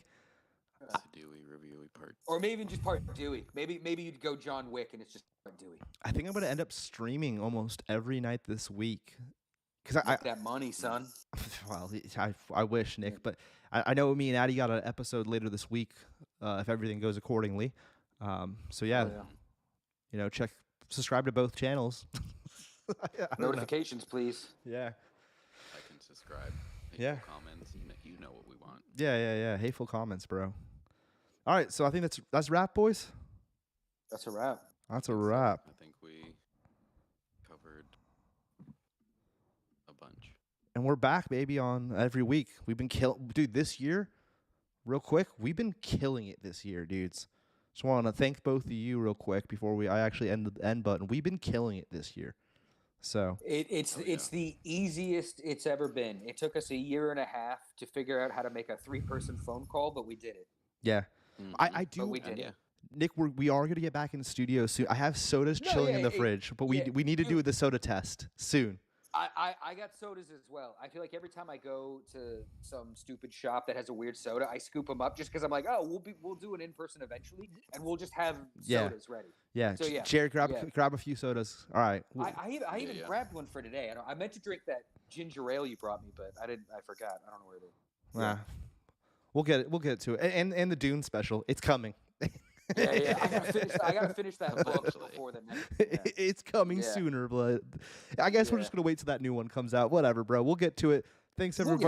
Dewey review part. Or maybe even just part Dewey. Maybe you'd go John Wick and it's just part Dewey. I think I'm gonna end up streaming almost every night this week. Cause I Make that money, son. well, I wish, Nick, but I know me and Addie got an episode later this week, if everything goes accordingly. So yeah, Oh, yeah. subscribe to both channels. I don't know. Notifications, please. Yeah. Like and subscribe. Make Yeah. Comments. You know what we want. Yeah. Hateful comments, bro. All right, so I think that's wrap, boys. That's a wrap. That's a wrap. I think we covered a bunch. And we're back, baby, on every week. We've been dude, this year, real quick, we've been killing it this year, dudes. Just want to thank both of you real quick before I actually end the end button. We've been killing it this year. So It's the easiest it's ever been. It took us a year and a half to figure out how to make a 3-person phone call, but we did it. yeah, Mhm. I do. But we And did yeah, it. Nick, we are gonna get back in the studio soon. I have sodas No, chilling in yeah, the fridge, but we need to do the soda test soon. I got sodas as well. I feel like every time I go to some stupid shop that has a weird soda, I scoop them up just because I'm like, oh, we'll do it in person eventually, and we'll just have Yeah. sodas ready. Yeah, So, yeah, Jared, grab yeah. grab a few sodas. All right. I even yeah. grabbed one for today. I meant to drink that ginger ale you brought me, but I didn't. I forgot. I don't know where it is. Nah. We'll get it. We'll get to it. And the Dune special, it's coming. Yeah. I gotta finish that book Eventually. before the next. Yeah. It's coming Yeah. sooner, but I guess we're Yeah. just gonna wait till that new one comes out. Whatever, bro. We'll get to it. Thanks We'll get everybody